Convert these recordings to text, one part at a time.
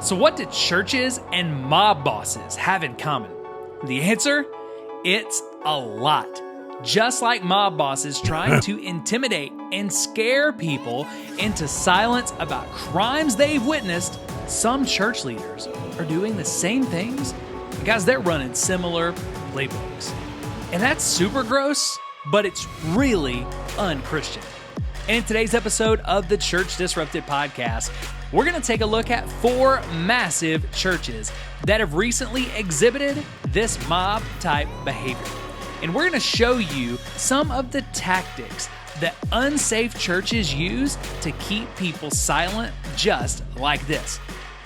So what do churches and mob bosses have in common? The answer? It's a lot. Just like mob bosses trying to intimidate and scare people into silence about crimes they've witnessed, some church leaders are doing the same things because they're running similar playbooks. And that's super gross, but it's really unchristian. And in today's episode of the Church Disrupted podcast, we're going to take a look at 4 massive churches that have recently exhibited this mob-type behavior. And we're going to show you some of the tactics that unsafe churches use to keep people silent, just like this.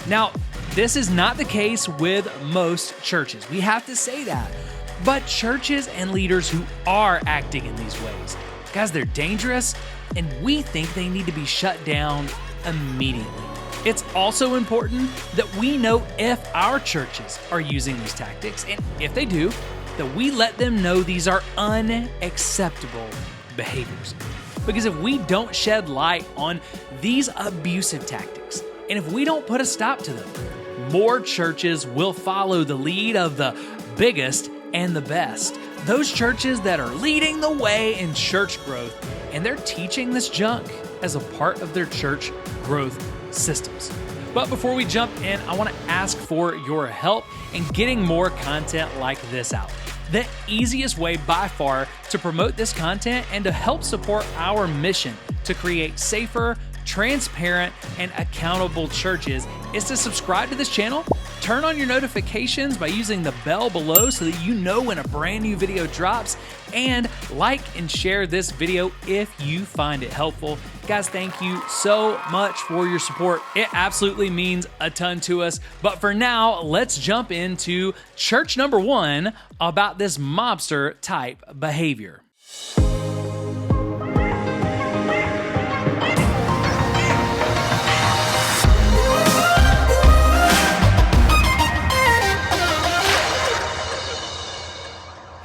Now, this is not the case with most churches. We have to say that. But churches and leaders who are acting in these ways, guys, they're dangerous, and we think they need to be shut down immediately. It's also important that we know if our churches are using these tactics, and if they do, that we let them know these are unacceptable behaviors. Because if we don't shed light on these abusive tactics, and if we don't put a stop to them, more churches will follow the lead of the biggest and the best. Those churches that are leading the way in church growth, and they're teaching this junk as a part of their church growth systems. But before we jump in, I want to ask for your help in getting more content like this out. The easiest way by far to promote this content and to help support our mission to create safer, transparent, and accountable churches is to subscribe to this channel, turn on your notifications by using the bell below so that you know when a brand new video drops, and like and share this video if you find it helpful. Guys, thank you so much for your support. It absolutely means a ton to us. But for now, let's jump into church number 1 about this mobster type behavior.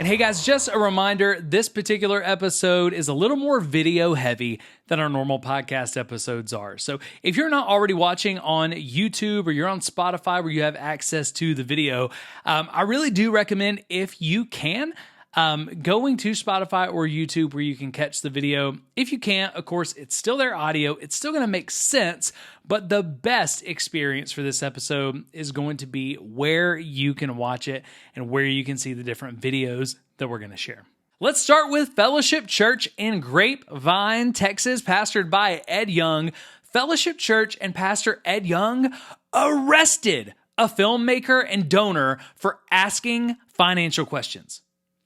And hey guys, just a reminder, this particular episode is a little more video heavy than our normal podcast episodes are. So if you're not already watching on YouTube or you're on Spotify where you have access to the video, I really do recommend, if you can, going to Spotify or YouTube where you can catch the video. If you can't, of course, it's still their audio. It's still going to make sense, but the best experience for this episode is going to be where you can watch it and where you can see the different videos that we're going to share. Let's start with Fellowship Church in Grapevine, Texas, pastored by Ed Young. Fellowship Church and Pastor Ed Young arrested a filmmaker and donor for asking financial questions.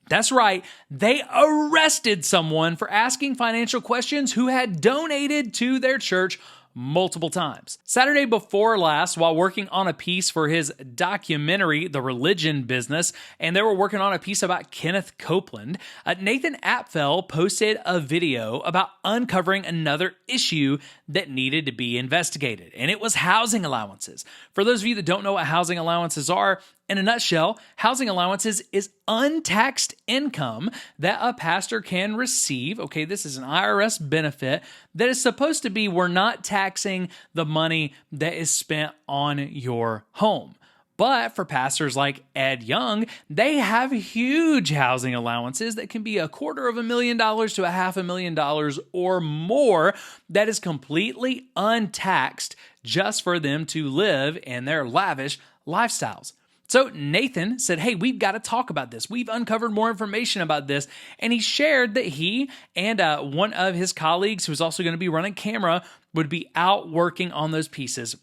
That's right, they arrested someone for asking financial questions who had donated to their church multiple times. Saturday before last, while working on a piece for his documentary, The Religion Business, and they were working on a piece about Kenneth Copeland, Nathan Apfel posted a video about uncovering another issue that needed to be investigated, and it was housing allowances. For those of you that don't know what housing allowances are, in a nutshell, housing allowances is untaxed income that a pastor can receive. Okay, this is an IRS benefit that is supposed to be, we're not taxing the money that is spent on your home. But for pastors like Ed Young, they have huge housing allowances that can be $250,000 to $500,000 or more that is completely untaxed just for them to live in their lavish lifestyles. So Nathan said, hey, we've got to talk about this. We've uncovered more information about this. And he shared that he and one of his colleagues, who's also going to be running camera, would be out working on those pieces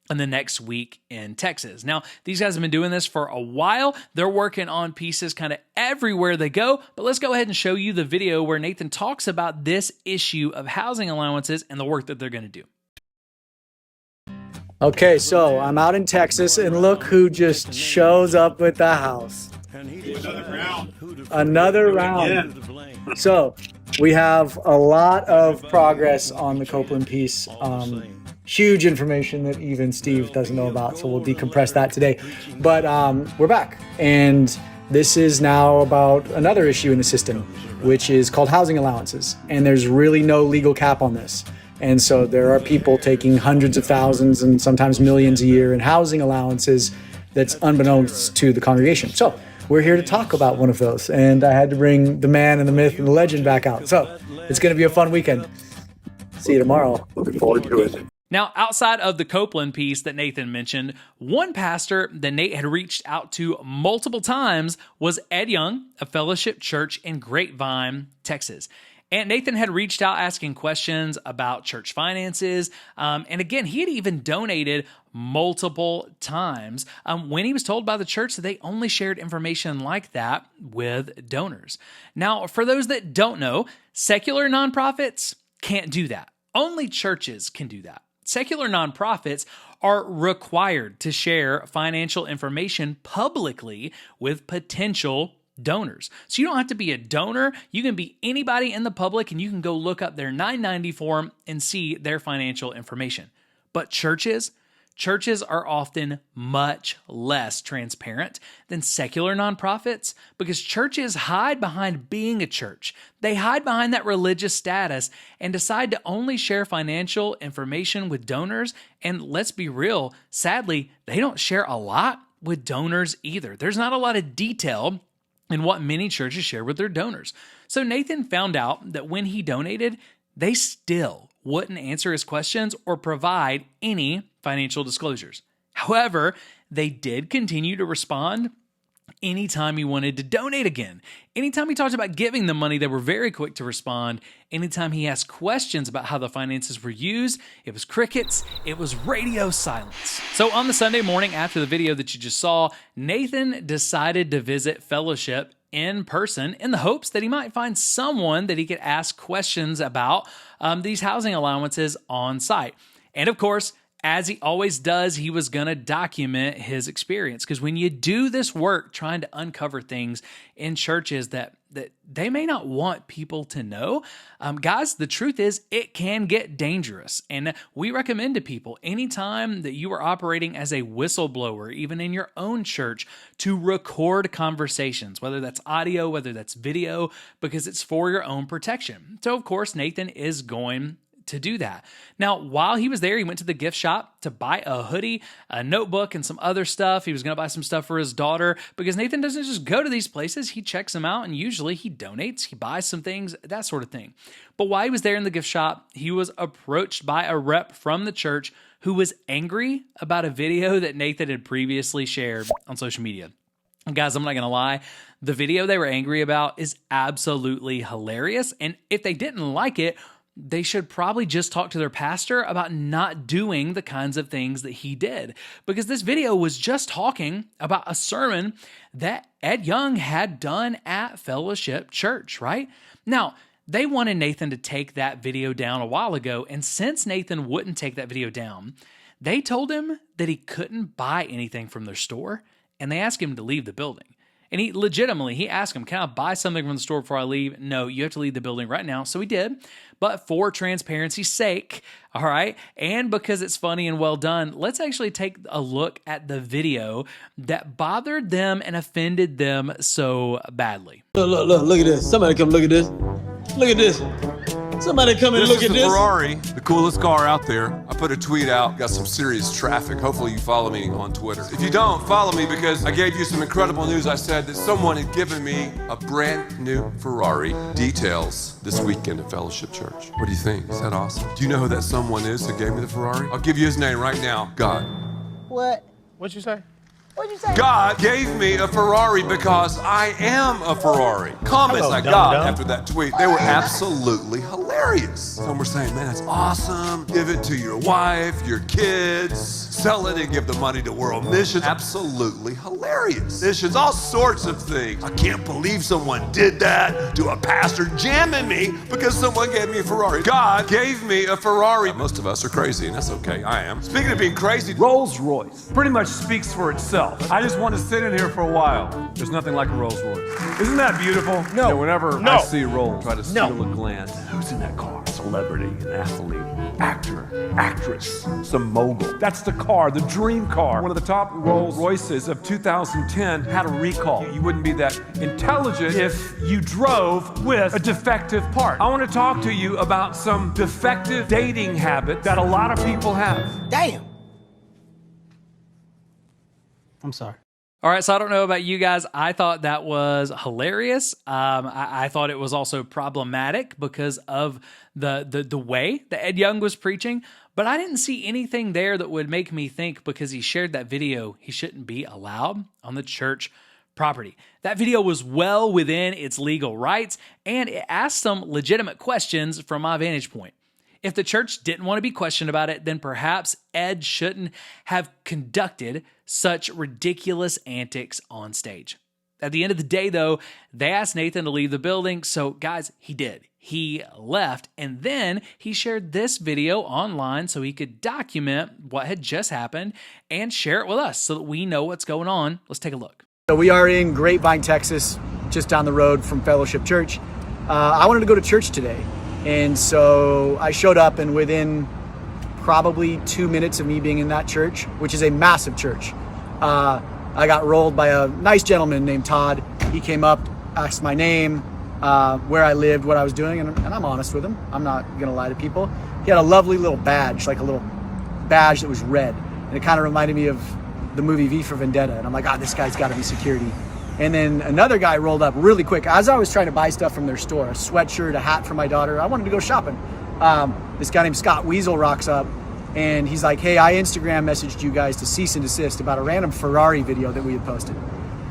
in the next week in Texas. Now, these guys have been doing this for a while. They're working on pieces kind of everywhere they go. But let's go ahead and show you the video where Nathan talks about this issue of housing allowances and the work that they're going to do. Okay, so I'm out in Texas, and look who just shows up at the house. Another round. So we have a lot of progress on the Copeland piece. Huge information that even Steve doesn't know about, so we'll decompress that today. But we're back, and this is now about another issue in the system, which is called housing allowances. And there's really no legal cap on this. And so there are people taking hundreds of thousands and sometimes millions a year in housing allowances that's unbeknownst to the congregation. So we're here to talk about one of those. And I had to bring the man and the myth and the legend back out. So it's going to be a fun weekend. See you tomorrow. Looking forward to it. Now, outside of the Copeland piece that Nathan mentioned, one pastor that Nate had reached out to multiple times was Ed Young of Fellowship Church in Grapevine, Texas. And Nathan had reached out asking questions about church finances. And again, he had even donated multiple times when he was told by the church that they only shared information like that with donors. Now, for those that don't know, secular nonprofits can't do that. Only churches can do that. Secular nonprofits are required to share financial information publicly with potential donors. So you don't have to be a donor. You can be anybody in the public, and you can go look up their 990 form and see their financial information. But churches are often much less transparent than secular nonprofits because churches hide behind being a church. They hide behind that religious status and decide to only share financial information with donors. And let's be real, sadly, they don't share a lot with donors either. There's not a lot of detail in what many churches share with their donors. So Nathan found out that when he donated, they still wouldn't answer his questions or provide any financial disclosures. However, they did continue to respond anytime he wanted to donate again. Anytime he talked about giving them money, they were very quick to respond. Anytime he asked questions about how the finances were used, it was crickets, it was radio silence. So on the Sunday morning after the video that you just saw, Nathan decided to visit Fellowship in person in the hopes that he might find someone that he could ask questions about these housing allowances on site. And of course, as he always does, he was going to document his experience. Because when you do this work trying to uncover things in churches that they may not want people to know, guys, the truth is it can get dangerous. And we recommend to people anytime that you are operating as a whistleblower, even in your own church, to record conversations, whether that's audio, whether that's video, because it's for your own protection. So, of course, Nathan is going to do that. Now, while he was there, he went to the gift shop to buy a hoodie, a notebook, and some other stuff. He was going to buy some stuff for his daughter because Nathan doesn't just go to these places. He checks them out, and usually he donates, he buys some things, that sort of thing. But while he was there in the gift shop, he was approached by a rep from the church who was angry about a video that Nathan had previously shared on social media. And guys, I'm not going to lie, the video they were angry about is absolutely hilarious. And if they didn't like it, they should probably just talk to their pastor about not doing the kinds of things that he did. Because this video was just talking about a sermon that Ed Young had done at Fellowship Church, right? Now, they wanted Nathan to take that video down a while ago, and since Nathan wouldn't take that video down, they told him that he couldn't buy anything from their store, and they asked him to leave the building. And he asked him, can I buy something from the store before I leave? No, you have to leave the building right now. So he did. But for transparency's sake, all right, and because it's funny and well done, let's actually take a look at the video that bothered them and offended them so badly. Look at this. Somebody come look at this. Look at this. Somebody come and look at this. This is the Ferrari, the coolest car out there. I put a tweet out, got some serious traffic. Hopefully you follow me on Twitter. If you don't, follow me because I gave you some incredible news. I said that someone had given me a brand new Ferrari. Details this weekend at Fellowship Church. What do you think? Is that awesome? Do you know who that someone is that gave me the Ferrari? I'll give you his name right now. God. What? What'd you say? What'd you say? God gave me a Ferrari because I am a Ferrari. Comments I got after that tweet, they were absolutely hilarious. Some were saying, man, that's awesome. Give it to your wife, your kids, sell it and give the money to world missions. Absolutely hilarious. Missions, all sorts of things. I can't believe someone did that to a pastor jamming me because someone gave me a Ferrari. God gave me a Ferrari. Most of us are crazy, and that's okay. I am. Speaking of being crazy, Rolls Royce pretty much speaks for itself. I just want to sit in here for a while. There's nothing like a Rolls Royce. Isn't that beautiful? No. Whenever I see a Rolls, I try to steal a glance. Who's in that car? Celebrity, an athlete, actor, actress, some mogul. That's the car, the dream car. One of the top Rolls Royces of 2010 had a recall. You wouldn't be that intelligent if you drove with a defective part. I want to talk to you about some defective dating habits that a lot of people have. Damn. I'm sorry. All right, so I don't know about you guys. I thought that was hilarious. I thought it was also problematic because of the way that Ed Young was preaching, but I didn't see anything there that would make me think because he shared that video, he shouldn't be allowed on the church property. That video was well within its legal rights, and it asked some legitimate questions from my vantage point. If the church didn't want to be questioned about it, then perhaps Ed shouldn't have conducted such ridiculous antics on stage. At the end of the day, though, they asked Nathan to leave the building, so guys, he did. He left, and then he shared this video online so he could document what had just happened and share it with us so that we know what's going on. Let's take a look. So we are in Grapevine, Texas, just down the road from Fellowship Church. I wanted to go to church today. And so I showed up, and within probably 2 minutes of me being in that church, which is a massive church, I got rolled by a nice gentleman named Todd. He came up, asked my name, where I lived, what I was doing, and I'm honest with him. I'm not gonna lie to people. He had a lovely little badge, like a little badge that was red, and it kind of reminded me of the movie V for Vendetta. And I'm like, this guy's gotta be security. And then another guy rolled up really quick. As I was trying to buy stuff from their store, a sweatshirt, a hat for my daughter, I wanted to go shopping. This guy named Scott Weasel rocks up, and he's like, hey, I Instagram messaged you guys to cease and desist about a random Ferrari video that we had posted.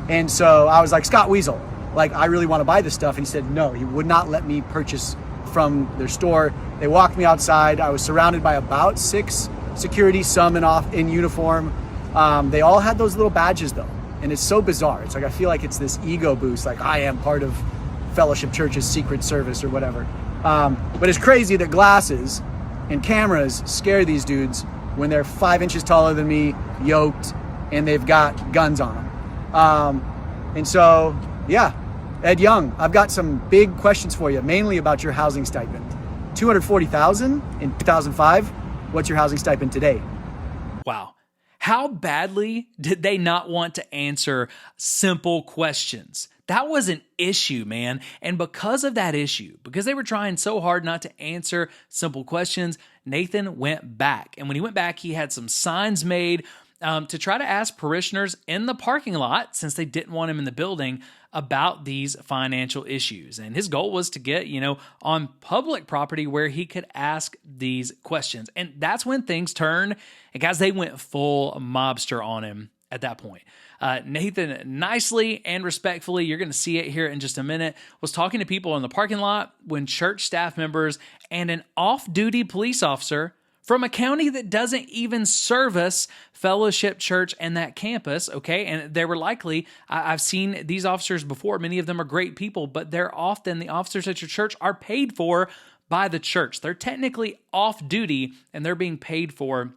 And so I was like, Scott Weasel, like, I really want to buy this stuff. And he said, no, he would not let me purchase from their store. They walked me outside. I was surrounded by about 6 security, some in uniform. They all had those little badges though. And it's so bizarre. It's like, I feel like it's this ego boost, like I am part of Fellowship Church's secret service or whatever. But it's crazy that glasses and cameras scare these dudes when they're 5 inches taller than me, yoked, and they've got guns on them. And so, yeah, Ed Young, I've got some big questions for you, mainly about your housing stipend. $240,000 in 2005. What's your housing stipend today? Wow. How badly did they not want to answer simple questions? That was an issue, man. And because of that issue, because they were trying so hard not to answer simple questions, Nathan went back. And when he went back, he had some signs made to try to ask parishioners in the parking lot, since they didn't want him in the building, about these financial issues. And his goal was to get, on public property where he could ask these questions. And that's when things turned. And guys, they went full mobster on him at that point. Nathan, nicely and respectfully, you're going to see it here in just a minute, was talking to people in the parking lot when church staff members and an off-duty police officer from a county that doesn't even service Fellowship Church and that campus, okay? And they were likely, I've seen these officers before, many of them are great people, but they're often, the officers at your church are paid for by the church. They're technically off duty and they're being paid for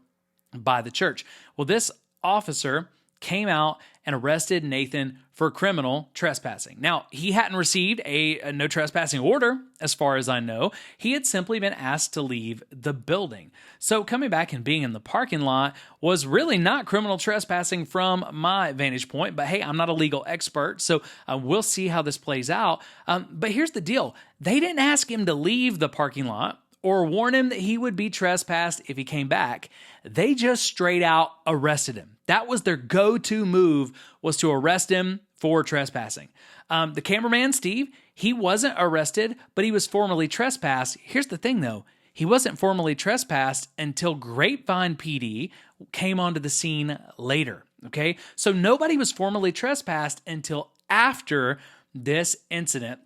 by the church. Well, this officer came out and arrested Nathan for criminal trespassing. Now, he hadn't received a no trespassing order, as far as I know. He had simply been asked to leave the building. So coming back and being in the parking lot was really not criminal trespassing from my vantage point. But hey, I'm not a legal expert, so we'll see how this plays out. But here's the deal. They didn't ask him to leave the parking lot or warn him that he would be trespassed if he came back. They just straight out arrested him. That was their go-to move, was to arrest him for trespassing. The cameraman, Steve, he wasn't arrested, but he was formally trespassed. Here's the thing, though. He wasn't formally trespassed until Grapevine PD came onto the scene later, okay? So nobody was formally trespassed until after this incident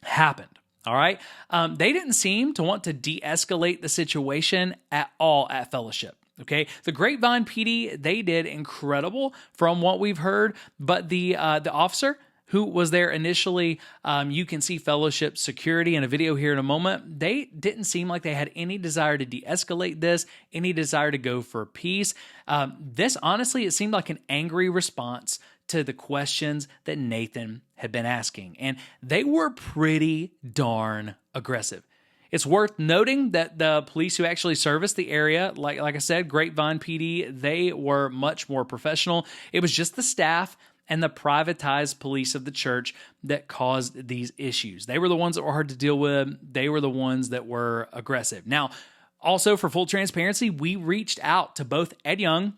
happened. All right. They didn't seem to want to de-escalate the situation at all at Fellowship. Okay. The Grapevine PD, they did incredible from what we've heard, but the officer who was there initially, you can see Fellowship security in a video here in a moment. They didn't seem like they had any desire to de-escalate this, any desire to go for peace. This, honestly, it seemed like an angry response to the questions that Nathan had been asking. And they were pretty darn aggressive. It's worth noting that the police who actually serviced the area, like I said, Grapevine PD, they were much more professional. It was just the staff and the privatized police of the church that caused these issues. They were the ones that were hard to deal with. They were the ones that were aggressive. Now, also for full transparency, we reached out to both Ed Young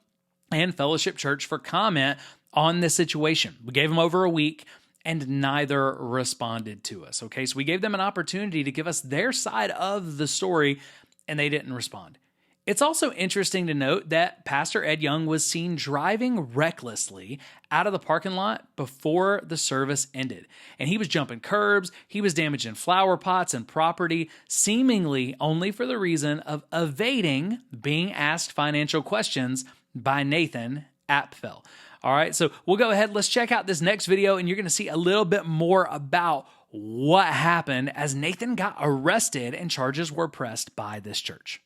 and Fellowship Church for comment on this situation. We gave them over a week, and neither responded to us, okay? So we gave them an opportunity to give us their side of the story, and they didn't respond. It's also interesting to note that Pastor Ed Young was seen driving recklessly out of the parking lot before the service ended. And he was jumping curbs, he was damaging flower pots and property, seemingly only for the reason of evading being asked financial questions by Nathan Apfel. All right, so we'll go ahead. Let's check out this next video, and you're going to see a little bit more about what happened as Nathan got arrested and charges were pressed by this church.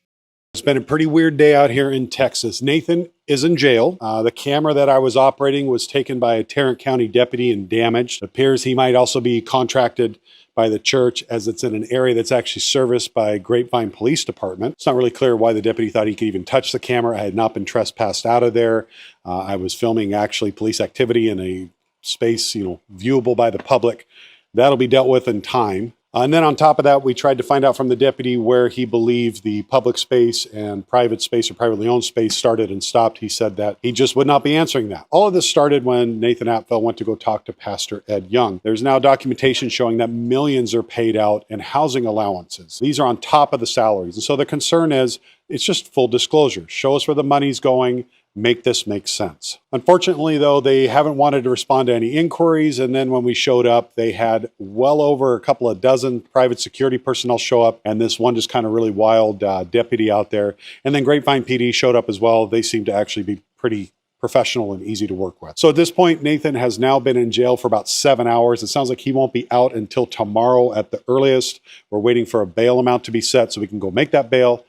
It's been a pretty weird day out here in Texas. Nathan is in jail. The camera that I was operating was taken by a Tarrant County deputy and damaged. It appears he might also be contracted by the church, as it's in an area that's actually serviced by Grapevine Police Department. It's not really clear why the deputy thought he could even touch the camera. I had not been trespassed out of there. I was filming actually police activity in a space, viewable by the public. That'll be dealt with in time. And then on top of that, we tried to find out from the deputy where he believed the public space and private space or privately owned space started and stopped. He said that he just would not be answering that. All of this started when Nathan Apfel went to go talk to Pastor Ed Young. There's now documentation showing that millions are paid out in housing allowances. These are on top of the salaries. And so the concern is, it's just full disclosure. Show us where the money's going. Make this make sense. Unfortunately, though, they haven't wanted to respond to any inquiries. And then when we showed up, they had well over a couple of dozen private security personnel show up, and this one just kind of really wild deputy out there. And then Grapevine PD showed up as well. They seem to actually be pretty professional and easy to work with. So at this point, Nathan has now been in jail for about 7 hours. It sounds like he won't be out until tomorrow at the earliest. We're waiting for a bail amount to be set so we can go make that bail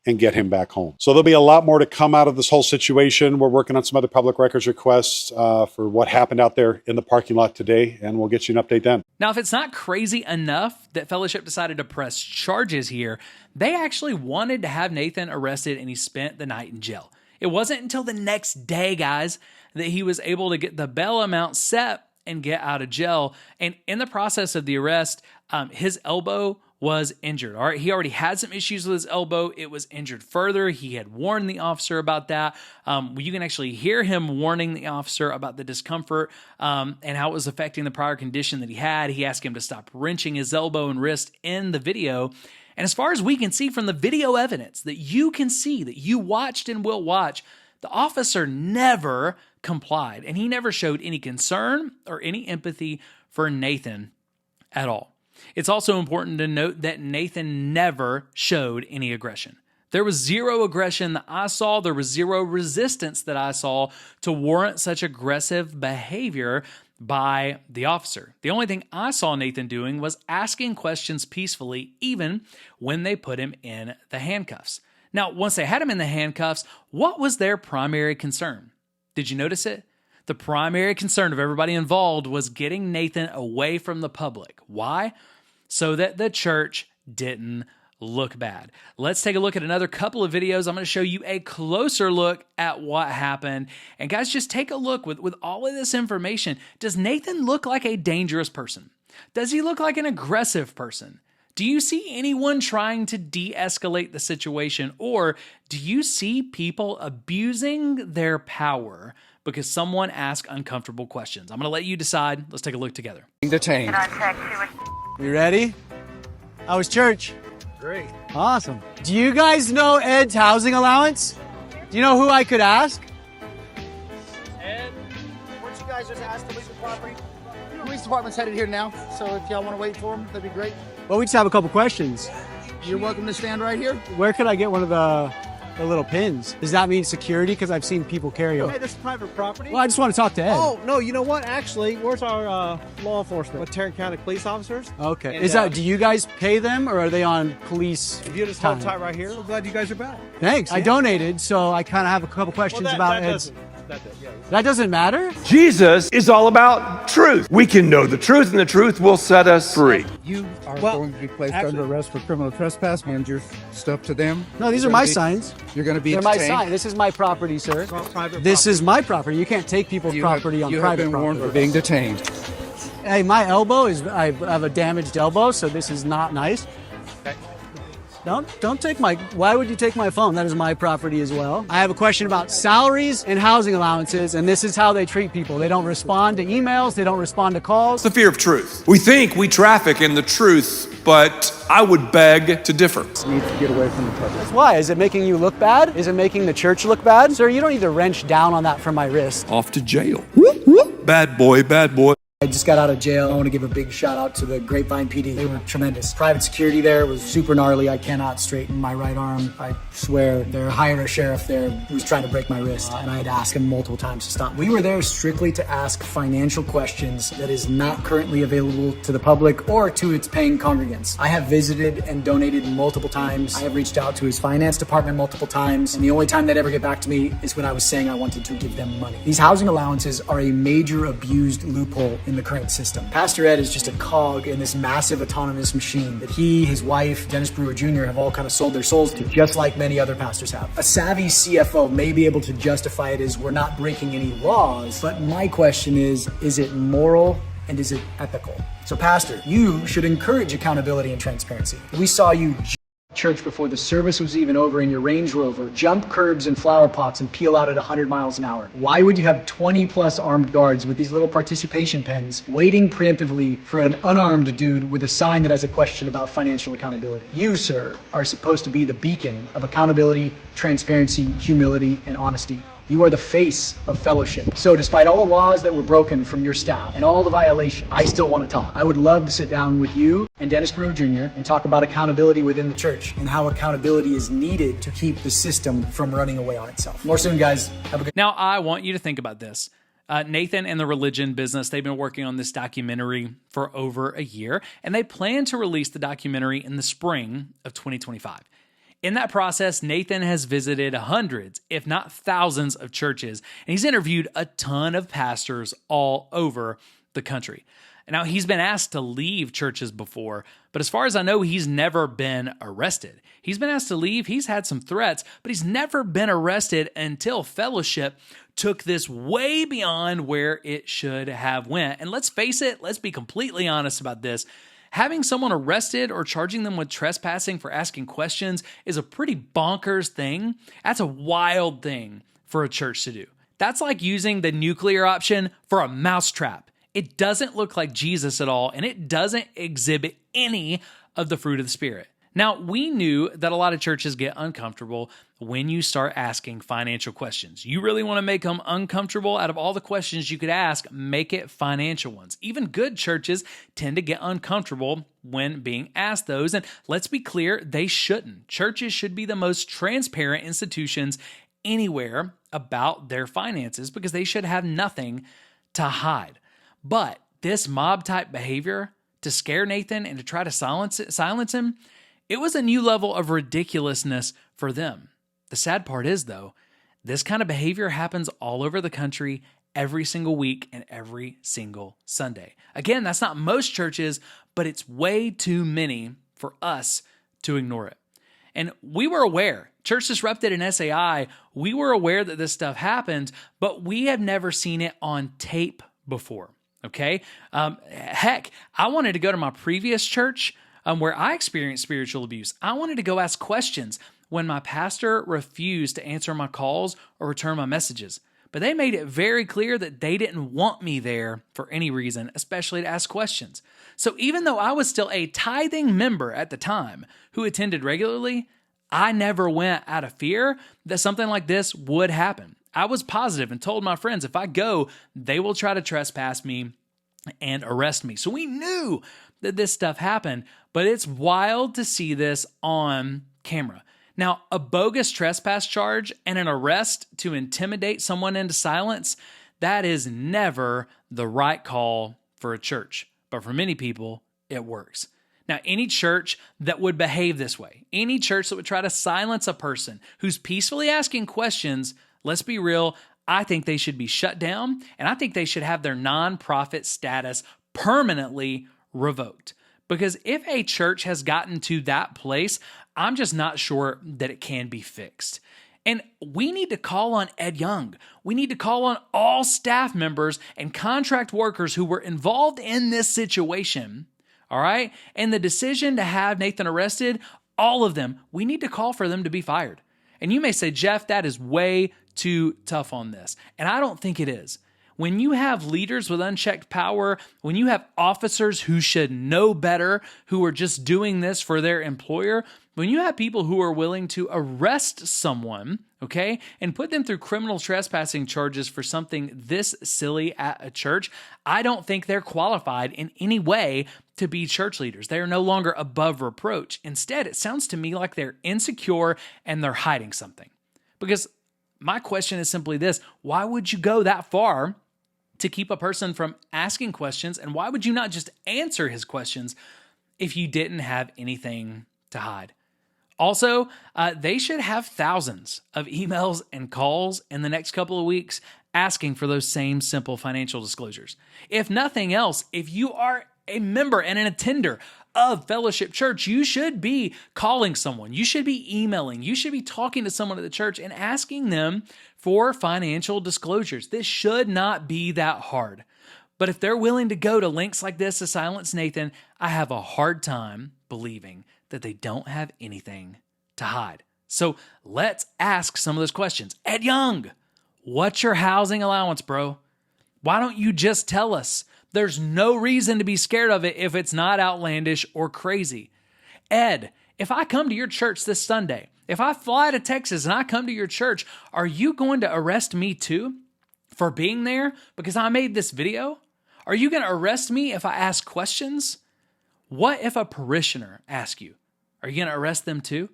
and get him back home. So there'll be a lot more to come out of this whole situation. We're working on some other public records requests for what happened out there in the parking lot today, and we'll get you an update then. Now, if it's not crazy enough that Fellowship decided to press charges here, they actually wanted to have Nathan arrested, and he spent the night in jail. It wasn't until the next day, guys, that he was able to get the bail amount set and get out of jail. And in the process of the arrest, his elbow was injured. All right, he already had some issues with his elbow. It was injured further. He had warned the officer about that. You can actually hear him warning the officer about the discomfort and how it was affecting the prior condition that he had. He asked him to stop wrenching his elbow and wrist in the video. And as far as we can see from the video evidence that you can see, that you watched and will watch, the officer never complied, and he never showed any concern or any empathy for Nathan at all. It's also important to note that Nathan never showed any aggression. There was zero aggression that I saw. There was zero resistance that I saw to warrant such aggressive behavior by the officer. The only thing I saw Nathan doing was asking questions peacefully, even when they put him in the handcuffs. Now, once they had him in the handcuffs, what was their primary concern? Did you notice it? The primary concern of everybody involved was getting Nathan away from the public. Why? So that the church didn't look bad. Let's take a look at another couple of videos. I'm going to show you a closer look at what happened. And guys, just take a look with all of this information. Does Nathan look like a dangerous person? Does he look like an aggressive person? Do you see anyone trying to de-escalate the situation? Or do you see people abusing their power because someone asked uncomfortable questions? I'm going to let you decide. Let's take a look together. Detained. You ready? How was church? Great. Awesome. Do you guys know Ed's housing allowance? Do you know who I could ask? Ed, weren't you guys just asked to leave the property? The police department's headed here now, so if y'all want to wait for them, that'd be great. Well, we just have a couple questions. You're welcome to stand right here. Where could I get one of the little pins? Does that mean security? Because I've seen people carry them. Hey, this is private property. Well, I just want to talk to Ed. Oh, no, you know what? Actually, where's our law enforcement? With Tarrant County police officers. Okay. And, Do you guys pay them, or are they on police If you just time? hold tight right here, we're glad you guys are back. Thanks. Yeah. I donated, so I kind of have a couple questions about Ed's. That doesn't matter? Jesus is all about truth. We can know the truth, and the truth will set us free. You are going to be placed under arrest for criminal trespass. Hand your stuff to them. No, these are my signs. You're going to be They're my detained. sign. This is my property, sir. Private This is my property. You can't take people's property on you private have been warned property. for being detained. Hey, my elbow is, I have a damaged elbow, so this is not nice. Don't take my, why would you take my phone? That is my property as well. I have a question about salaries and housing allowances, and this is how they treat people. They don't respond to emails, they don't respond to calls. It's the fear of truth. We think we traffic in the truth, but I would beg to differ. You need to get away from the public. Why? Is it making you look bad? Is it making the church look bad? Sir, you don't need to wrench down on that from my wrist. Off to jail. Bad boy, bad boy. I just got out of jail. I want to give a big shout out to the Grapevine PD. They were tremendous. Private security there was super gnarly. I cannot straighten my right arm. I swear they're hiring a sheriff there who's trying to break my wrist. And I had to ask him multiple times to stop. We were there strictly to ask financial questions that is not currently available to the public or to its paying congregants. I have visited and donated multiple times. I have reached out to his finance department multiple times. And the only time they'd ever get back to me is when I was saying I wanted to give them money. These housing allowances are a major abused loophole in the current system. Pastor Ed is just a cog in this massive autonomous machine that he, his wife, Dennis Brewer Jr. have all kind of sold their souls to, just like many other pastors have. A savvy CFO may be able to justify it as we're not breaking any laws, but my question is it moral and is it ethical? So Pastor, you should encourage accountability and transparency. We saw you church before the service was even over in your Range Rover, jump curbs and flower pots and peel out at 100 miles an hour. Why would you have 20 plus armed guards with these little participation pens waiting preemptively for an unarmed dude with a sign that has a question about financial accountability? You, sir, are supposed to be the beacon of accountability, transparency, humility, and honesty. You are the face of fellowship. So despite all the laws that were broken from your staff and all the violations, I still want to talk. I would love to sit down with you and Dennis Brewer Jr. and talk about accountability within the church and how accountability is needed to keep the system from running away on itself. More soon, guys. Have a good Now, I want you to think about this. Nathan and the religion business, they've been working on this documentary for over a year, and they plan to release the documentary in the spring of 2025. In that process, Nathan has visited hundreds, if not thousands, of churches, and he's interviewed a ton of pastors all over the country. Now, he's been asked to leave churches before, but as far as I know, he's never been arrested. He's been asked to leave, he's had some threats, but he's never been arrested until fellowship took this way beyond where it should have went. And let's face it, let's be completely honest about this. Having someone arrested or charging them with trespassing for asking questions is a pretty bonkers thing. That's a wild thing for a church to do. That's like using the nuclear option for a mousetrap. It doesn't look like Jesus at all, and it doesn't exhibit any of the fruit of the Spirit. Now, we knew that a lot of churches get uncomfortable when you start asking financial questions. You really want to make them uncomfortable? Out of all the questions you could ask, make it financial ones. Even good churches tend to get uncomfortable when being asked those. And let's be clear, they shouldn't. Churches should be the most transparent institutions anywhere about their finances because they should have nothing to hide. But this mob-type behavior to scare Nathan and to try to silence him, it was a new level of ridiculousness for them. The sad part is, though, this kind of behavior happens all over the country every single week and every single Sunday. Again, that's not most churches, but it's way too many for us to ignore it. And we were aware, Church Disrupted and SAI, we were aware that this stuff happens, but we have never seen it on tape before, okay? Heck, I wanted to go to my previous church where I experienced spiritual abuse. I wanted to go ask questions when my pastor refused to answer my calls or return my messages. But they made it very clear that they didn't want me there for any reason, especially to ask questions. So even though I was still a tithing member at the time who attended regularly, I never went out of fear that something like this would happen. I was positive and told my friends, if I go, they will try to trespass me and arrest me. So we knew that this stuff happened, but it's wild to see this on camera. Now, a bogus trespass charge and an arrest to intimidate someone into silence, that is never the right call for a church. But for many people, it works. Now, any church that would behave this way, any church that would try to silence a person who's peacefully asking questions, let's be real, I think they should be shut down, and I think they should have their nonprofit status permanently revoked. Because if a church has gotten to that place, I'm just not sure that it can be fixed. And we need to call on Ed Young. We need to call on all staff members and contract workers who were involved in this situation, all right? And the decision to have Nathan arrested, all of them, we need to call for them to be fired. And you may say, Jeff, that is way too tough on this. And I don't think it is. When you have leaders with unchecked power, when you have officers who should know better, who are just doing this for their employer, when you have people who are willing to arrest someone, okay, and put them through criminal trespassing charges for something this silly at a church, I don't think they're qualified in any way to be church leaders. They are no longer above reproach. Instead, it sounds to me like they're insecure and they're hiding something. Because my question is simply this: why would you go that far to keep a person from asking questions? And why would you not just answer his questions if you didn't have anything to hide? Also, they should have thousands of emails and calls in the next couple of weeks asking for those same simple financial disclosures. If nothing else, if you are a member and an attender of Fellowship Church, you should be calling someone. You should be emailing. You should be talking to someone at the church and asking them for financial disclosures. This should not be that hard. But if they're willing to go to links like this to silence Nathan, I have a hard time believing that they don't have anything to hide. So let's ask some of those questions. Ed Young, what's your housing allowance, bro? Why don't you just tell us? There's no reason to be scared of it if it's not outlandish or crazy. Ed, if I come to your church this Sunday, if I fly to Texas and I come to your church, are you going to arrest me too for being there because I made this video? Are you going to arrest me if I ask questions? What if a parishioner asks you? Are you going to arrest them too?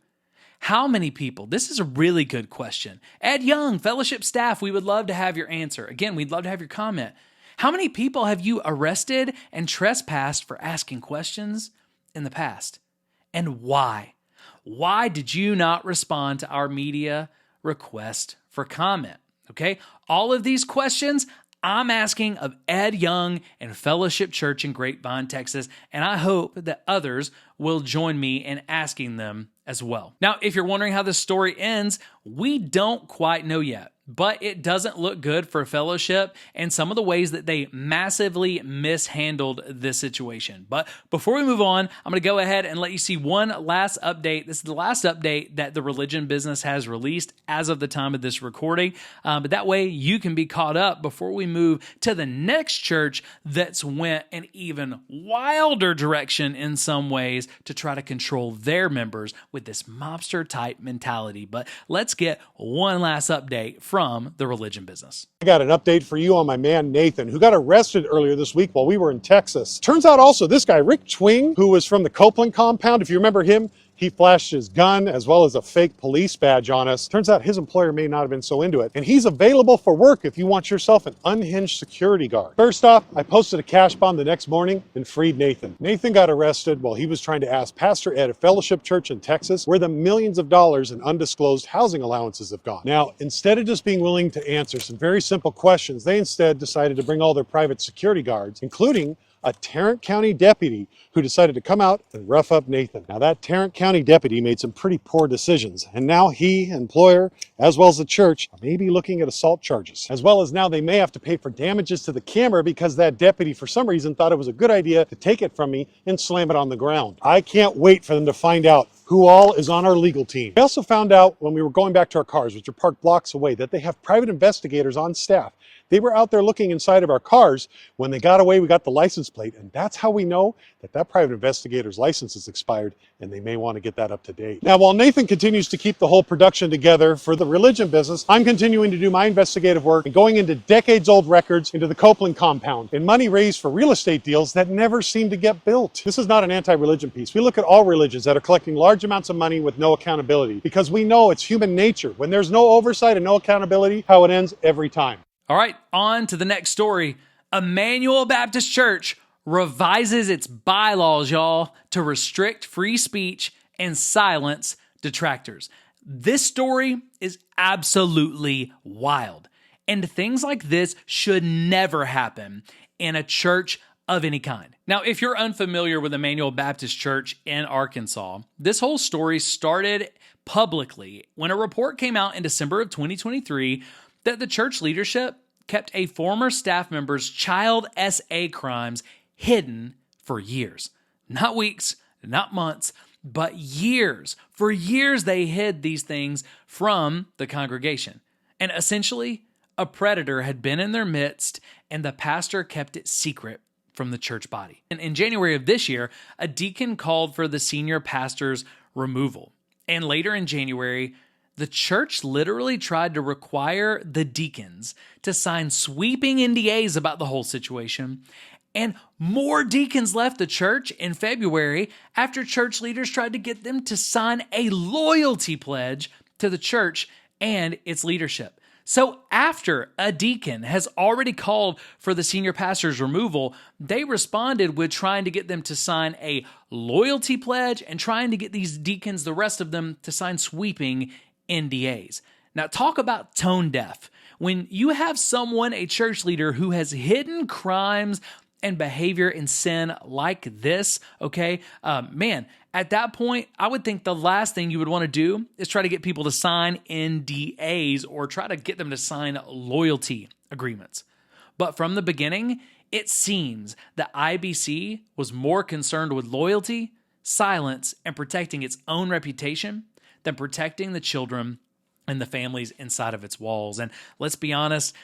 How many people? This is a really good question. Ed Young, fellowship staff, we would love to have your answer. Again, we'd love to have your comment. How many people have you arrested and trespassed for asking questions in the past? And why? Why did you not respond to our media request for comment? Okay, all of these questions I'm asking of Ed Young and Fellowship Church in Grapevine, Texas, and I hope that others will join me in asking them as well. Now, if you're wondering how this story ends, we don't quite know yet, but it doesn't look good for Fellowship and some of the ways that they massively mishandled this situation. But before we move on, I'm going to go ahead and let you see one last update. This is the last update that the religion business has released as of the time of this recording. But that way you can be caught up before we move to the next church that's went an even wilder direction in some ways to try to control their members with this mobster type mentality. But let's get one last update from the religion business. I got an update for you on my man Nathan, who got arrested earlier this week while we were in Texas. Turns out also this guy, Rick Twing, who was from the Copeland compound, if you remember him, he flashed his gun as well as a fake police badge on us. Turns out his employer may not have been so into it. And he's available for work if you want yourself an unhinged security guard. First off, I posted a cash bond the next morning and freed Nathan. Nathan got arrested while he was trying to ask Pastor Ed of Fellowship Church in Texas where the millions of dollars in undisclosed housing allowances have gone. Now, instead of just being willing to answer some very simple questions, they instead decided to bring all their private security guards, including a Tarrant County deputy who decided to come out and rough up Nathan. Now that Tarrant County deputy made some pretty poor decisions, and now he, employer, as well as the church, may be looking at assault charges. As well as now they may have to pay for damages to the camera because that deputy for some reason thought it was a good idea to take it from me and slam it on the ground. I can't wait for them to find out who all is on our legal team. We also found out when we were going back to our cars, which are parked blocks away, that they have private investigators on staff. They were out there looking inside of our cars. When they got away, we got the license plate, and that's how we know that that private investigator's license is expired, and they may want to get that up to date. Now, while Nathan continues to keep the whole production together for the religion business, I'm continuing to do my investigative work and going into decades-old records into the Copeland compound and money raised for real estate deals that never seem to get built. This is not an anti-religion piece. We look at all religions that are collecting large amounts of money with no accountability because we know it's human nature. When there's no oversight and no accountability, how it ends every time. All right, on to the next story. Immanuel Baptist Church revises its bylaws, y'all, to restrict free speech and silence detractors. This story is absolutely wild. And things like this should never happen in a church of any kind. Now, if you're unfamiliar with Immanuel Baptist Church in Arkansas, this whole story started publicly when a report came out in December of 2023 that the church leadership kept a former staff member's child SA crimes hidden for years. Not weeks, not months, but years. For years, they hid these things from the congregation. And essentially, a predator had been in their midst, and the pastor kept it secret from the church body. And in January of this year, a deacon called for the senior pastor's removal. And later in January, the church literally tried to require the deacons to sign sweeping NDAs about the whole situation. And more deacons left the church in February after church leaders tried to get them to sign a loyalty pledge to the church and its leadership. So after a deacon has already called for the senior pastor's removal, they responded with trying to get them to sign a loyalty pledge and trying to get these deacons, the rest of them, to sign sweeping NDAs. Now, talk about tone deaf. When you have someone, a church leader, who has hidden crimes and behavior and sin like this, okay, man, at that point, I would think the last thing you would want to do is try to get people to sign NDAs or try to get them to sign loyalty agreements. But from the beginning, it seems that IBC was more concerned with loyalty, silence, and protecting its own reputation than protecting the children and the families inside of its walls. And let's be honest,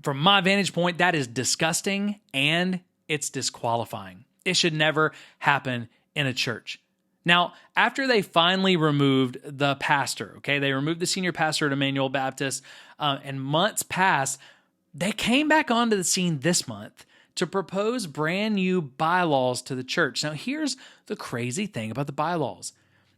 from my vantage point, that is disgusting and it's disqualifying. It should never happen in a church. Now, after they finally removed the pastor, okay, they removed the senior pastor at Immanuel Baptist, and months passed, they came back onto the scene this month to propose brand new bylaws to the church. Now, here's the crazy thing about the bylaws.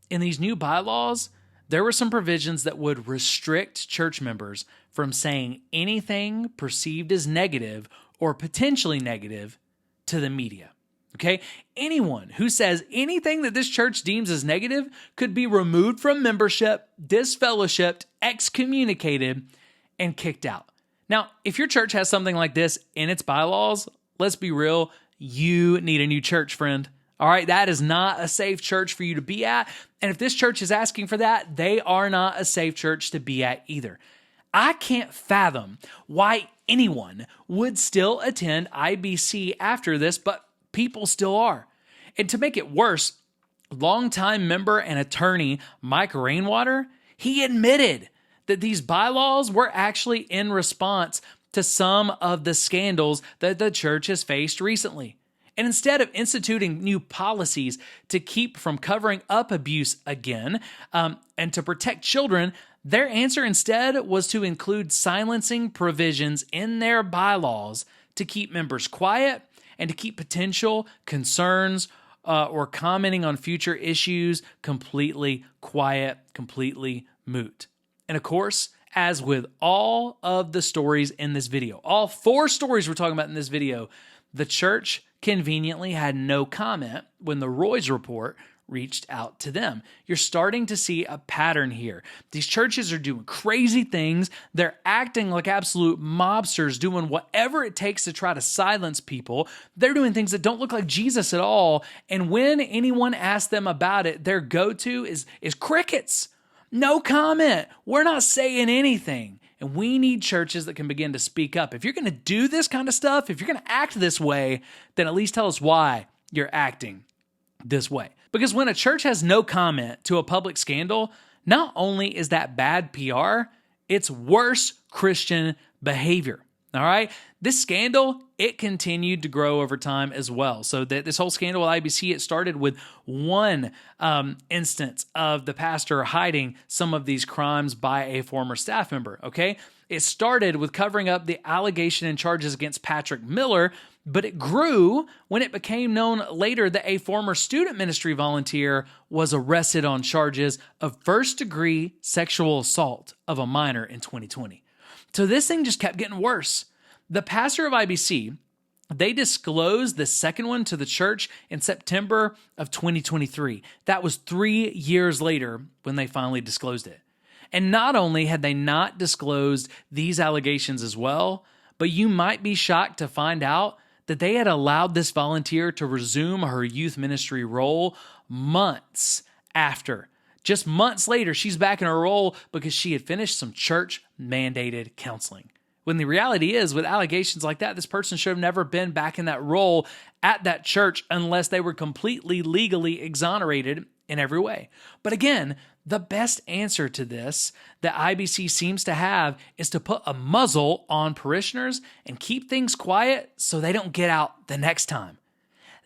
In these new bylaws, there were some provisions that would restrict church members from saying anything perceived as negative or potentially negative to the media. Okay? Anyone who says anything that this church deems as negative could be removed from membership, disfellowshipped, excommunicated, and kicked out. Now, if your church has something like this in its bylaws, let's be real, you need a new church, friend. All right, that is not a safe church for you to be at. And if this church is asking for that, they are not a safe church to be at either. I can't fathom why anyone would still attend IBC after this, but people still are. And to make it worse, longtime member and attorney Mike Rainwater, he admitted that these bylaws were actually in response to some of the scandals that the church has faced recently. And instead of instituting new policies to keep from covering up abuse again and to protect children, their answer instead was to include silencing provisions in their bylaws to keep members quiet and to keep potential concerns or commenting on future issues completely quiet, completely moot. And of course, as with all of the stories in this video, all 4 stories we're talking about in this video, the church conveniently had no comment when the Roy's report reached out to them. You're starting to see a pattern here. These churches are doing crazy things. They're acting like absolute mobsters, doing whatever it takes to try to silence people. They're doing things that don't look like Jesus at all. And when anyone asks them about it, their go-to is crickets. No comment. We're not saying anything. And we need churches that can begin to speak up. If you're going to do this kind of stuff, if you're going to act this way, then at least tell us why you're acting this way. Because when a church has no comment to a public scandal, not only is that bad PR, it's worse Christian behavior. All right? This scandal, it continued to grow over time as well. So this whole scandal with IBC, it started with one instance of the pastor hiding some of these crimes by a former staff member, okay? It started with covering up the allegation and charges against Patrick Miller, but it grew when it became known later that a former student ministry volunteer was arrested on charges of first-degree sexual assault of a minor in 2020. So this thing just kept getting worse. The pastor of IBC, they disclosed the second one to the church in September of 2023. That was 3 years later when they finally disclosed it. And not only had they not disclosed these allegations as well, but you might be shocked to find out that they had allowed this volunteer to resume her youth ministry role months after. Just months later, she's back in her role because she had finished some church-mandated counseling. When the reality is, with allegations like that, this person should have never been back in that role at that church unless they were completely legally exonerated in every way. But again, the best answer to this that IBC seems to have is to put a muzzle on parishioners and keep things quiet so they don't get out the next time.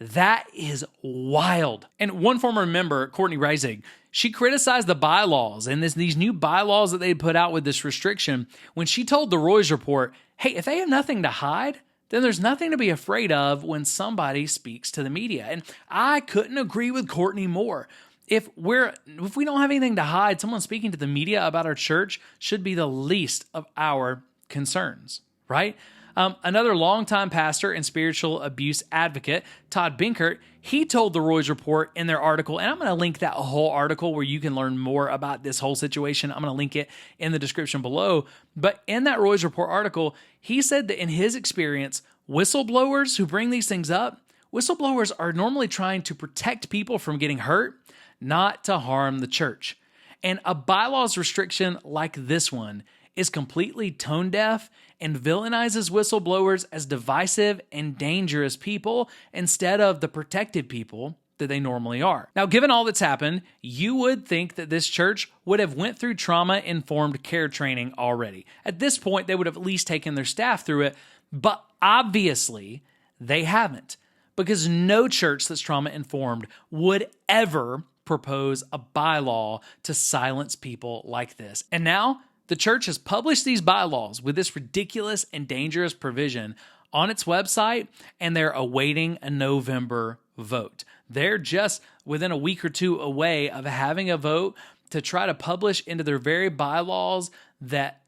That is wild. And one former member, Courtney Reisig, she criticized the bylaws and these new bylaws that they put out with this restriction when she told the Roy's Report, hey, if they have nothing to hide, then there's nothing to be afraid of when somebody speaks to the media. And I couldn't agree with Courtney more. If we don't have anything to hide, someone speaking to the media about our church should be the least of our concerns, right? Another longtime pastor and spiritual abuse advocate, Todd Binkert, he told the Roy's Report in their article, and I'm going to link that whole article where you can learn more about this whole situation. I'm going to link it in the description below. But in that Roy's Report article, he said that in his experience, whistleblowers who bring these things up, whistleblowers are normally trying to protect people from getting hurt, not to harm the church. And a bylaws restriction like this one is completely tone deaf and villainizes whistleblowers as divisive and dangerous people instead of the protected people that they normally are. Now, given all that's happened, you would think that this church would have went through trauma-informed care training already. At this point, they would have at least taken their staff through it, but obviously they haven't, because no church that's trauma-informed would ever propose a bylaw to silence people like this. And now, the church has published these bylaws with this ridiculous and dangerous provision on its website, and they're awaiting a November vote. They're just within a week or two away of having a vote to try to publish into their very bylaws that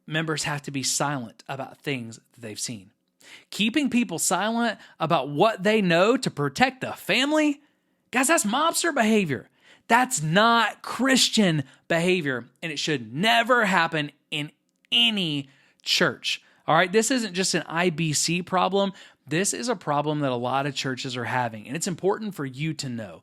members have to be silent about things that they've seen. Keeping people silent about what they know to protect the family? Guys, that's mobster behavior. That's not Christian behavior, and it should never happen in any church. All right, this isn't just an IBC problem. This is a problem that a lot of churches are having, and it's important for you to know.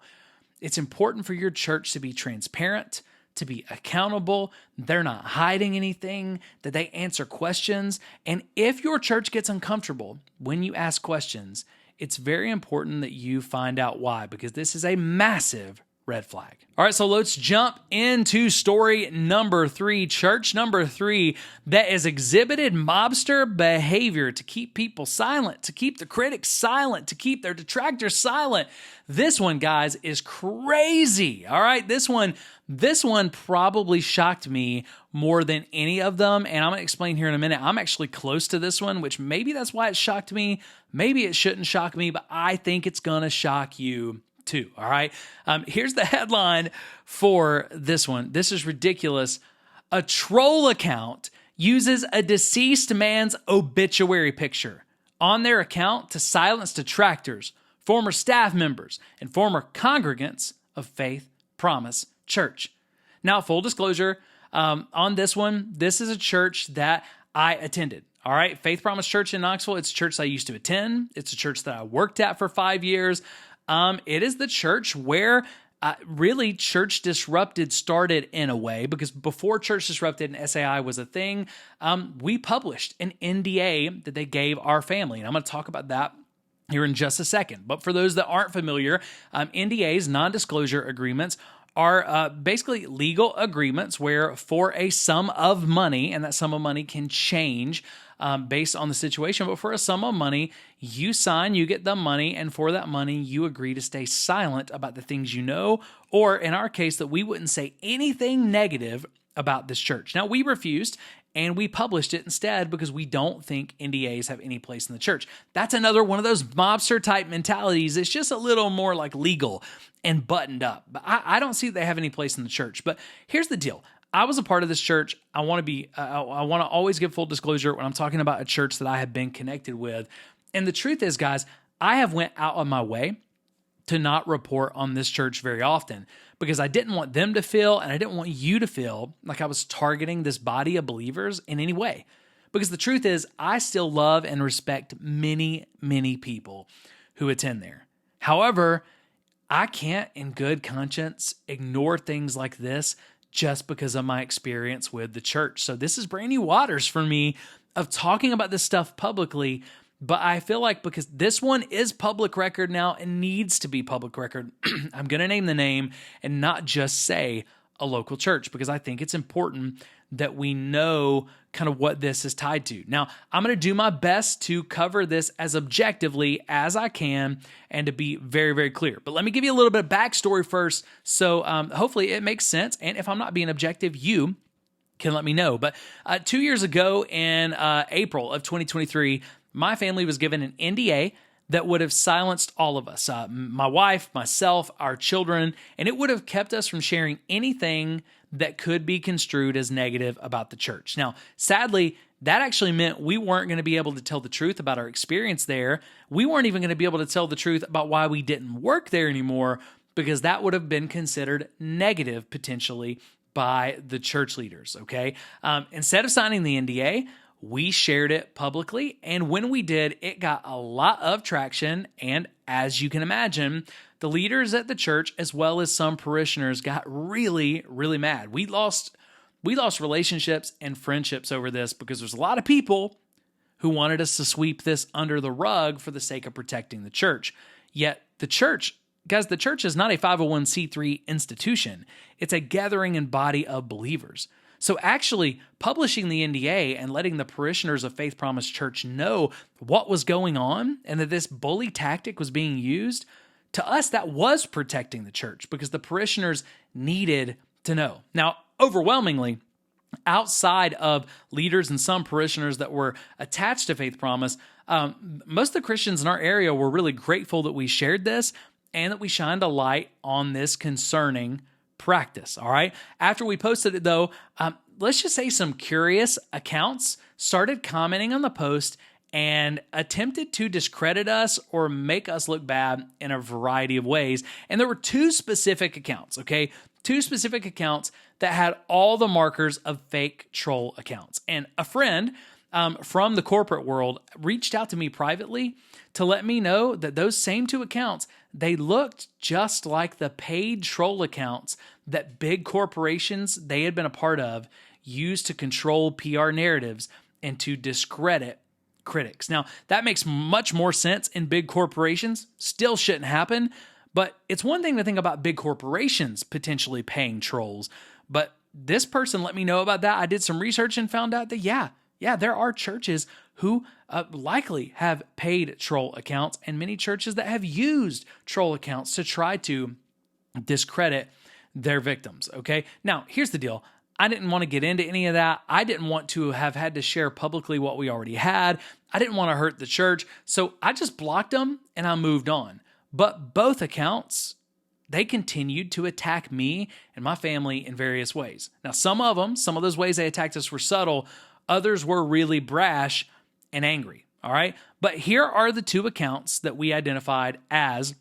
It's important for your church to be transparent, to be accountable. They're not hiding anything, that they answer questions. And if your church gets uncomfortable when you ask questions, it's very important that you find out why, because this is a massive red flag. All right, so let's jump into story number 3. Church number 3 that has exhibited mobster behavior to keep people silent, to keep the critics silent, to keep their detractors silent. This one, guys, is crazy. All right, this one probably shocked me more than any of them, and I'm going to explain here in a minute. I'm actually close to this one, which maybe that's why it shocked me. Maybe it shouldn't shock me, but I think it's going to shock you too, all right? Here's the headline for this one. This is ridiculous. A troll account uses a deceased man's obituary picture on their account to silence detractors, former staff members, and former congregants of Faith Promise Church. Now, full disclosure, on this one, this is a church that I attended. All right, Faith Promise Church in Knoxville, it's a church I used to attend. It's a church that I worked at for 5 years. It is the church where really Church Disrupted started in a way, because before Church Disrupted and SAI was a thing, we published an NDA that they gave our family. And I'm going to talk about that here in just a second. But for those that aren't familiar, NDAs, non-disclosure agreements, are basically legal agreements where for a sum of money, and that sum of money can change based on the situation, but for a sum of money, you sign, you get the money, and for that money, you agree to stay silent about the things you know, or in our case, that we wouldn't say anything negative about this church. Now, we refused, and we published it instead because we don't think NDAs have any place in the church. That's another one of those mobster-type mentalities. It's just a little more like legal and buttoned up. But I don't see that they have any place in the church. But here's the deal. I was a part of this church. I want to always give full disclosure when I'm talking about a church that I have been connected with. And the truth is, guys, I have went out on my way to not report on this church very often because I didn't want them to feel, and I didn't want you to feel like I was targeting this body of believers in any way. Because the truth is, I still love and respect many, many people who attend there. However, I can't in good conscience ignore things like this just because of my experience with the church. So this is brand new waters for me of talking about this stuff publicly. But I feel like because this one is public record now and needs to be public record, I'm going to name the name and not just say a local church because I think it's important that we know kind of what this is tied to. Now, I'm going to do my best to cover this as objectively as I can and to be very, very clear. But let me give you a little bit of backstory first so hopefully it makes sense. And if I'm not being objective, you can let me know. But 2 years ago in April of 2023, my family was given an NDA that would have silenced all of us, my wife, myself, our children, and it would have kept us from sharing anything that could be construed as negative about the church. Now, sadly, that actually meant we weren't going to be able to tell the truth about our experience there. We weren't even going to be able to tell the truth about why we didn't work there anymore because that would have been considered negative potentially by the church leaders, okay? Instead of signing the NDA, we shared it publicly, and when we did, it got a lot of traction, and as you can imagine, the leaders at the church, as well as some parishioners, got really, really mad. We lost relationships and friendships over this because there's a lot of people who wanted us to sweep this under the rug for the sake of protecting the church. Yet the church, guys, the church is not a 501c3 institution. It's a gathering and body of believers. So actually publishing the NDA and letting the parishioners of Faith Promise Church know what was going on and that this bully tactic was being used, to us, that was protecting the church because the parishioners needed to know. Now, overwhelmingly, outside of leaders and some parishioners that were attached to Faith Promise, most of the Christians in our area were really grateful that we shared this and that we shined a light on this concerning practice, all right? After we posted it, though, let's just say some curious accounts started commenting on the post and attempted to discredit us or make us look bad in a variety of ways. And there were two specific accounts, okay? Two specific accounts that had all the markers of fake troll accounts. And a friend from the corporate world reached out to me privately to let me know that those same two accounts, they looked just like the paid troll accounts that big corporations they had been a part of used to control PR narratives and to discredit critics. Now, that makes much more sense in big corporations. Still shouldn't happen, but it's one thing to think about big corporations potentially paying trolls. But this person let me know about that. I did some research and found out that, yeah, there are churches who likely have paid troll accounts and many churches that have used troll accounts to try to discredit their victims, okay? Now, here's the deal. I didn't want to get into any of that. I didn't want to have had to share publicly what we already had. I didn't want to hurt the church. So I just blocked them and I moved on. But both accounts, they continued to attack me and my family in various ways. Now, some of those ways they attacked us were subtle. Others were really brash and angry, all right? But here are the two accounts that we identified as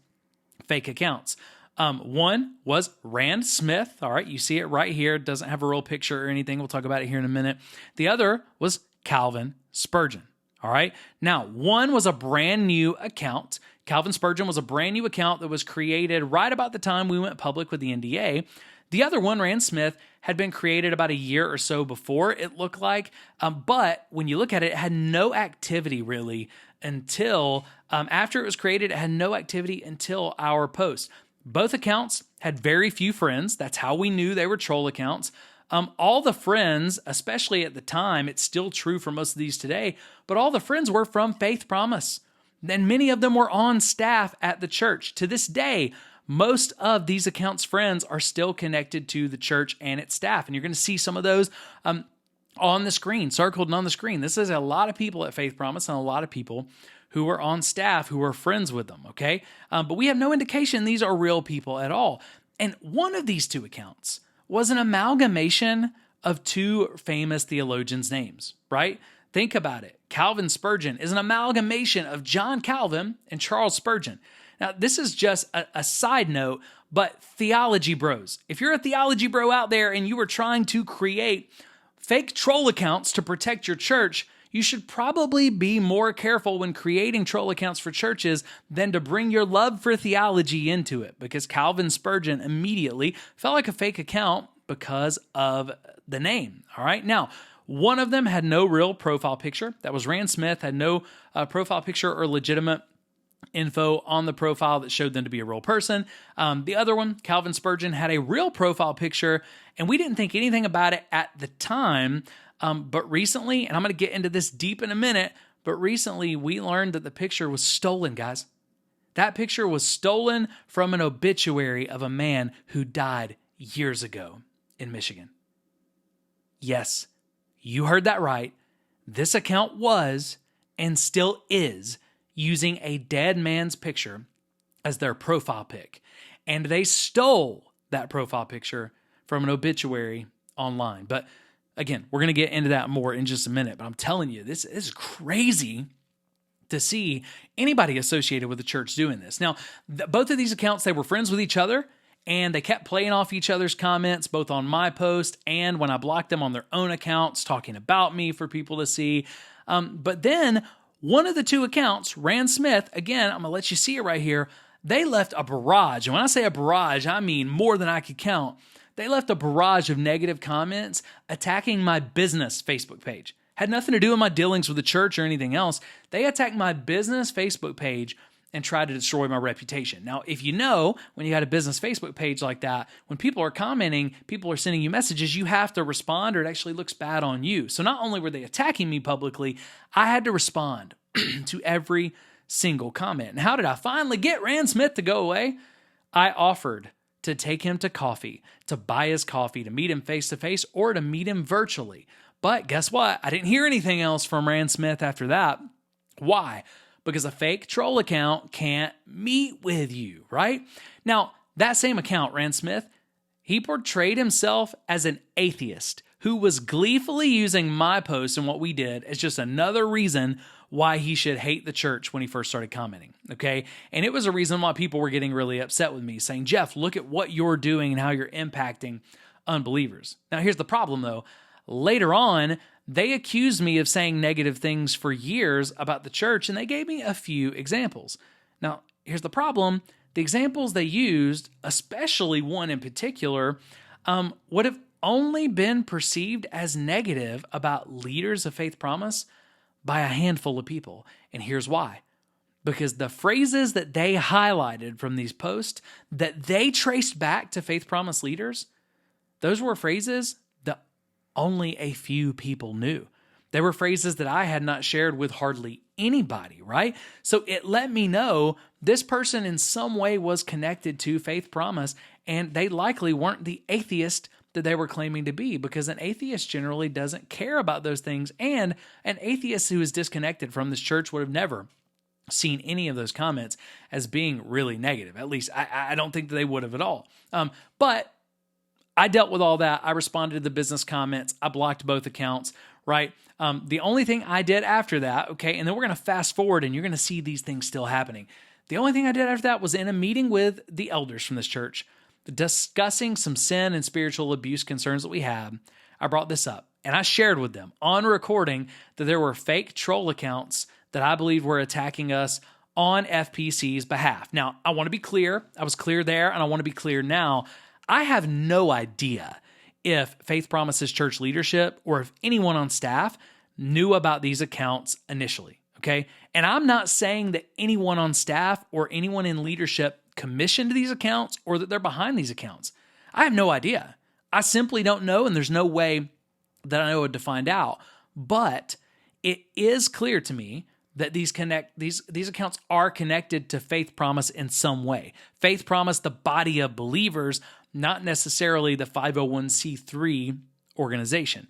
fake accounts. One was Rand Smith, all right? You see it right here. It doesn't have a real picture or anything. We'll talk about it here in a minute. The other was Calvin Spurgeon, all right? Now, one was a brand new account. Calvin Spurgeon was a brand new account that was created right about the time we went public with the NDA. The other one, Rand Smith, had been created about a year or so before, it looked like. But when you look at it, it had no activity really until after it was created. It had no activity until our post. Both accounts had very few friends. That's how we knew they were troll accounts. All the friends, especially at the time, it's still true for most of these today, but all the friends were from Faith Promise. And many of them were on staff at the church. To this day, most of these accounts' friends are still connected to the church and its staff. And you're going to see some of those on the screen, circled and on the screen. This is a lot of people at Faith Promise and a lot of people who are on staff who are friends with them, okay? But we have no indication these are real people at all. And one of these two accounts was an amalgamation of two famous theologians' names, right? Think about it. Calvin Spurgeon is an amalgamation of John Calvin and Charles Spurgeon. Now, this is just a side note, but theology bros, if you're a theology bro out there and you are trying to create fake troll accounts to protect your church, you should probably be more careful when creating troll accounts for churches than to bring your love for theology into it, because Calvin Spurgeon immediately felt like a fake account because of the name. All right. Now, one of them had no real profile picture. That was Rand Smith, had no profile picture or legitimate info on the profile that showed them to be a real person. The other one, Calvin Spurgeon, had a real profile picture, and we didn't think anything about it at the time. But recently, and I'm going to get into this deep in a minute, but recently we learned that the picture was stolen, guys. That picture was stolen from an obituary of a man who died years ago in Michigan. Yes, you heard that right. This account was, and still is, using a dead man's picture as their profile pic. And they stole that profile picture from an obituary online. But again, we're going to get into that more in just a minute, but I'm telling you, this is crazy to see anybody associated with the church doing this. Now, both of these accounts, they were friends with each other, and they kept playing off each other's comments, both on my post and when I blocked them on their own accounts, talking about me for people to see. But then one of the two accounts, Rand Smith, again, I'm going to let you see it right here, they left a barrage. And when I say a barrage, I mean more than I could count. They left a barrage of negative comments attacking my business Facebook page. Had nothing to do with my dealings with the church or anything else. They attacked my business Facebook page and tried to destroy my reputation. Now, if you know, when you got a business Facebook page like that, when people are commenting, people are sending you messages, you have to respond or it actually looks bad on you. So not only were they attacking me publicly, I had to respond to every single comment. And how did I finally get Rand Smith to go away? I offered to take him to coffee, to buy his coffee, to meet him face-to-face, or to meet him virtually. But guess what? I didn't hear anything else from Rand Smith after that. Why? Because a fake troll account can't meet with you, right? Now, that same account, Rand Smith, he portrayed himself as an atheist who was gleefully using my post and what we did as just another reason why he should hate the church when he first started commenting, okay? And it was a reason why people were getting really upset with me, saying, Jeff, look at what you're doing and how you're impacting unbelievers. Now, here's the problem, though. Later on, they accused me of saying negative things for years about the church, and they gave me a few examples. Now, here's the problem. The examples they used, especially one in particular, would have only been perceived as negative about leaders of Faith Promise by a handful of people. And here's why. Because the phrases that they highlighted from these posts that they traced back to Faith Promise leaders, those were phrases that only a few people knew. They were phrases that I had not shared with hardly anybody, right? So it let me know this person in some way was connected to Faith Promise, and they likely weren't the atheist that they were claiming to be, because an atheist generally doesn't care about those things, and an atheist who is disconnected from this church would have never seen any of those comments as being really negative. At least I don't think that they would have at all. But I dealt with all that. I responded to the business comments. I blocked both accounts, right? The only thing I did after that, okay, and then we're going to fast forward and you're going to see these things still happening. The only thing I did after that was in a meeting with the elders from this church, discussing some sin and spiritual abuse concerns that we had. I brought this up and I shared with them on recording that there were fake troll accounts that I believe were attacking us on FPC's behalf. Now, I want to be clear. I was clear there, and I want to be clear now. I have no idea if Faith Promise's church leadership or if anyone on staff knew about these accounts initially, okay? And I'm not saying that anyone on staff or anyone in leadership commissioned these accounts or that they're behind these accounts. I have no idea. I simply don't know, and there's no way that I know to find out. But it is clear to me that these accounts are connected to Faith Promise in some way. Faith Promise, the body of believers, not necessarily the 501c3 organization.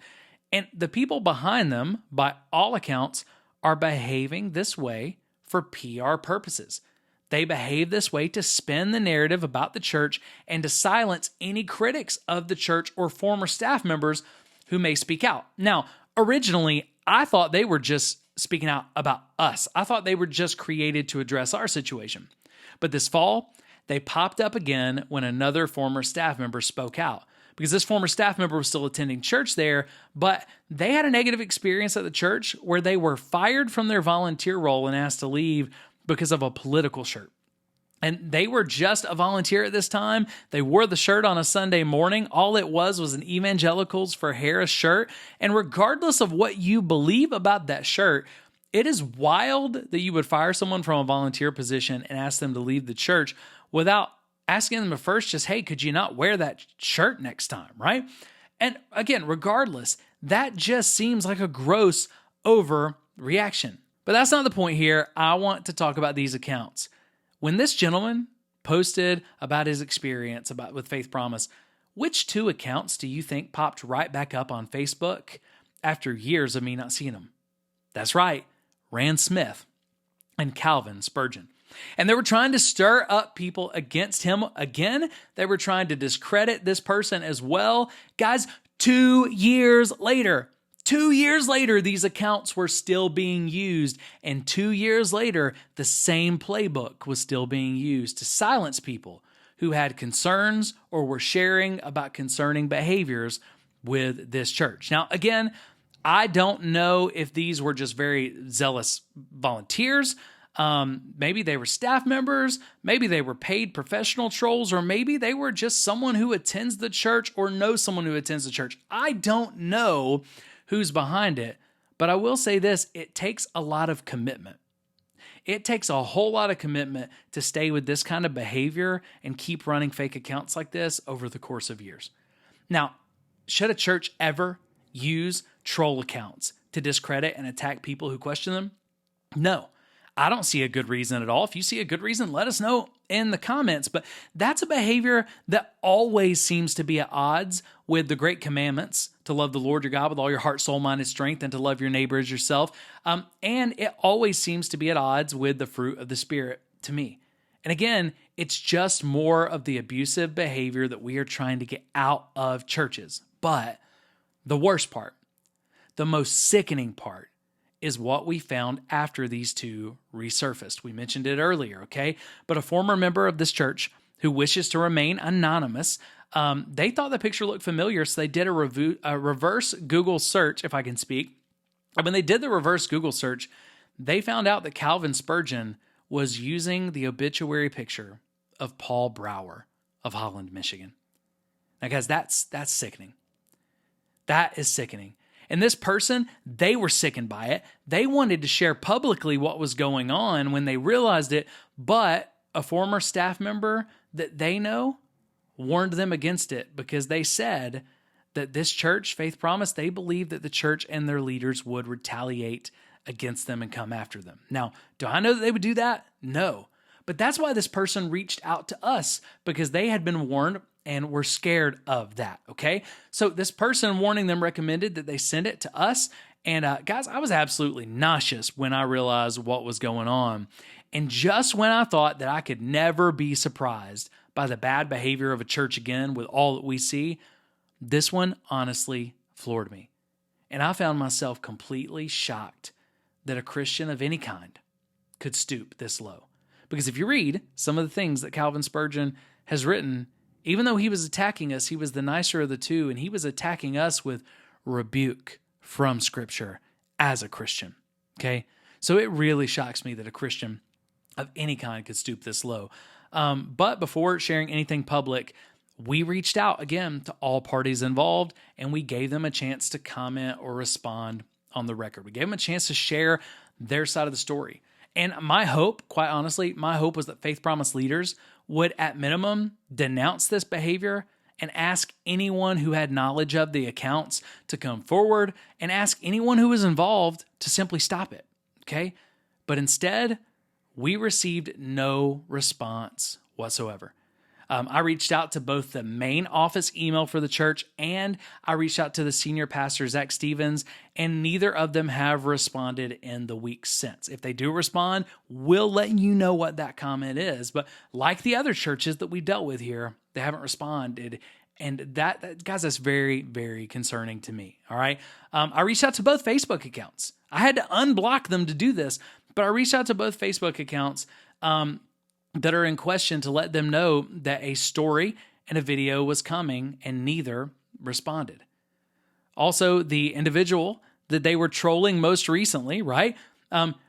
And the people behind them, by all accounts, are behaving this way for PR purposes. They behave this way to spin the narrative about the church and to silence any critics of the church or former staff members who may speak out. Now, originally, I thought they were just speaking out about us. I thought they were just created to address our situation. But this fall, they popped up again when another former staff member spoke out. Because this former staff member was still attending church there, but they had a negative experience at the church where they were fired from their volunteer role and asked to leave because of a political shirt. And they were just a volunteer at this time. They wore the shirt on a Sunday morning. All it was an Evangelicals for Harris shirt. And regardless of what you believe about that shirt, it is wild that you would fire someone from a volunteer position and ask them to leave the church without asking them to first just, hey, could you not wear that shirt next time, right? And again, regardless, that just seems like a gross overreaction. But that's not the point here. I want to talk about these accounts. When this gentleman posted about his experience with Faith Promise, which two accounts do you think popped right back up on Facebook after years of me not seeing them? That's right, Rand Smith and Calvin Spurgeon. And they were trying to stir up people against him again. They were trying to discredit this person as well. Guys, 2 years later, these accounts were still being used. And 2 years later, the same playbook was still being used to silence people who had concerns or were sharing about concerning behaviors with this church. Now, again, I don't know if these were just very zealous volunteers. Maybe they were staff members, maybe they were paid professional trolls, or maybe they were just someone who attends the church or knows someone who attends the church. I don't know who's behind it, but I will say this, it takes a lot of commitment. It takes a whole lot of commitment to stay with this kind of behavior and keep running fake accounts like this over the course of years. Now, should a church ever use troll accounts to discredit and attack people who question them? No. I don't see a good reason at all. If you see a good reason, let us know in the comments. But that's a behavior that always seems to be at odds with the great commandments to love the Lord your God with all your heart, soul, mind, and strength, and to love your neighbor as yourself. And it always seems to be at odds with the fruit of the Spirit to me. And again, it's just more of the abusive behavior that we are trying to get out of churches. But the worst part, the most sickening part, is what we found after these two resurfaced. We mentioned it earlier, okay? But a former member of this church who wishes to remain anonymous, they thought the picture looked familiar, so they did a reverse Google search, if I can speak. And when they did the reverse Google search, they found out that Calvin Spurgeon was using the obituary picture of Paul Brower of Holland, Michigan. Now, guys, that's sickening. That is sickening. And this person, they were sickened by it. They wanted to share publicly what was going on when they realized it, but a former staff member that they know warned them against it because they said that this church, Faith Promise, they believed that the church and their leaders would retaliate against them and come after them. Now, do I know that they would do that? No. But that's why this person reached out to us, because they had been warned and were scared of that, okay? So this person warning them recommended that they send it to us. And guys, I was absolutely nauseous when I realized what was going on. And just when I thought that I could never be surprised by the bad behavior of a church again with all that we see, this one honestly floored me. And I found myself completely shocked that a Christian of any kind could stoop this low. Because if you read some of the things that Calvin Spurgeon has written, even though he was attacking us, he was the nicer of the two, and he was attacking us with rebuke from Scripture as a Christian, okay? So it really shocks me that a Christian of any kind could stoop this low. But before sharing anything public, we reached out again to all parties involved, and we gave them a chance to comment or respond on the record. We gave them a chance to share their side of the story. And my hope, quite honestly, my hope was that Faith Promise leaders would at minimum denounce this behavior and ask anyone who had knowledge of the accounts to come forward and ask anyone who was involved to simply stop it, okay? But instead, we received no response whatsoever. I reached out to both the main office email for the church and I reached out to the senior pastor, Zach Stevens, and neither of them have responded in the weeks since. If they do respond, we'll let you know what that comment is. But like the other churches that we dealt with here, they haven't responded. And that guys, that's very, very concerning to me, all right? I reached out to both Facebook accounts. I had to unblock them to do this, but I reached out to both Facebook accounts. that are in question to let them know that a story and a video was coming, and neither responded. Also, the individual that they were trolling most recently, right?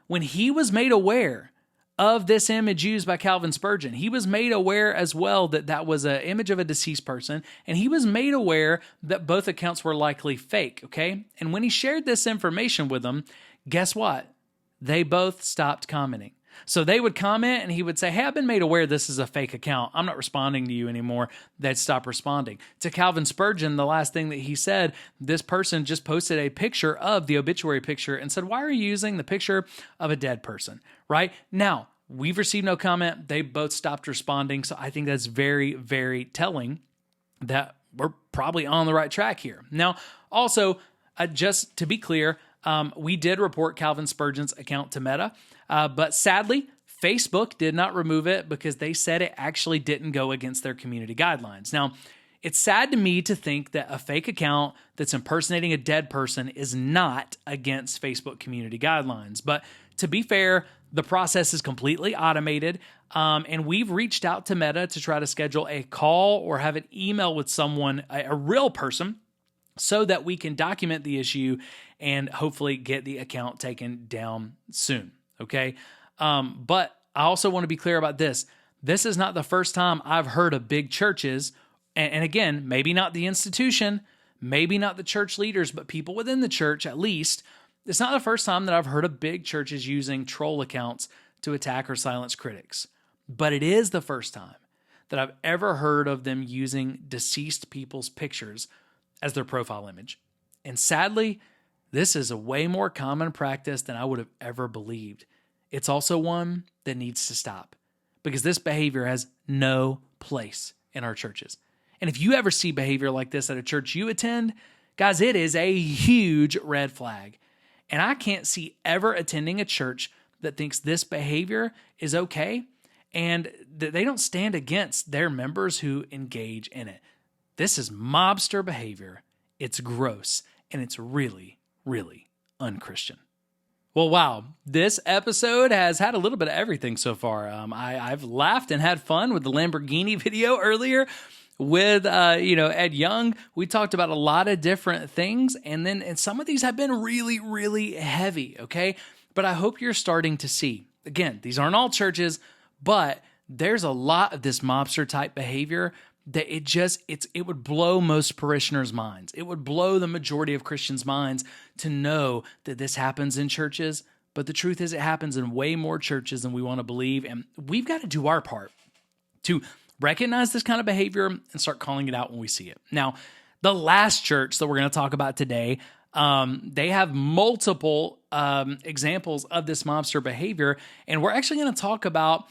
When he was made aware of this image used by Calvin Spurgeon, he was made aware as well that that was an image of a deceased person, and he was made aware that both accounts were likely fake, okay? And when he shared this information with them, guess what? They both stopped commenting. So they would comment and he would say, hey, I've been made aware this is a fake account. I'm not responding to you anymore. They'd stop responding. To Calvin Spurgeon, the last thing that he said, this person just posted a picture of the obituary picture and said, why are you using the picture of a dead person, right? Now, we've received no comment. They both stopped responding. So I think that's very, very telling that we're probably on the right track here. Now, also, just to be clear, we did report Calvin Spurgeon's account to Meta, but sadly, Facebook did not remove it because they said it actually didn't go against their community guidelines. Now, it's sad to me to think that a fake account that's impersonating a dead person is not against Facebook community guidelines. But to be fair, the process is completely automated, and we've reached out to Meta to try to schedule a call or have an email with someone, a real person, so that we can document the issue and hopefully get the account taken down soon, okay? But I also want to be clear about this. This is not the first time I've heard of big churches, and again, maybe not the institution, maybe not the church leaders, but people within the church at least. It's not the first time that I've heard of big churches using troll accounts to attack or silence critics, but it is the first time that I've ever heard of them using deceased people's pictures as their profile image. And sadly, this is a way more common practice than I would have ever believed. It's also one that needs to stop because this behavior has no place in our churches. And if you ever see behavior like this at a church you attend, guys, it is a huge red flag. And I can't see ever attending a church that thinks this behavior is okay and that they don't stand against their members who engage in it. This is mobster behavior. It's gross, and it's really, really unchristian. Well, wow, this episode has had a little bit of everything so far. I've laughed and had fun with the Lamborghini video earlier with Ed Young. We talked about a lot of different things, and some of these have been really, really heavy, okay? But I hope you're starting to see. Again, these aren't all churches, but there's a lot of this mobster-type behavior that it would blow most parishioners' minds. It would blow the majority of Christians' minds to know that this happens in churches, but the truth is it happens in way more churches than we want to believe, and we've got to do our part to recognize this kind of behavior and start calling it out when we see it. Now, the last church that we're going to talk about today, they have multiple examples of this mobster behavior, and we're actually going to talk about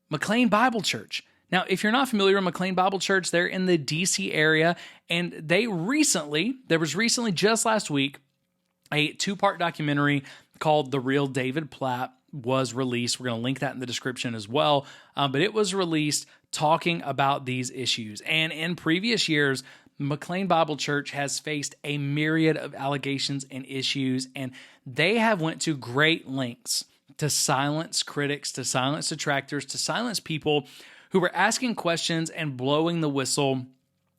McLean Bible Church. Now, if you're not familiar with McLean Bible Church, they're in the DC area, and there was recently, just last week, a 2-part documentary called The Real David Platt was released. We're going to link that in the description as well, but it was released talking about these issues. And in previous years, McLean Bible Church has faced a myriad of allegations and issues, and they have went to great lengths to silence critics, to silence detractors, to silence people who were asking questions and blowing the whistle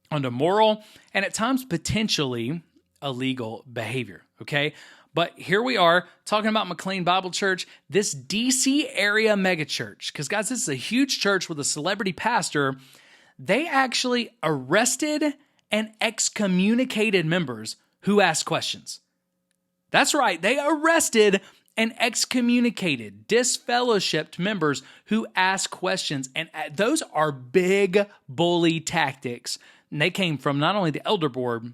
on immoral and at times potentially illegal behavior, okay? But here we are talking about McLean Bible Church, this DC area megachurch, because guys, this is a huge church with a celebrity pastor. They actually arrested and excommunicated members who asked questions. That's right, they arrested and excommunicated, disfellowshipped members who ask questions. And those are big bully tactics. And they came from not only the elder board,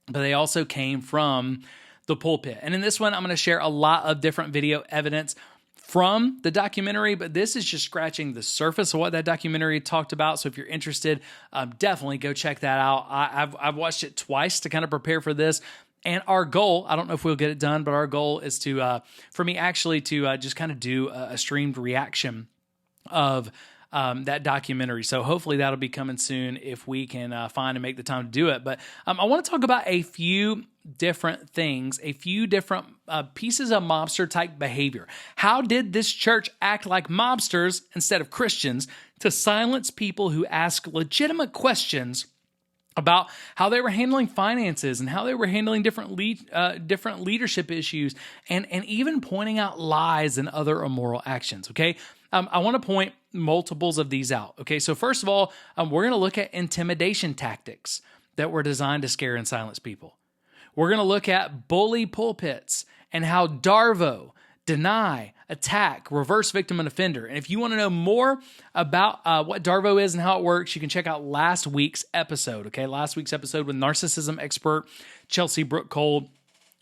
but they also came from the pulpit. And in this one, I'm going to share a lot of different video evidence from the documentary, but this is just scratching the surface of what that documentary talked about. So if you're interested, definitely go check that out. I've watched it twice to kind of prepare for this. And our goal, I don't know if we'll get it done, but our goal is for me actually to just kind of do a streamed reaction of that documentary. So hopefully that'll be coming soon if we can find and make the time to do it. But I want to talk about a few different things, a few different pieces of mobster type behavior. How did this church act like mobsters instead of Christians to silence people who ask legitimate questions about how they were handling finances and how they were handling different leadership issues and even pointing out lies and other immoral actions, okay? I want to point multiples of these out, okay? So first of all, we're going to look at intimidation tactics that were designed to scare and silence people. We're going to look at bully pulpits and how Darvo, deny, attack, reverse victim and offender. And if you want to know more about what Darvo is and how it works, you can check out last week's episode, okay? Last week's episode with narcissism expert Chelsea Brooke Cole.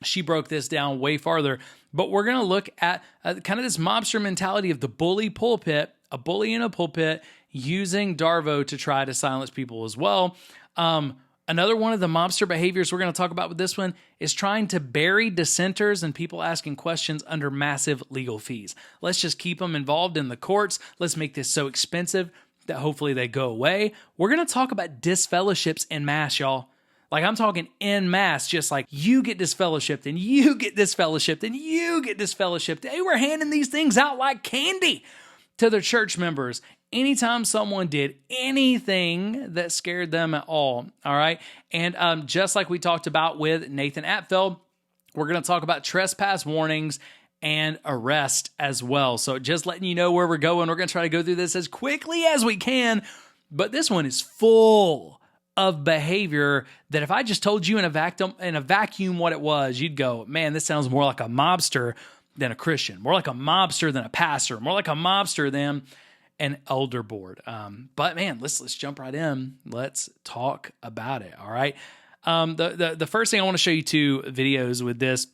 She broke this down way farther. But we're going to look at kind of this mobster mentality of the bully pulpit, a bully in a pulpit, using Darvo to try to silence people as well. Another one of the mobster behaviors we're going to talk about with this one is trying to bury dissenters and people asking questions under massive legal fees. Let's just keep them involved in the courts. Let's make this so expensive that hopefully they go away. We're going to talk about disfellowships en masse, y'all. Like I'm talking en masse, just like you get disfellowshipped and you get disfellowshipped and you get disfellowshipped. They were handing these things out like candy to their church members anytime someone did anything that scared them at all right? And just like we talked about with Nathan Atfeld, we're going to talk about trespass warnings and arrest as well. So just letting you know where we're going. We're going to try to go through this as quickly as we can, but this one is full of behavior that if I just told you in a vacuum what it was, you'd go, man, this sounds more like a mobster than a Christian, more like a mobster than a pastor, more like a mobster than an elder board. But man, let's jump right in. Let's talk about it. All right. The first thing I want to show you two videos with this.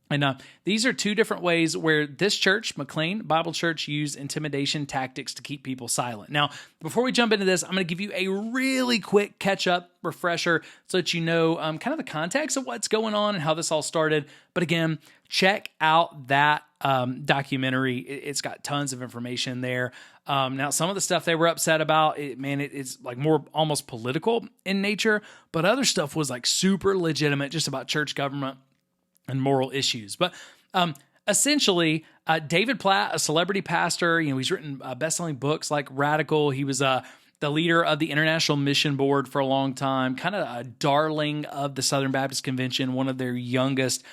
And these are two different ways where this church, McLean Bible Church, used intimidation tactics to keep people silent. Now, before we jump into this, I'm going to give you a really quick catch-up refresher so that you know kind of the context of what's going on and how this all started. But again, check out that documentary. It's got tons of information there. Now, some of the stuff they were upset about, it's like more almost political in nature, but other stuff was like super legitimate, just about church government and moral issues. But essentially, David Platt, a celebrity pastor, he's written best-selling books like Radical. He was the leader of the International Mission Board for a long time, kind of a darling of the Southern Baptist Convention, one of their youngest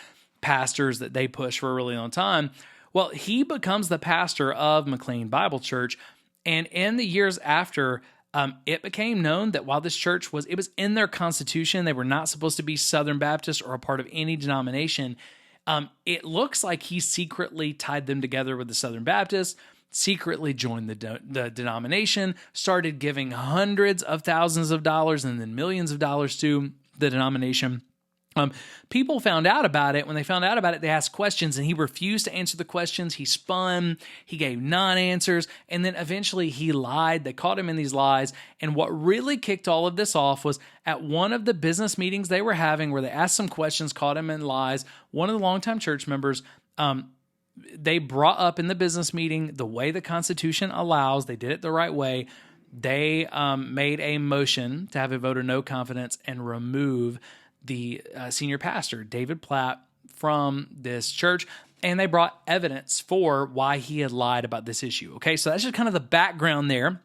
pastors that they pushed for a really long time. Well, he becomes the pastor of McLean Bible Church, and in the years after, it became known that while this church was in their constitution, they were not supposed to be Southern Baptist or a part of any denomination. It looks like he secretly tied them together with the Southern Baptists, secretly joined the denomination, started giving hundreds of thousands of dollars and then millions of dollars to the denomination. People found out about it. When they found out about it, they asked questions, and he refused to answer the questions. He spun, he gave non-answers, and then eventually he lied. They caught him in these lies, and what really kicked all of this off was at one of the business meetings they were having where they asked some questions, caught him in lies. One of the longtime church members, they brought up in the business meeting the way the Constitution allows. They did it the right way. They made a motion to have a vote of no confidence and remove the senior pastor, David Platt, from this church, and they brought evidence for why he had lied about this issue. Okay, so that's just kind of the background there. A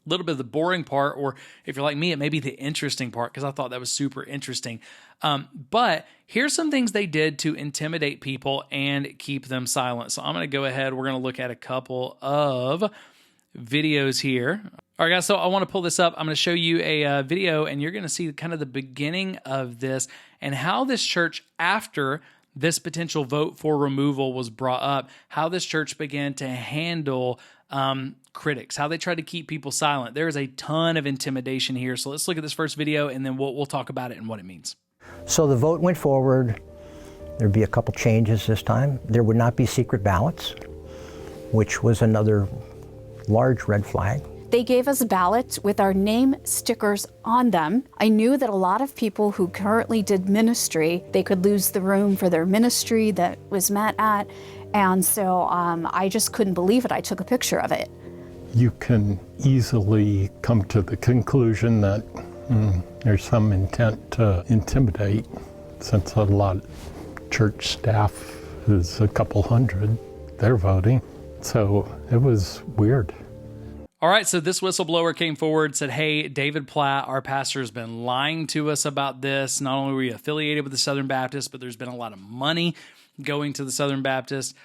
little bit of the boring part, or if you're like me, it may be the interesting part, because I thought that was super interesting. But here's some things they did to intimidate people and keep them silent. So I'm going to go ahead. We're going to look at a couple of videos here. All right, guys, so I want to pull this up. I'm going to show you a video, and you're going to see kind of the beginning of this and how this church, after this potential vote for removal was brought up, how this church began to handle critics, how they tried to keep people silent. There is a ton of intimidation here. So let's look at this first video, and then we'll talk about it and what it means. So the vote went forward. There'd be a couple changes this time. There would not be secret ballots, which was another large red flag. They gave us ballots with our name stickers on them. I knew that a lot of people who currently did ministry, they could lose the room for their ministry that was met at. And so I just couldn't believe it. I took a picture of it. you can easily come to the conclusion that there's some intent to intimidate, since a lot of church staff is a couple hundred, they're voting. So it was weird. All right, so this whistleblower came forward, said, hey, David Platt, our pastor, has been lying to us about this. Not only were we affiliated with the Southern Baptist, but there's been a lot of money going to the Southern Baptist.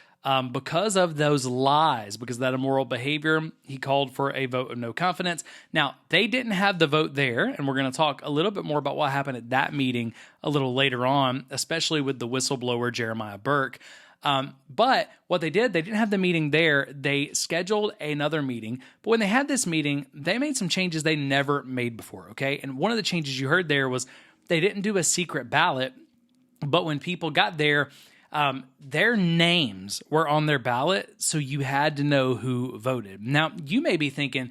Because of those lies, because of that immoral behavior, he called for a vote of no confidence. Now, they didn't have the vote there, and we're going to talk a little bit more about what happened at that meeting a little later on, especially with the whistleblower, Jeremiah Burke. But what they didn't have the meeting there. They scheduled another meeting. But when they had this meeting, they made some changes they never made before, okay? And one of the changes you heard there was they didn't do a secret ballot, but when people got there, their names were on their ballot, so you had to know who voted. Now, you may be thinking,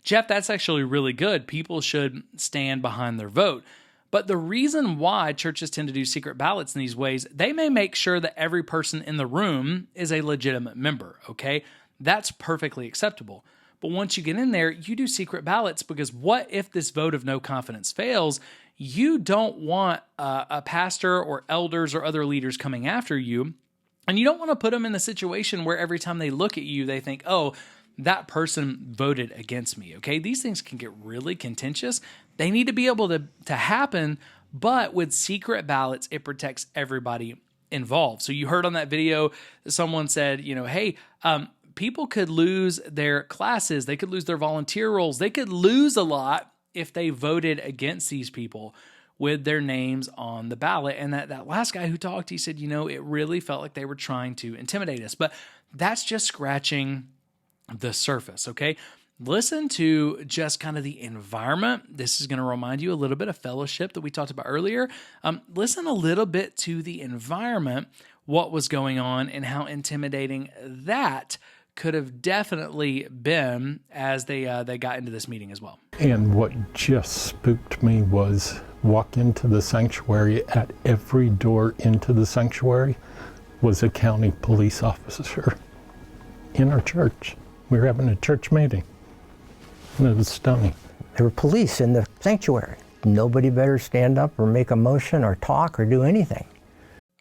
Jeff, that's actually really good. People should stand behind their vote. But the reason why churches tend to do secret ballots in these ways, they may make sure that every person in the room is a legitimate member, okay? That's perfectly acceptable. But once you get in there, you do secret ballots because what if this vote of no confidence fails? You don't want a pastor or elders or other leaders coming after you, and you don't want to put them in the situation where every time they look at you, they think, oh, that person voted against me, okay? These things can get really contentious. They need to be able to happen, but with secret ballots, it protects everybody involved. So you heard on that video, someone said, hey, people could lose their classes. They could lose their volunteer roles. They could lose a lot if they voted against these people with their names on the ballot. And that last guy who talked, he said, it really felt like they were trying to intimidate us. But that's just scratching the surface, okay? Listen to just kind of the environment. This is going to remind you a little bit of fellowship that we talked about earlier. Listen a little bit to the environment, what was going on, and how intimidating that could have definitely been as they got into this meeting as well. And what just spooked me was walk into the sanctuary. At every door into the sanctuary was a county police officer in our church. We were having a church meeting, and it was stunning. There were police in the sanctuary. Nobody better stand up or make a motion or talk or do anything.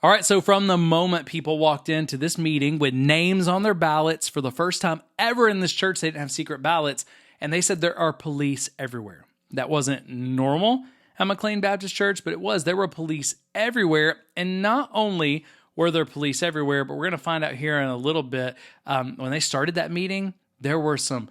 All right, so from the moment people walked into this meeting with names on their ballots for the first time ever in this church, they didn't have secret ballots, and they said there are police everywhere. That wasn't normal at McLean Baptist Church, but it was. There were police everywhere, and not only were there police everywhere, but we're going to find out here in a little bit, when they started that meeting, there were some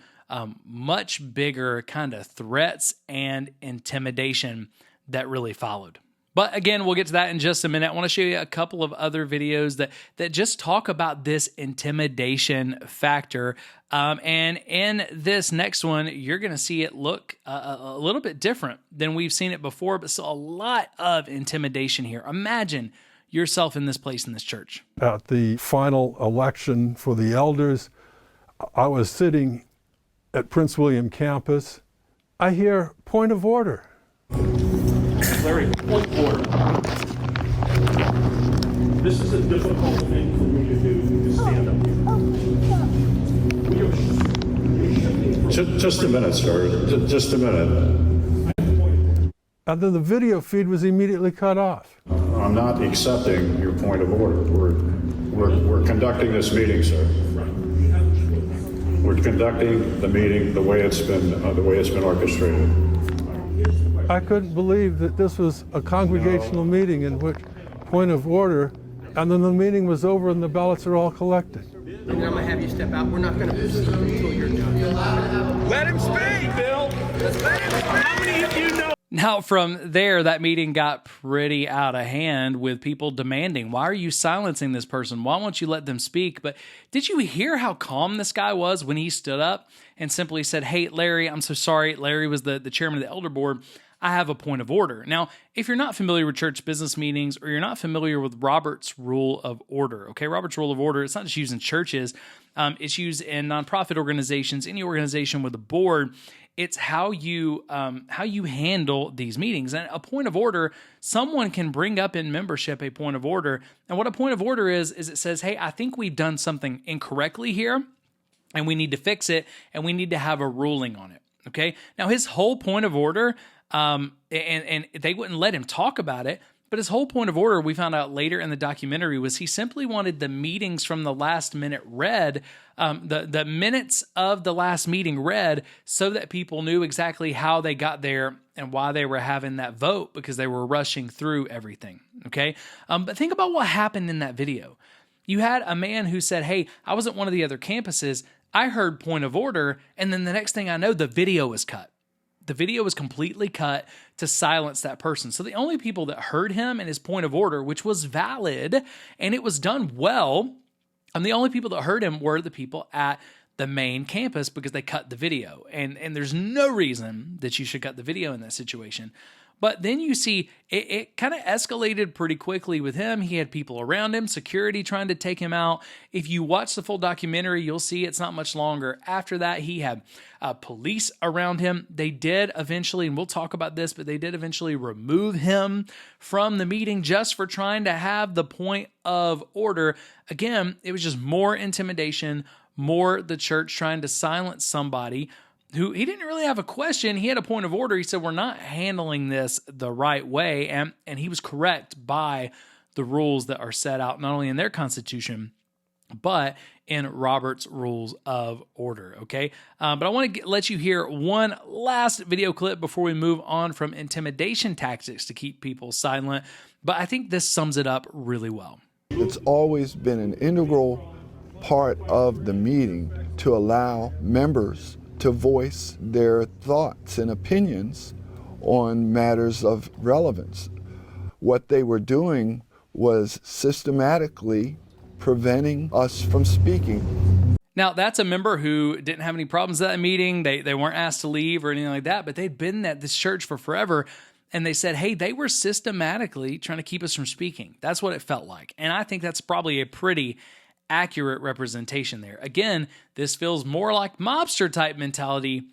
much bigger kind of threats and intimidation that really followed. But again, we'll get to that in just a minute. I want to show you a couple of other videos that just talk about this intimidation factor. And in this next one, you're going to see it look a little bit different than we've seen it before, but still a lot of intimidation here. Imagine yourself in this place in this church. At the final election for the elders, I was sitting at Prince William campus. I hear point of order. Larry, point of order. This is a difficult thing for me to do, to stand up here. Just a minute, sir. Just a minute. And then the video feed was immediately cut off. I'm not accepting your point of order. We're conducting this meeting, sir. We're conducting the meeting the way it's been orchestrated. I couldn't believe that this was a congregational meeting in which point of order, and then the meeting was over and the ballots are all collected. And I'm going to have you step out. We're not going to proceed until you're done. Let him speak, Bill. Let him speak. How many of you know? Now, from there, that meeting got pretty out of hand with people demanding, why are you silencing this person? Why won't you let them speak? But did you hear how calm this guy was when he stood up and simply said, hey, Larry, I'm so sorry. Larry was the chairman of the elder board. I have a point of order. Now, if you're not familiar with church business meetings or you're not familiar with Robert's Rule of Order, okay, Robert's Rule of Order, it's not just used in churches. It's used in nonprofit organizations, any organization with a board. It's how you handle these meetings. And a point of order, someone can bring up in membership a point of order. And what a point of order is it says, hey, I think we've done something incorrectly here. and we need to fix it, and we need to have a ruling on it. Okay. Now, his whole point of order, and they wouldn't let him talk about it, but his whole point of order, we found out later in the documentary, was he simply wanted the meetings from the last minute read, the minutes of the last meeting read, so that people knew exactly how they got there and why they were having that vote, because they were rushing through everything. Okay. But think about what happened in that video. You had a man who said, hey, I was at one of the other campuses. I heard point of order. And then the next thing I know, the video was cut. The video was completely cut to silence that person. So the only people that heard him and his point of order, which was valid, and it was done well, and the only people that heard him were the people at the main campus, because they cut the video. And there's no reason that you should cut the video in that situation. But then you see it kind of escalated pretty quickly with him. He had people around him, security trying to take him out. If you watch the full documentary, you'll see it's not much longer after that. He had police around him. They did eventually, and we'll talk about this, but they did eventually remove him from the meeting just for trying to have the point of order. Again, it was just more intimidation, more the church trying to silence somebody who he didn't really have a question. He had a point of order. He said, we're not handling this the right way. And he was correct by the rules that are set out, not only in their constitution, but in Robert's Rules of Order. Okay. But I want to let you hear one last video clip before we move on from intimidation tactics to keep people silent. But I think this sums it up really well. It's always been an integral part of the meeting to allow members to voice their thoughts and opinions on matters of relevance. What they were doing was systematically preventing us from speaking. Now, that's a member who didn't have any problems at that meeting. They weren't asked to leave or anything like that, but they'd been at this church for forever. And they said, hey, they were systematically trying to keep us from speaking. That's what it felt like. And I think that's probably a pretty accurate representation there. Again, this feels more like mobster type mentality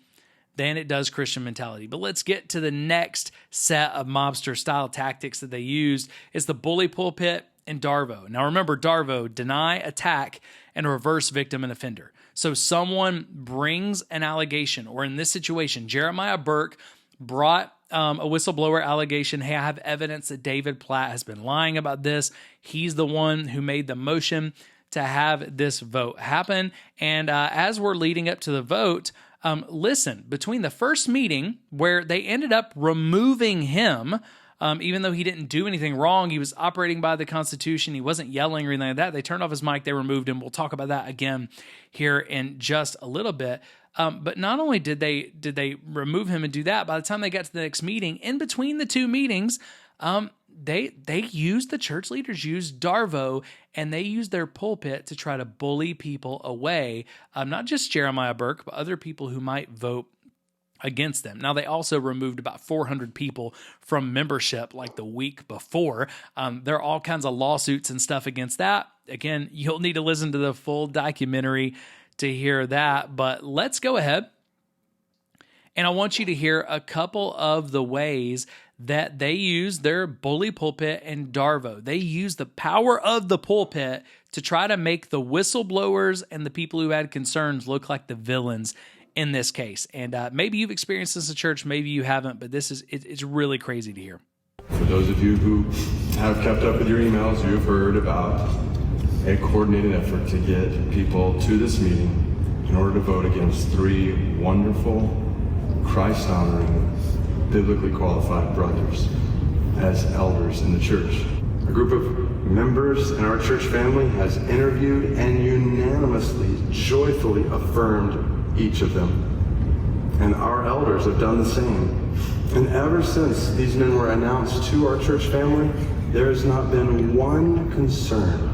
than it does Christian mentality. But let's get to the next set of mobster style tactics that they used. It's the bully pulpit and Darvo. Now remember, Darvo, deny, attack, and reverse victim and offender. So someone brings an allegation, or in this situation, Jeremiah Burke brought a whistleblower allegation. Hey, I have evidence that David Platt has been lying about this. He's the one who made the motion to have this vote happen. And as we're leading up to the vote, listen, between the first meeting where they ended up removing him, even though he didn't do anything wrong, he was operating by the Constitution, he wasn't yelling or anything like that. They turned off his mic, they removed him. We'll talk about that again here in just a little bit. But not only did they remove him and do that, by the time they got to the next meeting, in between the two meetings, they used, the church leaders used Darvo, and they used their pulpit to try to bully people away, not just Jeremiah Burke, but other people who might vote against them. Now, they also removed about 400 people from membership like the week before. There are all kinds of lawsuits and stuff against that. Again, you'll need to listen to the full documentary to hear that, but let's go ahead. And I want you to hear a couple of the ways that they use their bully pulpit and Darvo. They use the power of the pulpit to try to make the whistleblowers and the people who had concerns look like the villains in this case. And maybe you've experienced this in church, maybe you haven't, but it's really crazy to hear. For those of you who have kept up with your emails, you've heard about a coordinated effort to get people to this meeting in order to vote against 3 wonderful, Christ-honoring, biblically qualified brothers as elders in the church. A group of members in our church family has interviewed and unanimously, joyfully affirmed each of them. And our elders have done the same. And ever since these men were announced to our church family, there has not been one concern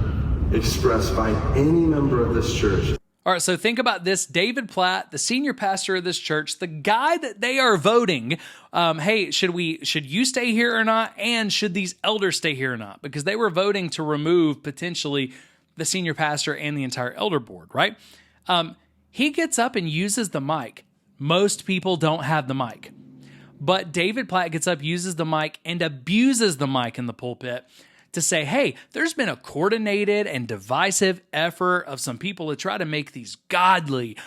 expressed by any member of this church. All right, so think about this. David Platt, the senior pastor of this church, the guy that they are voting, hey, should you stay here or not? And should these elders stay here or not? Because they were voting to remove potentially the senior pastor and the entire elder board, right? He gets up and uses the mic. Most people don't have the mic. But David Platt gets up, uses the mic, and abuses the mic in the pulpit to say, hey, there's been a coordinated and divisive effort of some people to try to make these godly,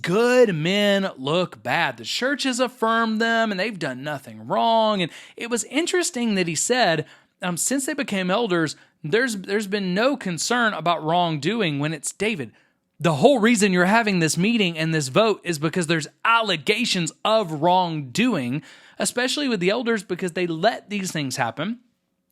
good men look bad. The church has affirmed them and they've done nothing wrong. And it was interesting that he said, since they became elders, there's been no concern about wrongdoing, when it's David. The whole reason you're having this meeting and this vote is because there's allegations of wrongdoing, especially with the elders, because they let these things happen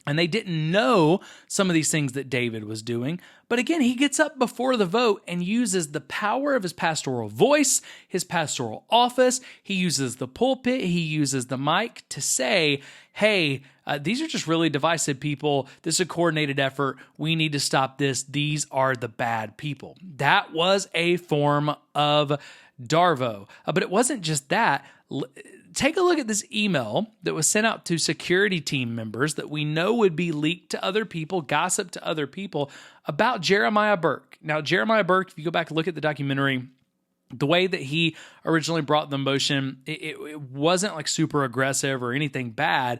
and they didn't know some of these things that David was doing. But again, he gets up before the vote and uses the power of his pastoral voice, his pastoral office. He uses the pulpit, he uses the mic to say, hey, these are just really divisive people. This is a coordinated effort. We need to stop this. These are the bad people. That was a form of Darvo. But it wasn't just that. Take a look at this email that was sent out to security team members that we know would be leaked to other people, gossip to other people about Jeremiah Burke. Now, Jeremiah Burke, if you go back and look at the documentary, the way that he originally brought the motion, it wasn't like super aggressive or anything bad.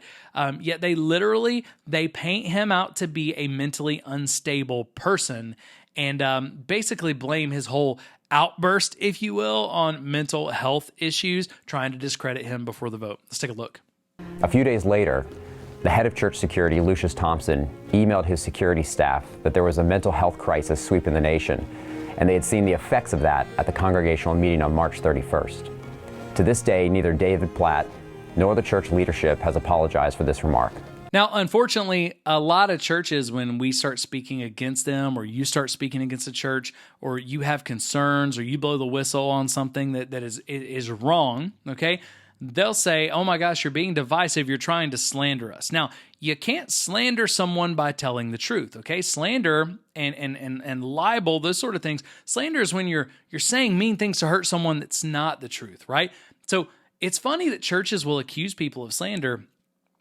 Yet they paint him out to be a mentally unstable person and basically blame his whole outburst, if you will, on mental health issues, trying to discredit him before the vote. Let's take a look. A few days later, the head of church security, Lucius Thompson, emailed his security staff that there was a mental health crisis sweeping the nation, and they had seen the effects of that at the congregational meeting on March 31st. To this day, neither David Platt nor the church leadership has apologized for this remark. Now, unfortunately, a lot of churches, when we start speaking against them, or you start speaking against a church, or you have concerns, or you blow the whistle on something that is wrong, okay, they'll say, oh my gosh, you're being divisive, you're trying to slander us. Now, you can't slander someone by telling the truth, okay? Slander and libel, those sort of things. Slander is when you're saying mean things to hurt someone that's not the truth, right? So it's funny that churches will accuse people of slander.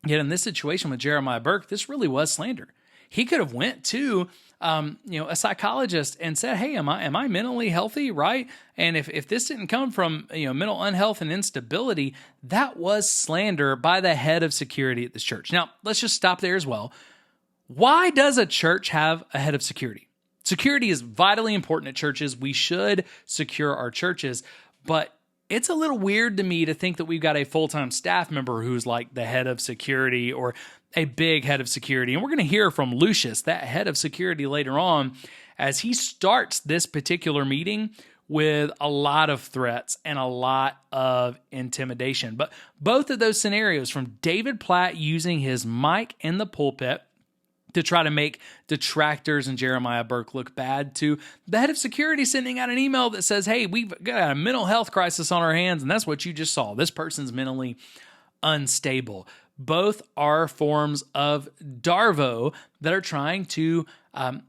Yet in this situation with Jeremiah Burke, this really was slander. He could have went to a psychologist and said, hey, am I mentally healthy, right? And if this didn't come from mental unhealth and instability, that was slander by the head of security at this church. Now, let's just stop there as well. Why does a church have a head of security? Security is vitally important at churches. We should secure our churches, but it's a little weird to me to think that we've got a full-time staff member who's like the head of security or a big head of security. And we're going to hear from Lucius, that head of security, later on, as he starts this particular meeting with a lot of threats and a lot of intimidation. But both of those scenarios, from David Platt using his mic in the pulpit to try to make detractors and Jeremiah Burke look bad, to the head of security sending out an email that says, hey, we've got a mental health crisis on our hands, and that's what you just saw. This person's mentally unstable. Both are forms of Darvo that are trying to paint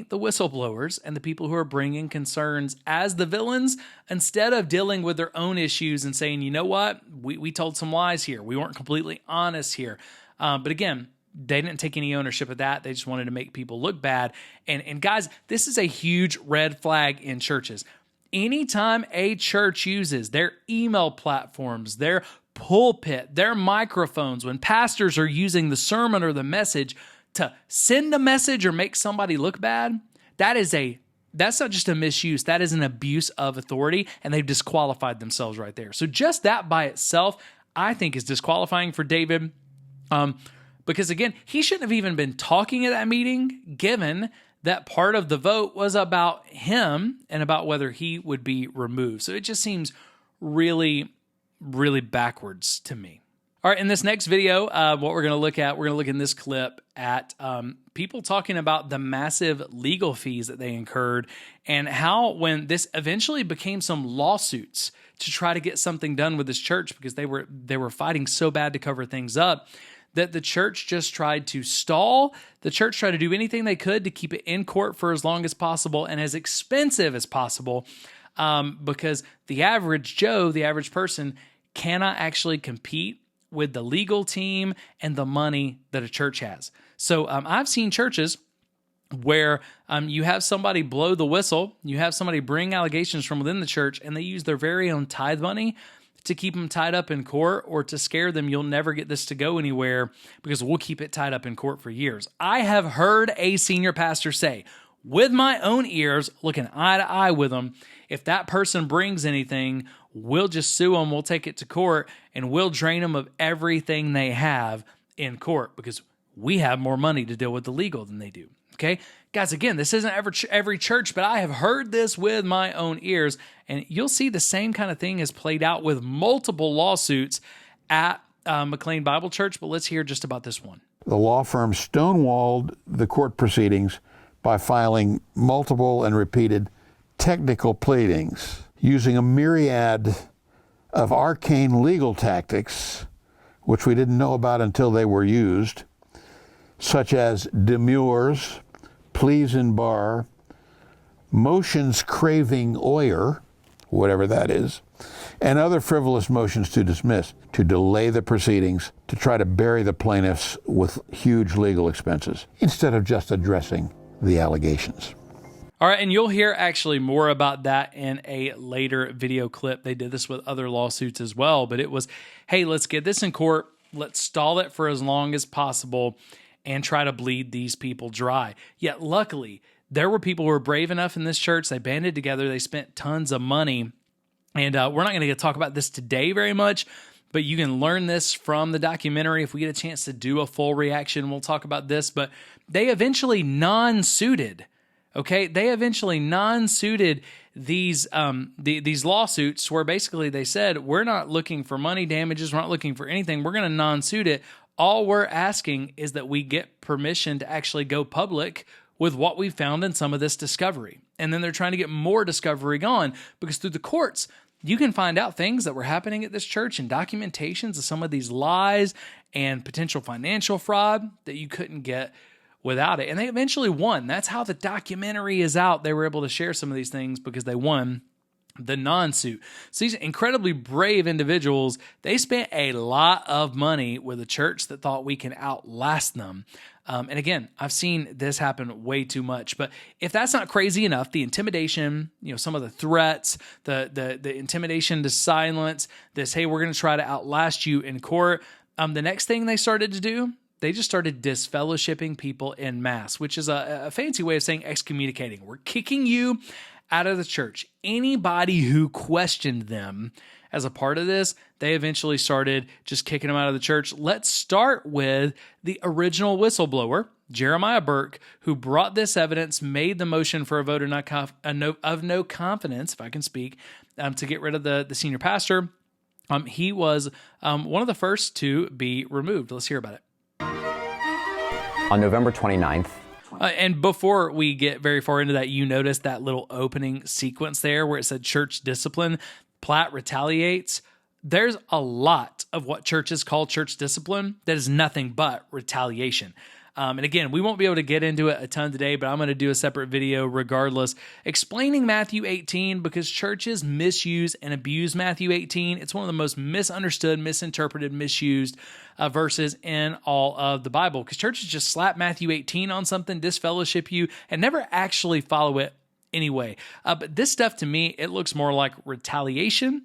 the whistleblowers and the people who are bringing concerns as the villains, instead of dealing with their own issues and saying, you know what, we told some lies here. We weren't completely honest here. But again, they didn't take any ownership of that. They just wanted to make people look bad. And guys, this is a huge red flag in churches. Anytime a church uses their email platforms, their pulpit, their microphones, when pastors are using the sermon or the message to send a message or make somebody look bad, that's not just a misuse. That is an abuse of authority, and they've disqualified themselves right there. So just that by itself, I think, is disqualifying for David. Because again, he shouldn't have even been talking at that meeting, given that part of the vote was about him and about whether he would be removed. So it just seems really, really backwards to me. All right, in this next video, what we're going to look in this clip at people talking about the massive legal fees that they incurred, and how when this eventually became some lawsuits to try to get something done with this church, because they were fighting so bad to cover things up, that the church just tried to stall. The church tried to do anything they could to keep it in court for as long as possible and as expensive as possible, because the average Joe, the average person, cannot actually compete with the legal team and the money that a church has. So I've seen churches where you have somebody blow the whistle, you have somebody bring allegations from within the church, and they use their very own tithe money to keep them tied up in court or to scare them, you'll never get this to go anywhere because we'll keep it tied up in court for years. I have heard a senior pastor say, with my own ears, looking eye to eye with them, if that person brings anything, we'll just sue them, we'll take it to court, and we'll drain them of everything they have in court because we have more money to deal with the legal than they do. Okay? Guys, again, this isn't every church, but I have heard this with my own ears, and you'll see the same kind of thing has played out with multiple lawsuits at McLean Bible Church, but let's hear just about this one. The law firm stonewalled the court proceedings by filing multiple and repeated technical pleadings, using a myriad of arcane legal tactics, which we didn't know about until they were used, such as demurs, pleas in bar, motions craving oyer, whatever that is, and other frivolous motions to dismiss, to delay the proceedings, to try to bury the plaintiffs with huge legal expenses, instead of just addressing the allegations. All right, and you'll hear actually more about that in a later video clip. They did this with other lawsuits as well, but it was, hey, let's get this in court, let's stall it for as long as possible, and try to bleed these people dry. Yet luckily, there were people who were brave enough in this church. They banded together. They spent tons of money. And we're not going to get to talk about this today very much, but you can learn this from the documentary. If we get a chance to do a full reaction, we'll talk about this. But they eventually non-suited. Okay, they eventually non-suited these lawsuits where basically they said, we're not looking for money damages. We're not looking for anything. We're going to non-suit it. All we're asking is that we get permission to actually go public with what we found in some of this discovery. And then they're trying to get more discovery gone because through the courts, you can find out things that were happening at this church and documentations of some of these lies and potential financial fraud that you couldn't get without it. And they eventually won. That's how the documentary is out. They were able to share some of these things because they won the non-suit. So these incredibly brave individuals, they spent a lot of money with a church that thought we can outlast them. And again, I've seen this happen way too much. But if that's not crazy enough, the intimidation, some of the threats, the intimidation to silence, this, hey, we're going to try to outlast you in court. The next thing they started to do, they just started disfellowshipping people en masse, which is a fancy way of saying excommunicating. We're kicking you out of the church. Anybody who questioned them as a part of this, they eventually started just kicking them out of the church. Let's start with the original whistleblower, Jeremiah Burke, who brought this evidence, made the motion for a vote of no confidence, if I can speak, to get rid of the senior pastor. He was one of the first to be removed. Let's hear about it. On November 29th, and before we get very far into that, you notice that little opening sequence there where it said church discipline. Platt retaliates. There's a lot of what churches call church discipline that is nothing but retaliation. And again, we won't be able to get into it a ton today, but I'm going to do a separate video regardless, explaining Matthew 18 because churches misuse and abuse Matthew 18. It's one of the most misunderstood, misinterpreted, misused verses in all of the Bible because churches just slap Matthew 18 on something, disfellowship you, and never actually follow it anyway. But this stuff to me, it looks more like retaliation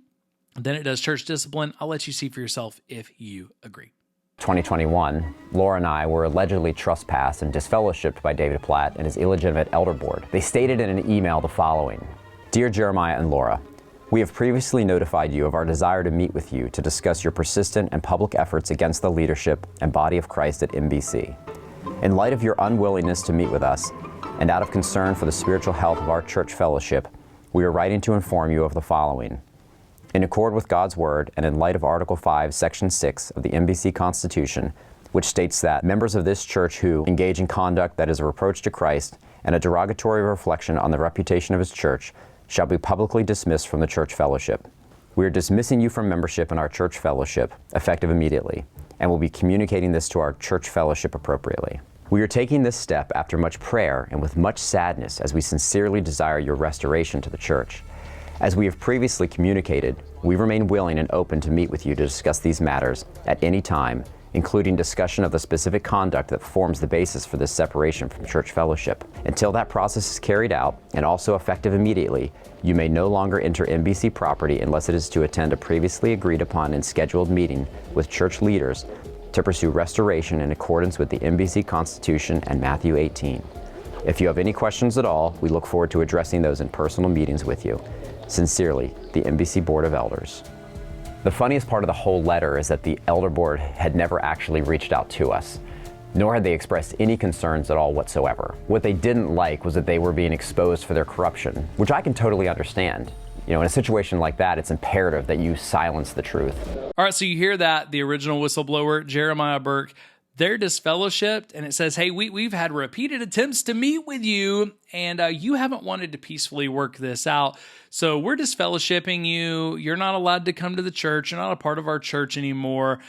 than it does church discipline. I'll let you see for yourself if you agree. 2021, Laura and I were allegedly trespassed and disfellowshipped by David Platt and his illegitimate elder board. They stated in an email the following: Dear Jeremiah and Laura, we have previously notified you of our desire to meet with you to discuss your persistent and public efforts against the leadership and body of Christ at MBC. In light of your unwillingness to meet with us, and out of concern for the spiritual health of our church fellowship, we are writing to inform you of the following. In accord with God's Word and in light of Article 5, Section 6 of the MBC Constitution, which states that members of this church who engage in conduct that is a reproach to Christ and a derogatory reflection on the reputation of his church shall be publicly dismissed from the church fellowship. We are dismissing you from membership in our church fellowship, effective immediately, and will be communicating this to our church fellowship appropriately. We are taking this step after much prayer and with much sadness as we sincerely desire your restoration to the church. As we have previously communicated, we remain willing and open to meet with you to discuss these matters at any time, including discussion of the specific conduct that forms the basis for this separation from church fellowship. Until that process is carried out, and also effective immediately, you may no longer enter MBC property unless it is to attend a previously agreed upon and scheduled meeting with church leaders to pursue restoration in accordance with the MBC Constitution and Matthew 18. If you have any questions at all, we look forward to addressing those in personal meetings with you. Sincerely, the MBC Board of Elders. The funniest part of the whole letter is that the elder board had never actually reached out to us, nor had they expressed any concerns at all whatsoever. What they didn't like was that they were being exposed for their corruption, which I can totally understand. You know, in a situation like that, it's imperative that you silence the truth. All right, so you hear that, the original whistleblower, Jeremiah Burke, they're disfellowshipped, and it says, hey, we've had repeated attempts to meet with you, and you haven't wanted to peacefully work this out, so we're disfellowshipping you. You're not allowed to come to the church. You're not a part of our church anymore,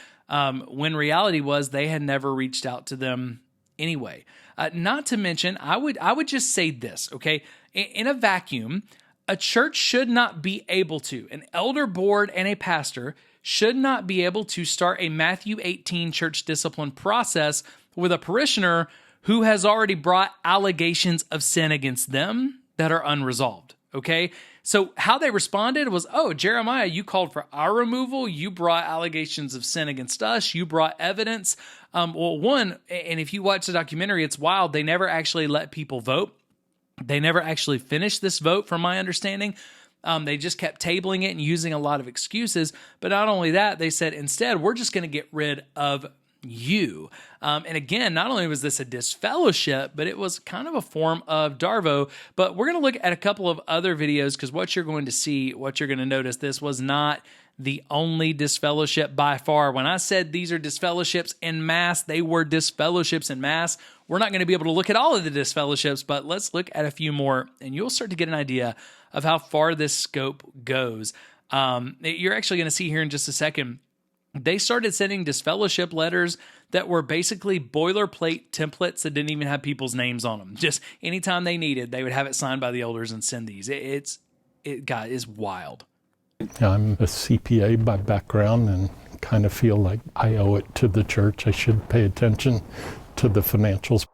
when reality was they had never reached out to them anyway. Not to mention, I would just say this, okay? In a vacuum, a church should not be able to, an elder board and a pastor should not be able to start a Matthew 18 church discipline process with a parishioner who has already brought allegations of sin against them that are unresolved, okay? So how they responded was, oh, Jeremiah, you called for our removal. You brought allegations of sin against us. You brought evidence. Well, one, and if you watch the documentary, it's wild. They never actually let people vote. They never actually finished this vote, from my understanding. They just kept tabling it and using a lot of excuses. But not only that, they said, instead, we're just going to get rid of you. And again, not only was this a disfellowship, but it was kind of a form of Darvo. But we're going to look at a couple of other videos, because what you're going to see, what you're going to notice, this was not the only disfellowship by far. When I said these are disfellowships en masse, they were disfellowships en masse. We're not going to be able to look at all of the disfellowships, but let's look at a few more, and you'll start to get an idea of how far this scope goes. You're actually going to see here in just a second, they started sending disfellowship letters that were basically boilerplate templates that didn't even have people's names on them. Just anytime they needed, they would have it signed by the elders and send these. God, is wild. I'm a CPA by background and kind of feel like I owe it to the church. I should pay attention to the financials.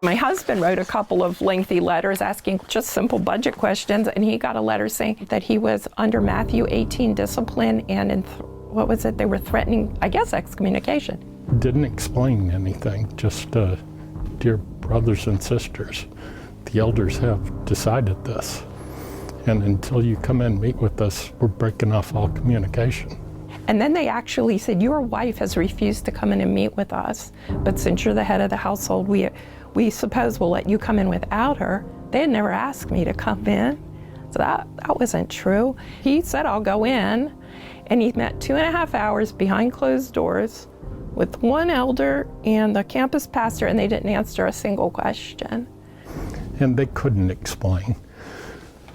My husband wrote a couple of lengthy letters asking just simple budget questions, and he got a letter saying that he was under Matthew 18 discipline, and what was it? They were threatening, I guess, excommunication. Didn't explain anything, just dear brothers and sisters, the elders have decided this. And until you come in and meet with us, we're breaking off all communication. And then they actually said, your wife has refused to come in and meet with us, but since you're the head of the household, we suppose we'll let you come in without her. They had never asked me to come in, so that wasn't true. He said, I'll go in, and he met 2.5 hours behind closed doors with one elder and the campus pastor, and they didn't answer a single question. And they couldn't explain.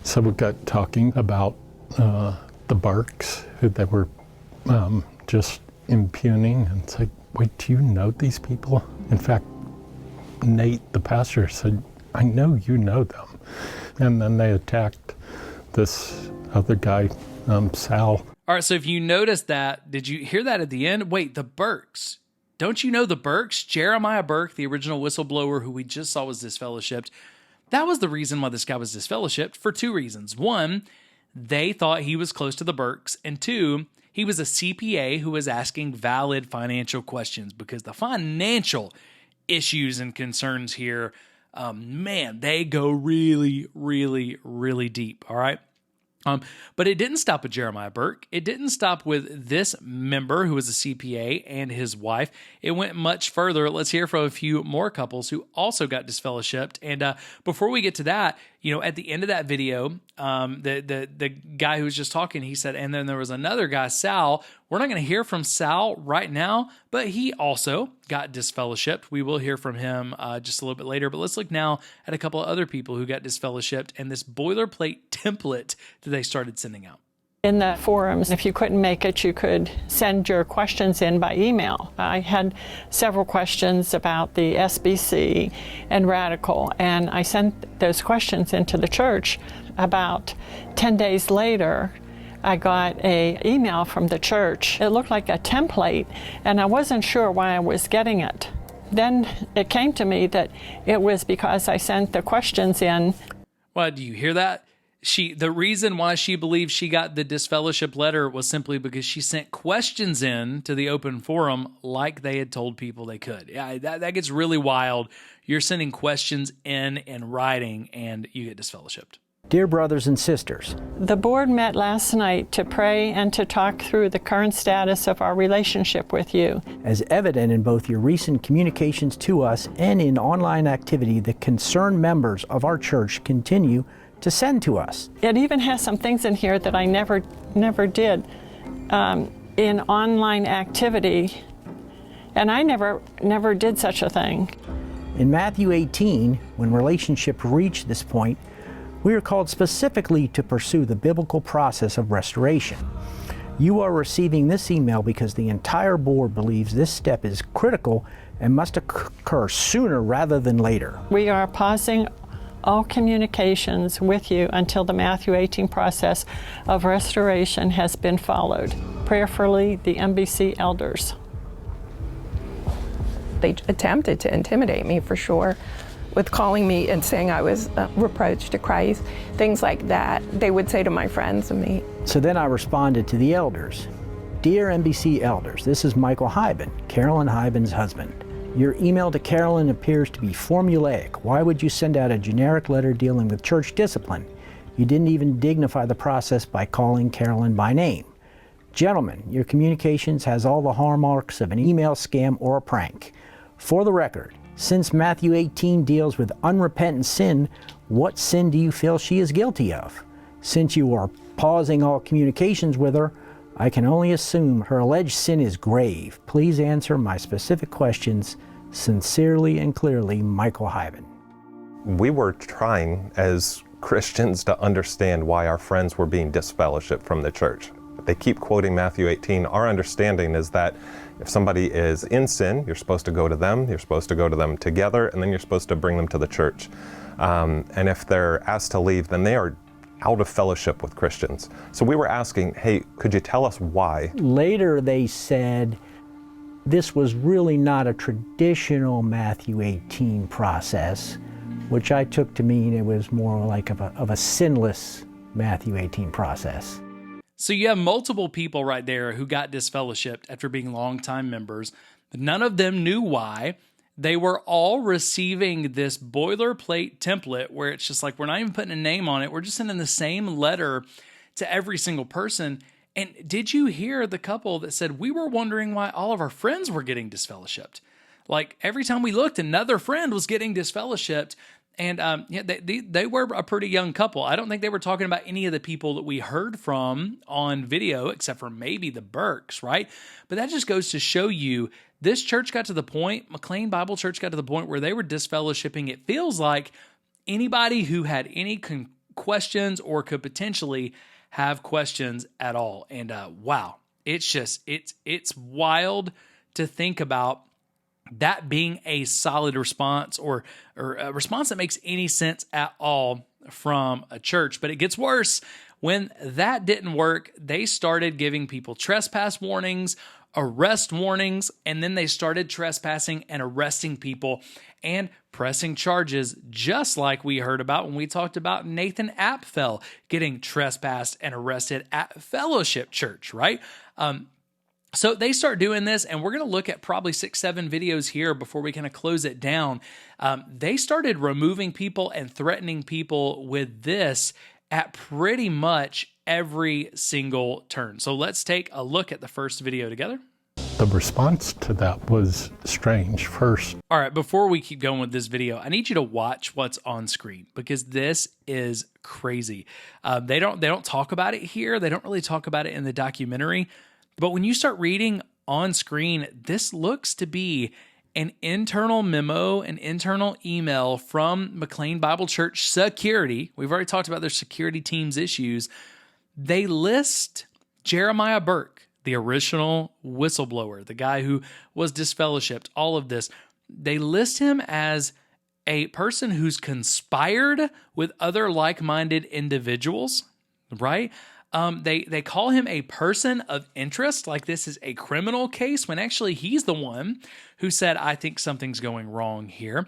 So we got talking about the Burkes, who they were just impugning, and said, wait, do you know these people? In fact, Nate, the pastor, said, I know you know them. And then they attacked this other guy, Sal. All right, so if you noticed that, did you hear that at the end? Wait, the Burkes. Don't you know the Burkes? Jeremiah Burke, the original whistleblower who we just saw was disfellowshipped. That was the reason why this guy was disfellowshipped, for two reasons. One, they thought he was close to the Burkes. And two, he was a CPA who was asking valid financial questions, because the financial issues and concerns here, man, they go really, really, really deep, all right? But it didn't stop with Jeremiah Burke. It didn't stop with this member who was a CPA and his wife. It went much further. Let's hear from a few more couples who also got disfellowshipped. And before we get to that, at the end of that video, the guy who was just talking, he said, and then there was another guy, Sal. We're not going to hear from Sal right now, but he also got disfellowshipped. We will hear from him just a little bit later, but let's look now at a couple of other people who got disfellowshipped and this boilerplate template that they started sending out. In the forums, if you couldn't make it, you could send your questions in by email. I had several questions about the SBC and Radical, and I sent those questions into the church. About 10 days later, I got an email from the church. It looked like a template, and I wasn't sure why I was getting it. Then it came to me that it was because I sent the questions in. Well, do you hear that? The reason why she believes she got the disfellowship letter was simply because she sent questions in to the open forum like they had told people they could. Yeah, that gets really wild. You're sending questions in writing and you get disfellowshipped. Dear brothers and sisters, the board met last night to pray and to talk through the current status of our relationship with you. As evident in both your recent communications to us and in online activity, the concerned members of our church continue to send to us. It even has some things in here that I never did in online activity, and I never did such a thing. In Matthew 18, when relationship reached this point, we are called specifically to pursue the biblical process of restoration. You are receiving this email because the entire board believes this step is critical and must occur sooner rather than later. We are pausing all communications with you until the Matthew 18 process of restoration has been followed. Prayerfully, the MBC elders. They attempted to intimidate me for sure, with calling me and saying I was a reproach to Christ, things like that. They would say to my friends and me. So then I responded to the elders. Dear NBC elders, this is Michael Hyben, Carolyn Hyben's husband. Your email to Carolyn appears to be formulaic. Why would you send out a generic letter dealing with church discipline? You didn't even dignify the process by calling Carolyn by name. Gentlemen, your communications has all the hallmarks of an email scam or a prank. For the record, since Matthew 18 deals with unrepentant sin, what sin do you feel she is guilty of? Since you are pausing all communications with her, I can only assume her alleged sin is grave. Please answer my specific questions. Sincerely and clearly, Michael Hyben. We were trying as Christians to understand why our friends were being disfellowshipped from the church. They keep quoting Matthew 18. Our understanding is that if somebody is in sin, you're supposed to go to them, you're supposed to go to them together, and then you're supposed to bring them to the church. And if they're asked to leave, then they are out of fellowship with Christians. So we were asking, hey, could you tell us why? Later they said this was really not a traditional Matthew 18 process, which I took to mean it was more like of a sinless Matthew 18 process. So you have multiple people right there who got disfellowshipped after being longtime members, but none of them knew why. They were all receiving this boilerplate template where it's just like, we're not even putting a name on it. We're just sending the same letter to every single person. And did you hear the couple that said, we were wondering why all of our friends were getting disfellowshipped? Like every time we looked, another friend was getting disfellowshipped. And they were a pretty young couple. I don't think they were talking about any of the people that we heard from on video, except for maybe the Burks, right? But that just goes to show you this church got to the point, McLean Bible Church got to the point where they were disfellowshipping. It feels like anybody who had any questions or could potentially have questions at all. And wow, it's wild to think about that being a solid response or a response that makes any sense at all from a church. But it gets worse. When that didn't work, they started giving people trespass warnings, arrest warnings, and then they started trespassing and arresting people and pressing charges, just like we heard about when we talked about Nathan Apfel getting trespassed and arrested at Fellowship Church, right? So they start doing this, and we're going to look at probably 6-7 videos here before we kind of close it down. They started removing people and threatening people with this at pretty much every single turn. So let's take a look at the first video together. The response to that was strange first. All right, before we keep going with this video, I need you to watch what's on screen because this is crazy. They don't talk about it here. They don't really talk about it in the documentary. But when you start reading on screen, this looks to be an internal memo, an internal email from McLean Bible Church Security. We've already talked about their security team's issues. They list Jeremiah Burke, the original whistleblower, the guy who was disfellowshipped, all of this. They list him as a person who's conspired with other like-minded individuals, right? They call him a person of interest, like this is a criminal case, when actually he's the one who said, I think something's going wrong here.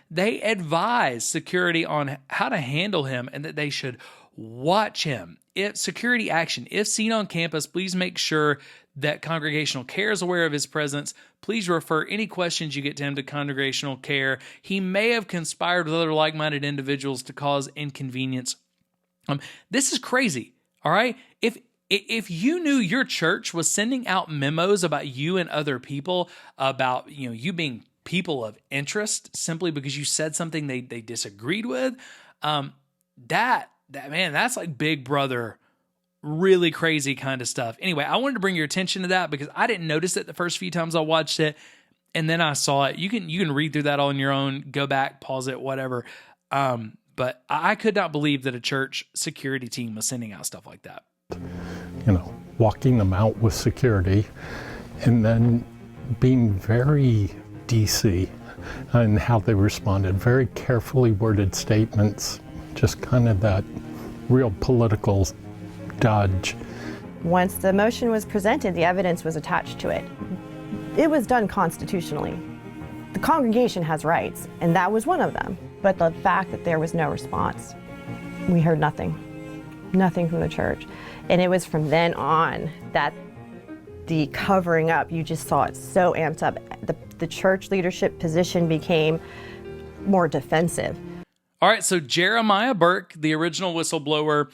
They advise security on how to handle him and that they should watch him. If security action, if seen on campus, please make sure that congregational care is aware of his presence. Please refer any questions you get to him to congregational care. He may have conspired with other like-minded individuals to cause inconvenience. This is crazy, all right? If you knew your church was sending out memos about you and other people about you being people of interest simply because you said something they disagreed with, that's like Big Brother, really crazy kind of stuff. Anyway, I wanted to bring your attention to that because I didn't notice it the first few times I watched it, and then I saw it. You can read through that on your own, go back, pause it, whatever. But I could not believe that a church security team was sending out stuff like that. Walking them out with security and then being very DC in how they responded, very carefully worded statements, just kind of that real political dodge. Once the motion was presented, the evidence was attached to it. It was done constitutionally. The congregation has rights, and that was one of them. But the fact that there was no response, we heard nothing from the church. And it was from then on that the covering up, you just saw it so amped up. The church leadership position became more defensive. All right, so Jeremiah Burke, the original whistleblower,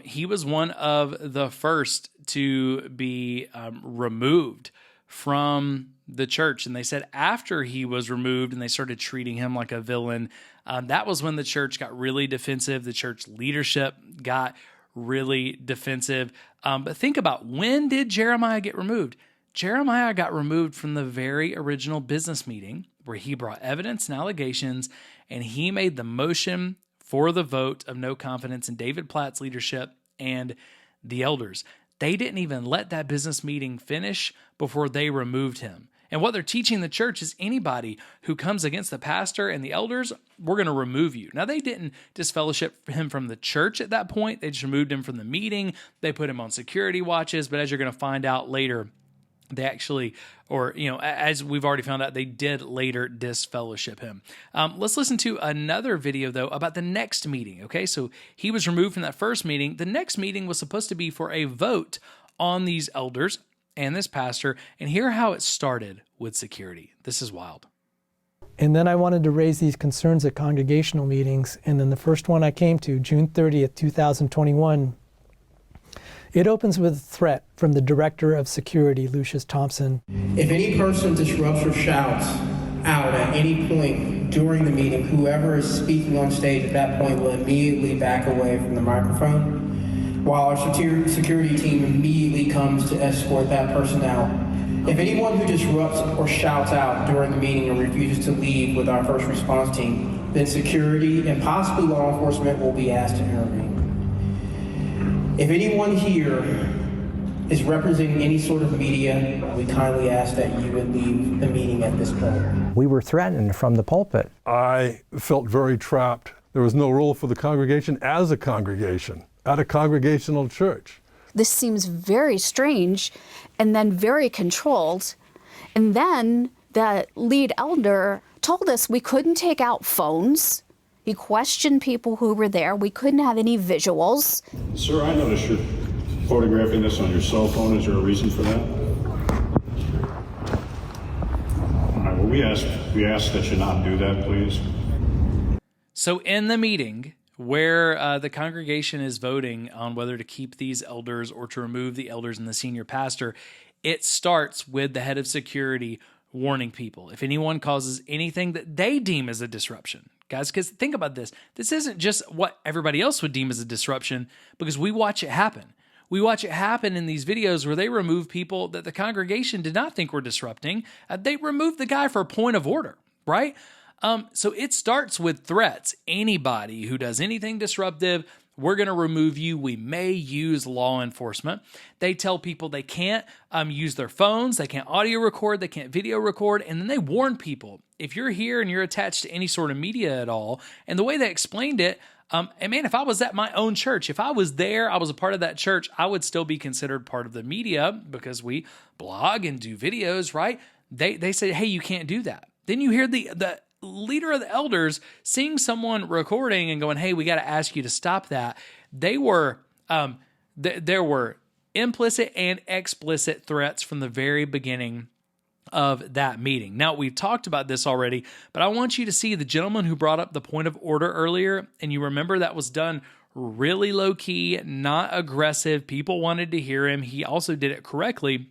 he was one of the first to be removed from the church. And they said after he was removed and they started treating him like a villain, that was when the church got really defensive. The church leadership got really defensive. But think about, when did Jeremiah get removed? Jeremiah got removed from the very original business meeting where he brought evidence and allegations, and he made the motion for the vote of no confidence in David Platt's leadership and the elders. They didn't even let that business meeting finish before they removed him. And what they're teaching the church is anybody who comes against the pastor and the elders, we're going to remove you. Now, they didn't disfellowship him from the church at that point. They just removed him from the meeting. They put him on security watches. But as you're going to find out later, they actually, as we've already found out, they did later disfellowship him. Let's listen to another video, though, about the next meeting, okay? So he was removed from that first meeting. The next meeting was supposed to be for a vote on these elders and this pastor, and hear how it started with security. This is wild. And then I wanted to raise these concerns at congregational meetings, and then the first one I came to, June 30th, 2021, it opens with a threat from the Director of Security, Lucius Thompson. If any person disrupts or shouts out at any point during the meeting, whoever is speaking on stage at that point will immediately back away from the microphone, while our security team immediately comes to escort that person out. If anyone who disrupts or shouts out during the meeting and refuses to leave with our first response team, then security and possibly law enforcement will be asked to intervene. If anyone here is representing any sort of media, we kindly ask that you would leave the meeting at this point. We were threatened from the pulpit. I felt very trapped. There was no role for the congregation as a congregation, at a congregational church. This seems very strange and then very controlled. And then the lead elder told us we couldn't take out phones. He questioned people who were there. We couldn't have any visuals. Sir, I noticed you're photographing this on your cell phone. Is there a reason for that? All right, well, we ask that you not do that, please. So in the meeting where the congregation is voting on whether to keep these elders or to remove the elders and the senior pastor, it starts with the head of security warning people if anyone causes anything that they deem as a disruption. Guys, because think about this. This isn't just what everybody else would deem as a disruption, because we watch it happen. We watch it happen in these videos where they remove people that the congregation did not think were disrupting. They removed the guy for a point of order, right? So it starts with threats. Anybody who does anything disruptive, we're going to remove you. We may use law enforcement. They tell people they can't use their phones, they can't audio record, they can't video record, and then they warn people, if you're here and you're attached to any sort of media at all, and the way they explained it, And man, if I was at my own church, if I was there, I was a part of that church, I would still be considered part of the media because we blog and do videos, right? They say, hey, you can't do that. Then you hear the leader of the elders seeing someone recording and going, hey, we got to ask you to stop that. They were, there were implicit and explicit threats from the very beginning of that meeting. Now, we've talked about this already, but I want you to see the gentleman who brought up the point of order earlier, and you remember that was done really low-key, not aggressive. People wanted to hear him. He also did it correctly.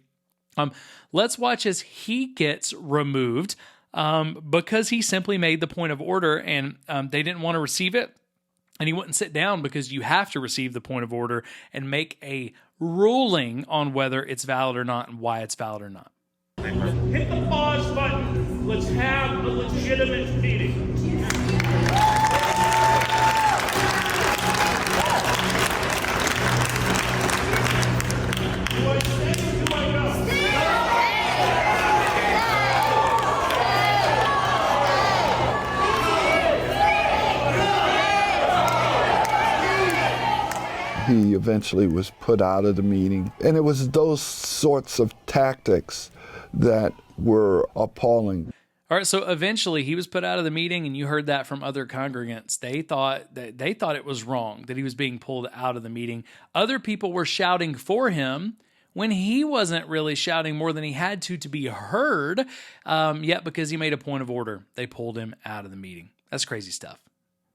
Let's watch as he gets removed because he simply made the point of order, and they didn't want to receive it, and he wouldn't sit down because you have to receive the point of order and make a ruling on whether it's valid or not and why it's valid or not. Hit the pause button. Let's have a legitimate meeting. Do I stay or do I go? He eventually was put out of the meeting, and it was those sorts of tactics that were appalling. All right, so eventually he was put out of the meeting, and you heard that from other congregants. They thought it was wrong that he was being pulled out of the meeting. Other people were shouting for him when he wasn't really shouting more than he had to be heard. Yet because he made a point of order, they pulled him out of the meeting. That's crazy stuff.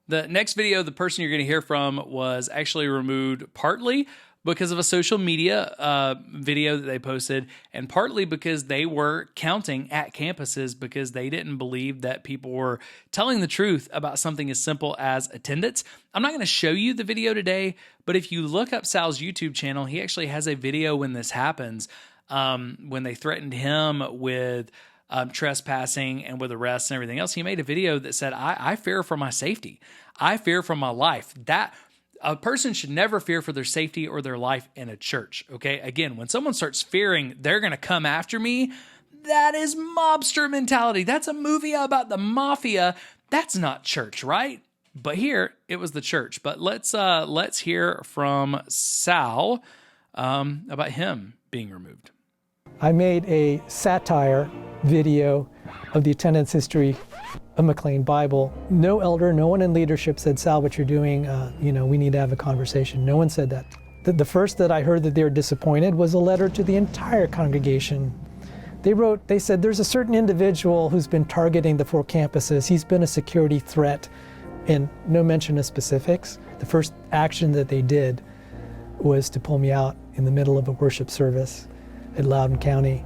The next video, the person you're going to hear from was actually removed partly because of a social media video that they posted, and partly because they were counting at campuses because they didn't believe that people were telling the truth about something as simple as attendance. I'm not going to show you the video today, but if you look up Sal's YouTube channel, he actually has a video when this happens, when they threatened him with trespassing and with arrests and everything else. He made a video that said, I fear for my safety. I fear for my life. That a person should never fear for their safety or their life in a church, okay? Again, when someone starts fearing they're going to come after me, that is mobster mentality. That's a movie about the mafia. That's not church, right? But here, it was the church. But let's hear from Sal about him being removed. I made a satire video of the attendance history of McLean Bible. No elder, no one in leadership said, Sal, what you're doing, we need to have a conversation. No one said that. The first that I heard that they were disappointed was a letter to the entire congregation. They said, there's a certain individual who's been targeting the 4 campuses. He's been a security threat, and no mention of specifics. The first action that they did was to pull me out in the middle of a worship service at Loudoun County.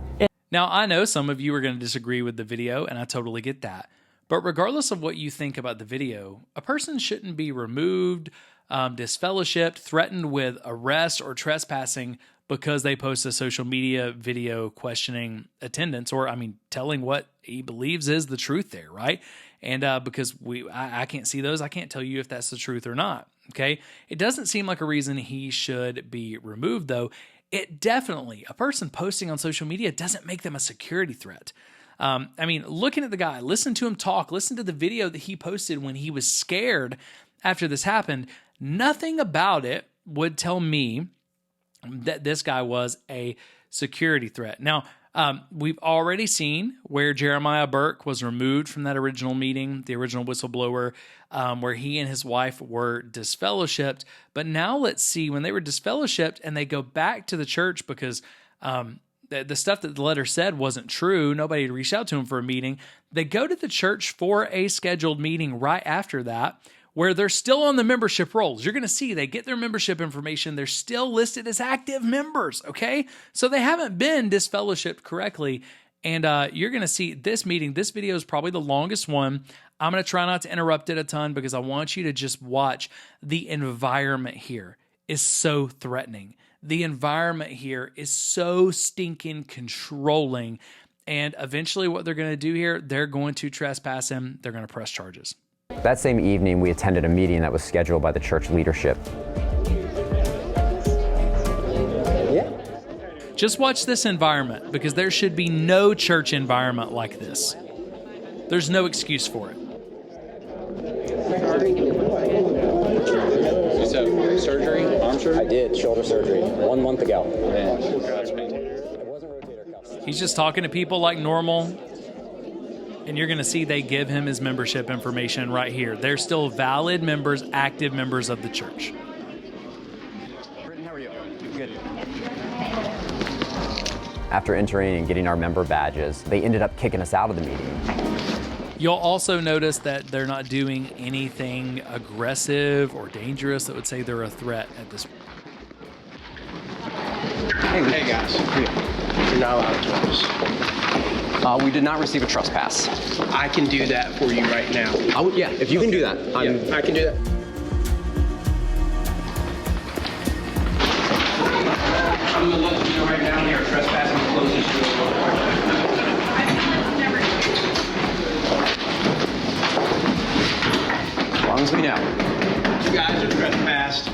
Now, I know some of you are going to disagree with the video, and I totally get that. But regardless of what you think about the video, a person shouldn't be removed, disfellowshipped, threatened with arrest or trespassing because they post a social media video questioning attendance, or, telling what he believes is the truth there, right? And because I can't see those, I can't tell you if that's the truth or not, okay? It doesn't seem like a reason he should be removed, though. It definitely, a person posting on social media doesn't make them a security threat. Looking at the guy, listen to him talk, listen to the video that he posted when he was scared after this happened. Nothing about it would tell me that this guy was a security threat. Now, we've already seen where Jeremiah Burke was removed from that original meeting, the original whistleblower, where he and his wife were disfellowshipped. But now let's see, when they were disfellowshipped and they go back to the church because the stuff that the letter said wasn't true, nobody had reached out to him for a meeting, they go to the church for a scheduled meeting right after that, where they're still on the membership rolls. You're going to see they get their membership information. They're still listed as active members, okay? So they haven't been disfellowshipped correctly. And you're going to see this meeting. This video is probably the longest one. I'm going to try not to interrupt it a ton because I want you to just watch. The environment here is so threatening. The environment here is so stinking controlling. And eventually what they're going to do here, they're going to trespass him. They're going to press charges. That same evening, we attended a meeting that was scheduled by the church leadership. Just watch this environment, because there should be no church environment like this. There's no excuse for it. surgery? Arm surgery? I did, shoulder surgery, 1 month ago. He's just talking to people like normal, and you're going to see they give him his membership information right here. They're still valid members, active members of the church. Britton, how are you? Good. After entering and getting our member badges, they ended up kicking us out of the meeting. You'll also notice that they're not doing anything aggressive or dangerous that would say they're a threat at this point. Hey guys. You're not allowed to. We did not receive a trespass. I can do that for you right now. Yeah, if you can do that. I can do that. I'm going to let you know right now here, trespassing is closest to the As long as we know. You guys are trespassed.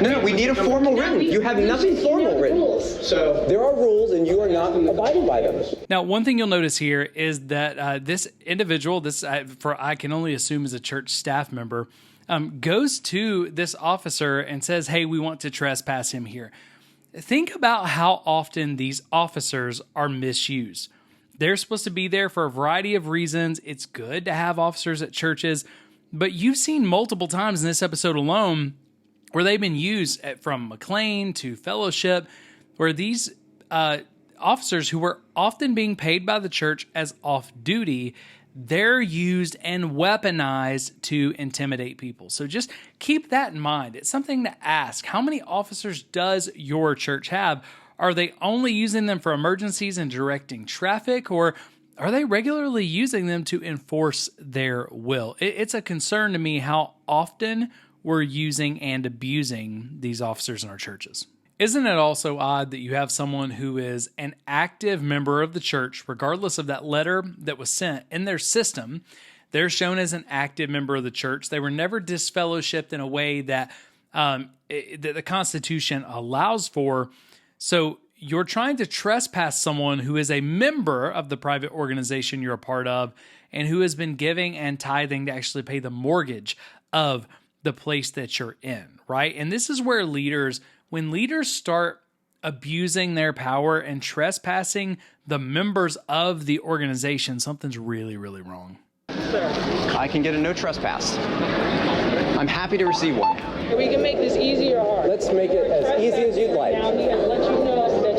No, we need a formal written. You have nothing formal written. So there are rules and you are not abiding by them. Now, one thing you'll notice here is that this individual, I can only assume is a church staff member, goes to this officer and says, hey, we want to trespass him here. Think about how often these officers are misused. They're supposed to be there for a variety of reasons. It's good to have officers at churches, but you've seen multiple times in this episode alone where they've been used from McLean to Fellowship, where these officers who were often being paid by the church as off-duty, they're used and weaponized to intimidate people. So just keep that in mind. It's something to ask. How many officers does your church have? Are they only using them for emergencies and directing traffic, or are they regularly using them to enforce their will? It's a concern to me how often we're using and abusing these officers in our churches. Isn't it also odd that you have someone who is an active member of the church, regardless of that letter that was sent in their system? They're shown as an active member of the church. They were never disfellowshipped in a way that the Constitution allows for. So you're trying to trespass someone who is a member of the private organization you're a part of and who has been giving and tithing to actually pay the mortgage of the place that you're in, right? And this is where when leaders start abusing their power and trespassing the members of the organization, something's really, really wrong. I can get a no trespass. I'm happy to receive one. We can make this easy or hard. Let's make it as easy as you'd like.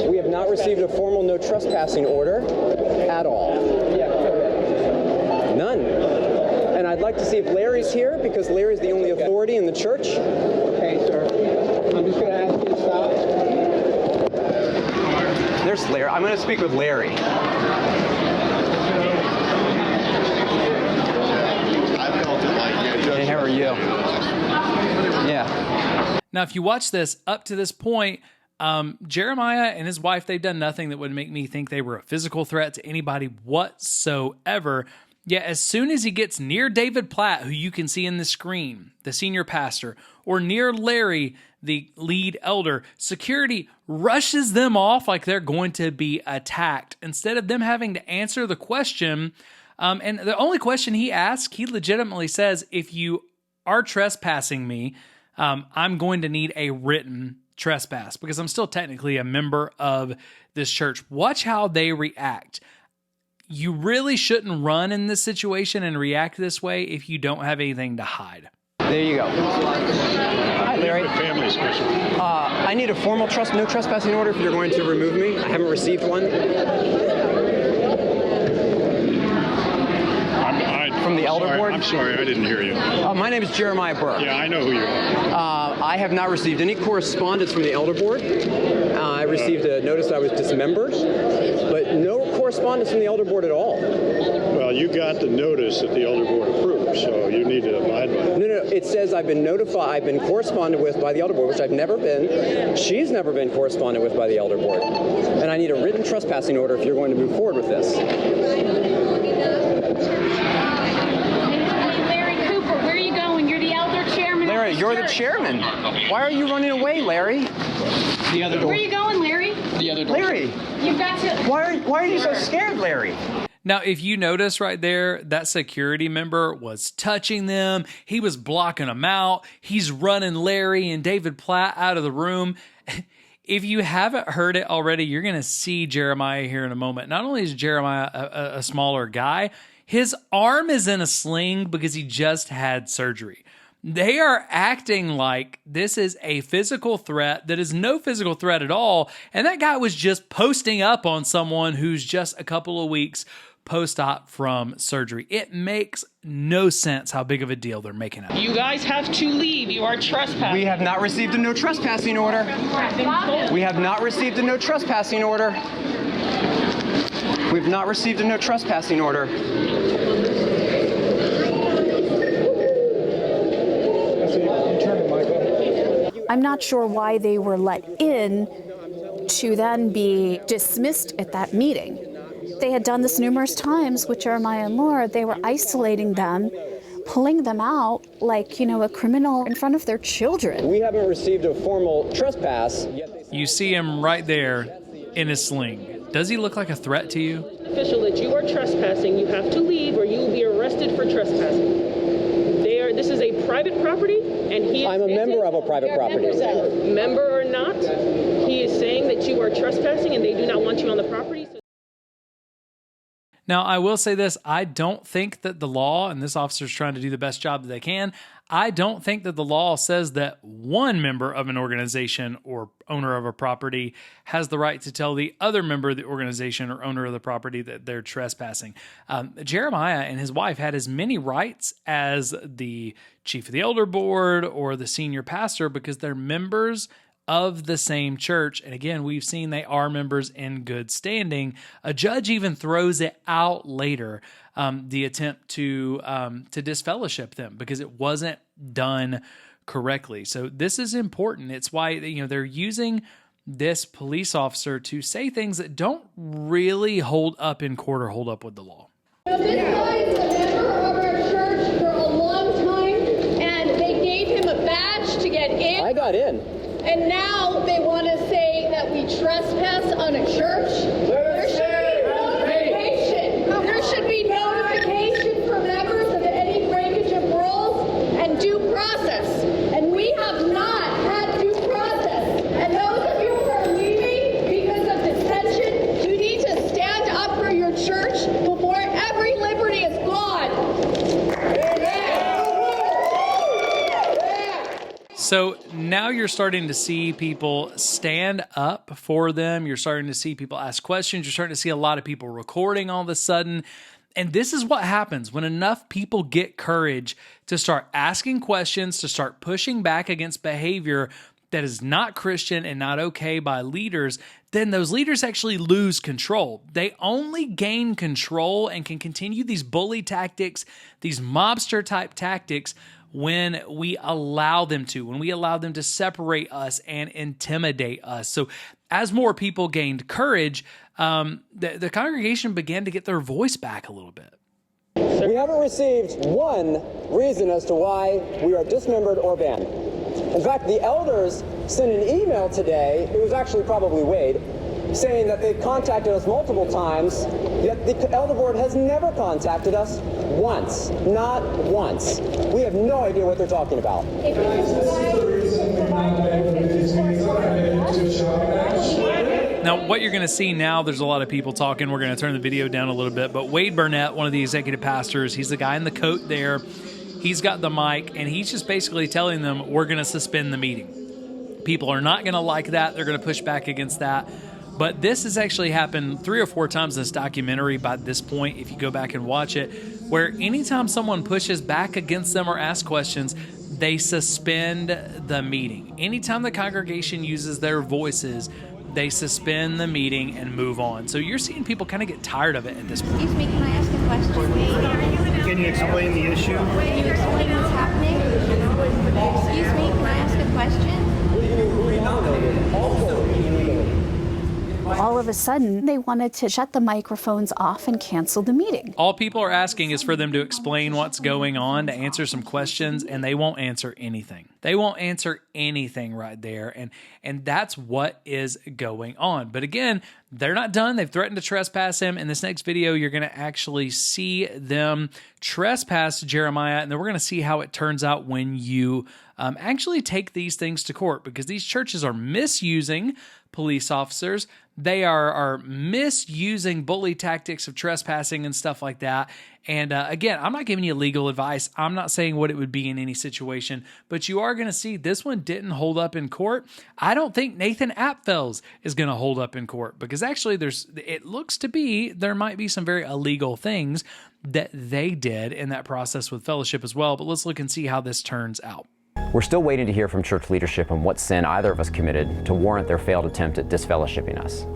We have not received a formal no trespassing order at all. None. And I'd like to see if Larry's here, because Larry's the only authority in the church. Okay, sir. I'm just going to ask you to stop. There's Larry. I'm going to speak with Larry. Hey, how are you? Yeah. Now, if you watch this up to this point, Jeremiah and his wife, they've done nothing that would make me think they were a physical threat to anybody whatsoever. Yet as soon as he gets near David Platt, who you can see in the screen, the senior pastor, or near Larry, the lead elder, security rushes them off like they're going to be attacked. Instead of them having to answer the question, and the only question he asks, he legitimately says, if you are trespassing me, I'm going to need a written trespass because I'm still technically a member of this church. Watch how they react. You really shouldn't run in this situation and react this way if you don't have anything to hide. There you go. Hi, Larry. Family special. I need a formal no trespassing order if you're going to remove me. I haven't received one. From the elder board? I'm sorry, I didn't hear you. My name is Jeremiah Burke. Yeah, I know who you are. I have not received any correspondence from the elder board. I received a notice that I was dismembered, but no correspondence from the elder board at all. Well, you got the notice that the elder board approved, so you need to abide by it. No. It says I've been notified, I've been corresponded with by the elder board, which I've never been. She's never been corresponded with by the elder board. And I need a written trespassing order if you're going to move forward with this. Larry, you're the chairman. Why are you running away, Larry? The other door. Where are you going, Larry? The other door. Larry, You've got to... why are you so scared, Larry? Now, if you notice right there, that security member was touching them. He was blocking them out. He's running Larry and David Platt out of the room. If you haven't heard it already, you're going to see Jeremiah here in a moment. Not only is Jeremiah a smaller guy, his arm is in a sling because he just had surgery. They are acting like this is a physical threat that is no physical threat at all. And that guy was just posting up on someone who's just a couple of weeks post-op from surgery. It makes no sense how big of a deal they're making out. You guys have to leave. You are trespassing. We have not received a no trespassing order. We have not received a no trespassing order. We've not received a no trespassing order. I'm not sure why they were let in to then be dismissed at that meeting. They had done this numerous times with Jeremiah and Laura. They were isolating them, pulling them out like, a criminal in front of their children. We haven't received a formal trespass yet. You see him right there in his sling. Does he look like a threat to you? Official that you are trespassing. You have to leave or you will be arrested for trespassing. This is a private property, and I'm a member of a private property. Member or not, he is saying that you are trespassing and they do not want you on the property. Now, I will say this. I don't think that the law, and this officer's trying to do the best job that they can, I don't think that the law says that one member of an organization or owner of a property has the right to tell the other member of the organization or owner of the property that they're trespassing. Jeremiah and his wife had as many rights as the chief of the elder board or the senior pastor because they're members of the same church. And again, we've seen they are members in good standing. A judge even throws it out later, the attempt to disfellowship them because it wasn't done correctly. So this is important. It's why they're using this police officer to say things that don't really hold up in court or hold up with the law. This guy is a member of our church for a long time, and they gave him a badge to get in. I got in. And now they want to say that we trespass on a church. There should be notification. There should be notification for members of any breakage of rules and due process. And we have not had due process. And those of you who are leaving because of dissension, you need to stand up for your church before every liberty is gone. So now you're starting to see people stand up for them. You're starting to see people ask questions. You're starting to see a lot of people recording all of a sudden. And this is what happens when enough people get courage to start asking questions, to start pushing back against behavior that is not Christian and not okay by leaders. Then those leaders actually lose control. They only gain control and can continue these bully tactics, these mobster type tactics, when we allow them to, when we allow them to separate us and intimidate us. So as more people gained courage, the congregation began to get their voice back a little bit. We haven't received one reason as to why we are dismembered or banned. In fact, the elders sent an email today, it was actually probably Wade, saying that they've contacted us multiple times, yet the elder board has never contacted us once. Not once. We have no idea what they're talking about. Now, what you're going to see now, there's a lot of people talking. We're going to turn the video down a little bit, but Wade Burnett, one of the executive pastors, he's the guy in the coat there. He's got the mic, and he's just basically telling them, we're going to suspend the meeting. People are not going to like that. They're going to push back against that. But this has actually happened 3 or 4 times in this documentary by this point, if you go back and watch it, where anytime someone pushes back against them or asks questions, they suspend the meeting. Anytime the congregation uses their voices, they suspend the meeting and move on. So you're seeing people kind of get tired of it at this point. Excuse me, can I ask a question? Can you explain the issue? Can you explain what's happening? Excuse me, can I ask a question? All of a sudden, they wanted to shut the microphones off and cancel the meeting. All people are asking is for them to explain what's going on, to answer some questions, and they won't answer anything. They won't answer anything right there. And that's what is going on. But again, they're not done. They've threatened to trespass him. In this next video, you're going to actually see them trespass Jeremiah, and then we're going to see how it turns out when you actually take these things to court, because these churches are misusing police officers. They are misusing bully tactics of trespassing and stuff like that. And again, I'm not giving you legal advice. I'm not saying what it would be in any situation, but you are going to see this one didn't hold up in court. I don't think Nathan Apfel's is going to hold up in court, because actually it looks to be there might be some very illegal things that they did in that process with fellowship as well. But let's look and see how this turns out. We're still waiting to hear from church leadership on what sin either of us committed to warrant their failed attempt at disfellowshipping us.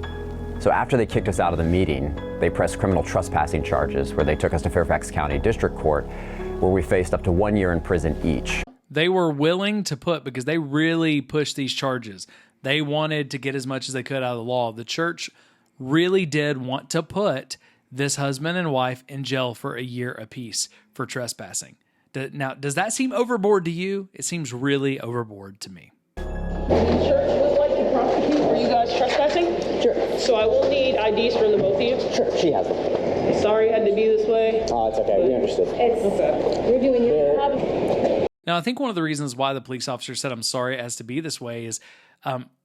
So after they kicked us out of the meeting, they pressed criminal trespassing charges, where they took us to Fairfax County District Court, where we faced up to 1 year in prison each. They were willing to put, because they really pushed these charges. They wanted to get as much as they could out of the law. The church really did want to put this husband and wife in jail for a year apiece for trespassing. Now, does that seem overboard to you? It seems really overboard to me. The church would like to prosecute for you guys trespassing. Sure. So I will need IDs from the both of you. Sure, she has them. Sorry it had to be this way. Oh, it's okay. We understood. You're doing your job. Now, I think one of the reasons why the police officer said, "I'm sorry it has to be this way," is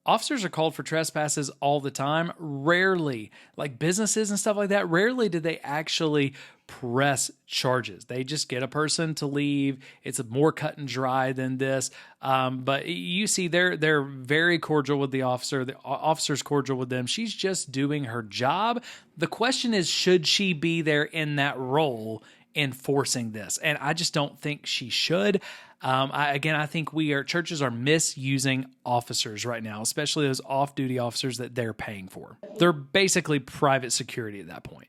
officers are called for trespasses all the time. Rarely, like businesses and stuff like that, rarely do they actually press charges. They just get a person to leave. It's more cut and dry than this. But you see, they're very cordial with the officer. The officer's cordial with them. She's just doing her job. The question is, should she be there in that role enforcing this? And I just don't think she should. I think churches are misusing officers right now, especially those off-duty officers that they're paying for. They're basically private security at that point.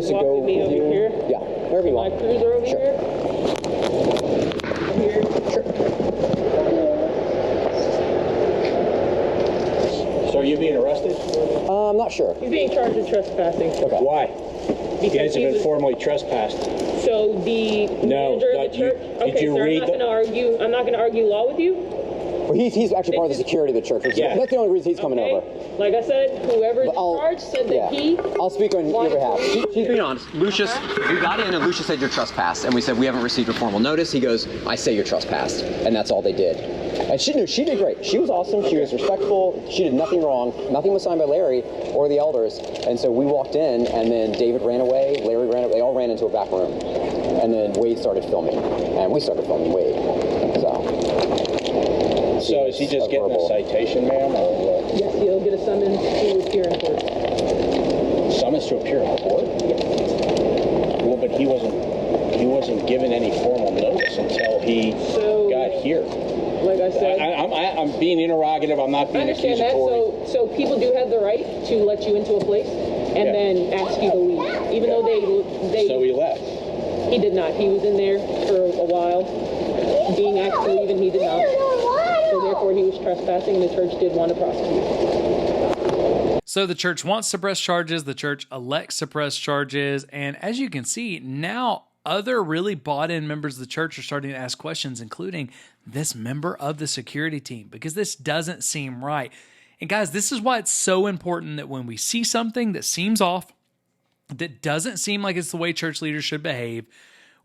Walk with me over here. Yeah, wherever you want. My cruiser over Sure. here. Here. Sure. So are you being arrested? I'm not sure. He's being charged with trespassing. Okay. Why? Because You guys have been formally trespassed. So the manager of the church. Did you read I'm not going to argue law with you. Well, he's actually part of the security of the church. Yeah. That's the only reason he's coming over. Like I said, whoever's in charge said that he. I'll speak on your behalf. She's being honest. Lucius, we got in and Lucius said you're trespassed, and we said we haven't received a formal notice. He goes, I say you're trespassed, and that's all they did. And she did great. She was awesome. She was respectful. She did nothing wrong. Nothing was signed by Larry or the elders. And so we walked in, and then David ran away. Larry ran away. They all ran into a back room. And then Wade started filming, and we started filming Wade. So is he just getting a citation, ma'am, or what? Yes, he'll get a summons to appear in court. Summons to appear in court? Yes. Well, but he wasn't given any formal notice until he got here. Like I said, I'm being interrogative. I'm not being accusatory. I understand that. So people do have the right to let you into a place and then ask you to leave, even though they. So he left. He did not. He was in there for a while, being asked to leave, and he did not. So therefore, he was trespassing, and the church did want to prosecute. So the church wants to press charges. The church elects to press charges, and as you can see now, other really bought-in members of the church are starting to ask questions, including this member of the security team, because this doesn't seem right. And guys, this is why it's so important that when we see something that seems off, that doesn't seem like it's the way church leaders should behave,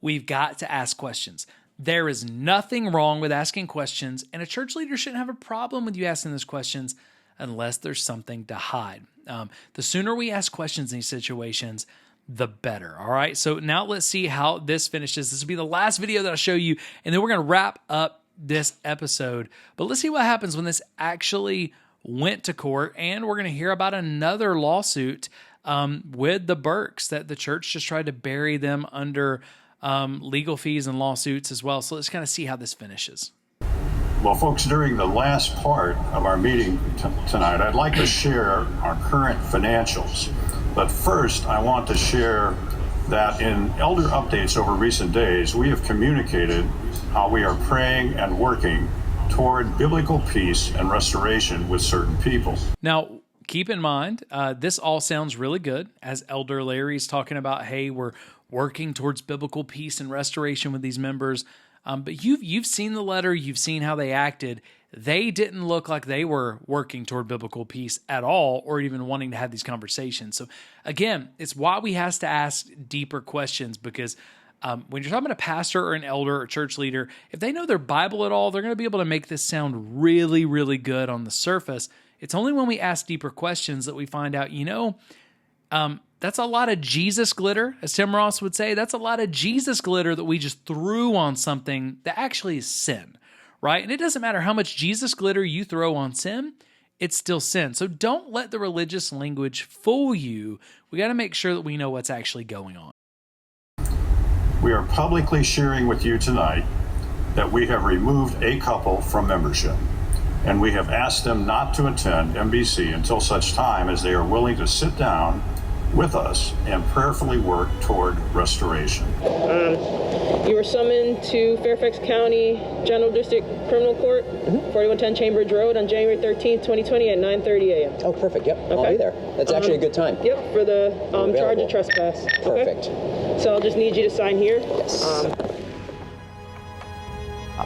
we've got to ask questions. There is nothing wrong with asking questions, and a church leader shouldn't have a problem with you asking those questions unless there's something to hide. The sooner we ask questions in these situations, the better. All right. So now let's see how this finishes. This will be the last video that I'll show you, and then we're going to wrap up this episode. But let's see what happens when this actually went to court, and we're going to hear about another lawsuit with the Burks that the church just tried to bury them under legal fees and lawsuits as well. So let's kind of see how this finishes. Well, folks, during the last part of our meeting tonight, I'd like to share our current financials. But first, I want to share that in elder updates over recent days, we have communicated how we are praying and working toward biblical peace and restoration with certain people. Now, keep in mind, this all sounds really good as Elder Larry's talking about, hey, we're working towards biblical peace and restoration with these members. But you've seen the letter, you've seen how they acted. They didn't look like they were working toward biblical peace at all, or even wanting to have these conversations. So again, it's why we have to ask deeper questions, because when you're talking about a pastor or an elder or church leader, if they know their Bible at all, they're going to be able to make this sound really, really good on the surface. It's only when we ask deeper questions that we find out, that's a lot of Jesus glitter, as Tim Ross would say. That's a lot of Jesus glitter that we just threw on something that actually is sin, right? And it doesn't matter how much Jesus glitter you throw on sin, it's still sin. So don't let the religious language fool you. We got to make sure that we know what's actually going on. We are publicly sharing with you tonight that we have removed a couple from membership, and we have asked them not to attend MBC until such time as they are willing to sit down with us and prayerfully work toward restoration. You were summoned to Fairfax County General District Criminal Court, 4110 Chambridge Road on January 13th, 2020 at 9:30 a.m. Oh, perfect. Yep, I'll be there. That's actually a good time. Yep, for the charge of trespass. Perfect. Okay? So I'll just need you to sign here. Yes.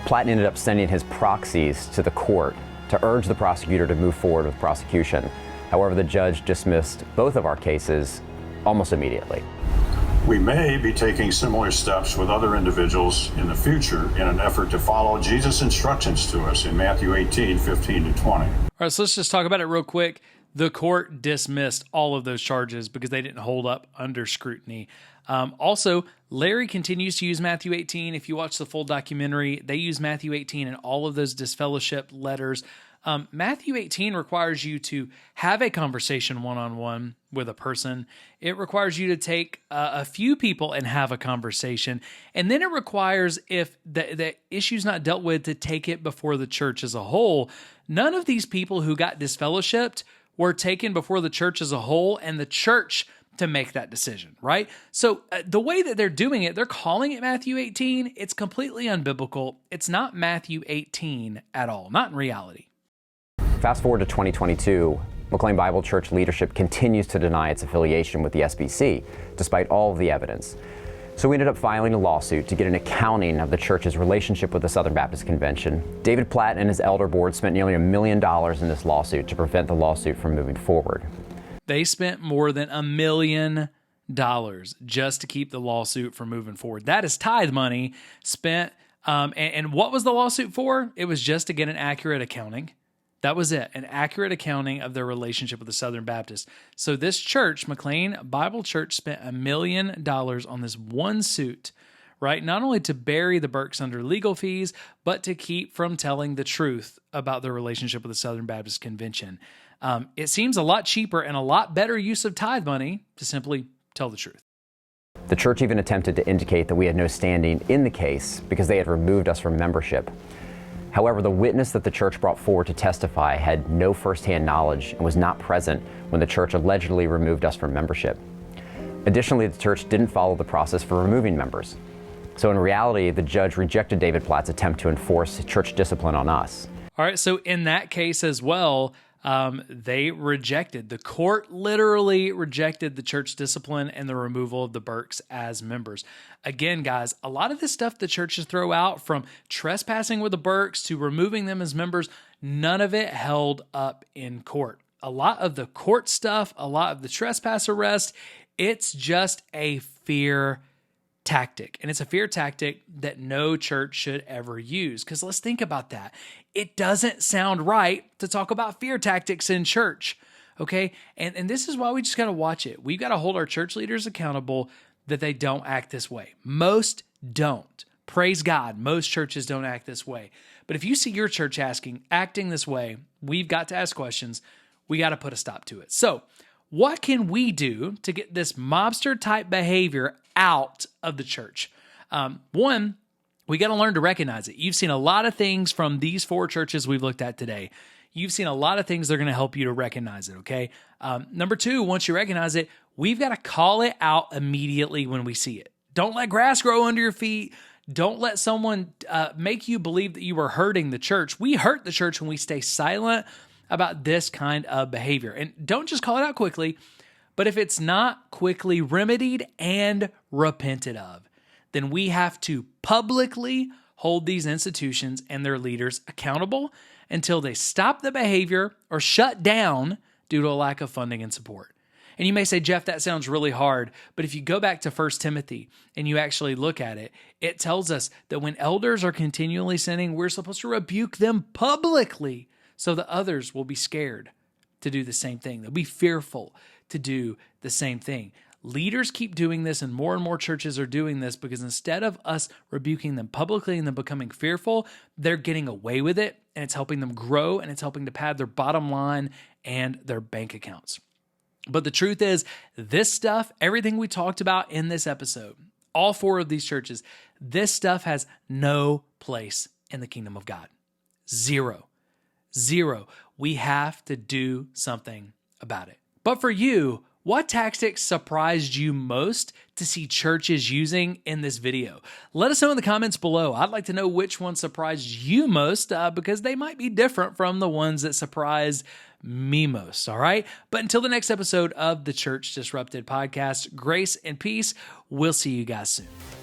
Platt ended up sending his proxies to the court to urge the prosecutor to move forward with prosecution. However, the judge dismissed both of our cases almost immediately. We may be taking similar steps with other individuals in the future in an effort to follow Jesus' instructions to us in Matthew 18:15 to 20. All right, so let's just talk about it real quick. The court dismissed all of those charges because they didn't hold up under scrutiny. Also, Larry continues to use Matthew 18. If you watch the full documentary, they use Matthew 18 in all of those disfellowship letters. Matthew 18 requires you to have a conversation one-on-one with a person. It requires you to take a few people and have a conversation. And then it requires, if the issue's not dealt with, to take it before the church as a whole. None of these people who got disfellowshipped were taken before the church as a whole and the church to make that decision, right? So the way that they're doing it, they're calling it Matthew 18. It's completely unbiblical. It's not Matthew 18 at all, not in reality. Fast forward to 2022, McLean Bible Church leadership continues to deny its affiliation with the SBC, despite all of the evidence. So we ended up filing a lawsuit to get an accounting of the church's relationship with the Southern Baptist Convention. David Platt and his elder board spent nearly $1 million in this lawsuit to prevent the lawsuit from moving forward. They spent more than $1 million just to keep the lawsuit from moving forward. That is tithe money spent. And what was the lawsuit for? It was just to get an accurate accounting. That was it, an accurate accounting of their relationship with the Southern Baptist. So this church, McLean Bible Church, spent $1 million on this one suit, right? Not only to bury the Burks under legal fees, but to keep from telling the truth about their relationship with the Southern Baptist Convention. It seems a lot cheaper and a lot better use of tithe money to simply tell the truth. The church even attempted to indicate that we had no standing in the case because they had removed us from membership. However, the witness that the church brought forward to testify had no firsthand knowledge and was not present when the church allegedly removed us from membership. Additionally, the church didn't follow the process for removing members. So in reality, the judge rejected David Platt's attempt to enforce church discipline on us. All right, so in that case as well, the court literally rejected the church discipline and the removal of the Burks as members. Again, guys, a lot of this stuff the churches throw out, from trespassing with the Burks to removing them as members, none of it held up in court. A lot of the court stuff, a lot of the trespass arrest, it's just a fear tactic. And it's a fear tactic that no church should ever use. Because let's think about that. It doesn't sound right to talk about fear tactics in church. Okay. And this is why we just got to watch it. We've got to hold our church leaders accountable that they don't act this way. Most don't. Praise God. Most churches don't act this way. But if you see your church acting this way, we've got to ask questions. We got to put a stop to it. So what can we do to get this mobster type behavior out of the church? One, we got to learn to recognize it. You've seen a lot of things from these 4 churches we've looked at today. You've seen a lot of things that are going to help you to recognize it, okay? Number 2, once you recognize it, we've got to call it out immediately when we see it. Don't let grass grow under your feet. Don't let someone make you believe that you are hurting the church. We hurt the church when we stay silent about this kind of behavior. And don't just call it out quickly, but if it's not quickly remedied and repented of, then we have to publicly hold these institutions and their leaders accountable until they stop the behavior or shut down due to a lack of funding and support. And you may say, Jeff, that sounds really hard. But if you go back to 1 Timothy and you actually look at it, it tells us that when elders are continually sinning, we're supposed to rebuke them publicly so that others will be scared to do the same thing. They'll be fearful to do the same thing. Leaders keep doing this, and more churches are doing this because instead of us rebuking them publicly and them becoming fearful, they're getting away with it, and it's helping them grow, and it's helping to pad their bottom line and their bank accounts. But the truth is, this stuff, everything we talked about in this episode, all 4 of these churches, this stuff has no place in the kingdom of God. Zero. We have to do something about it. But for you, what tactics surprised you most to see churches using in this video? Let us know in the comments below. I'd like to know which one surprised you most because they might be different from the ones that surprised me most, all right? But until the next episode of the Church Disrupted podcast, grace and peace. We'll see you guys soon.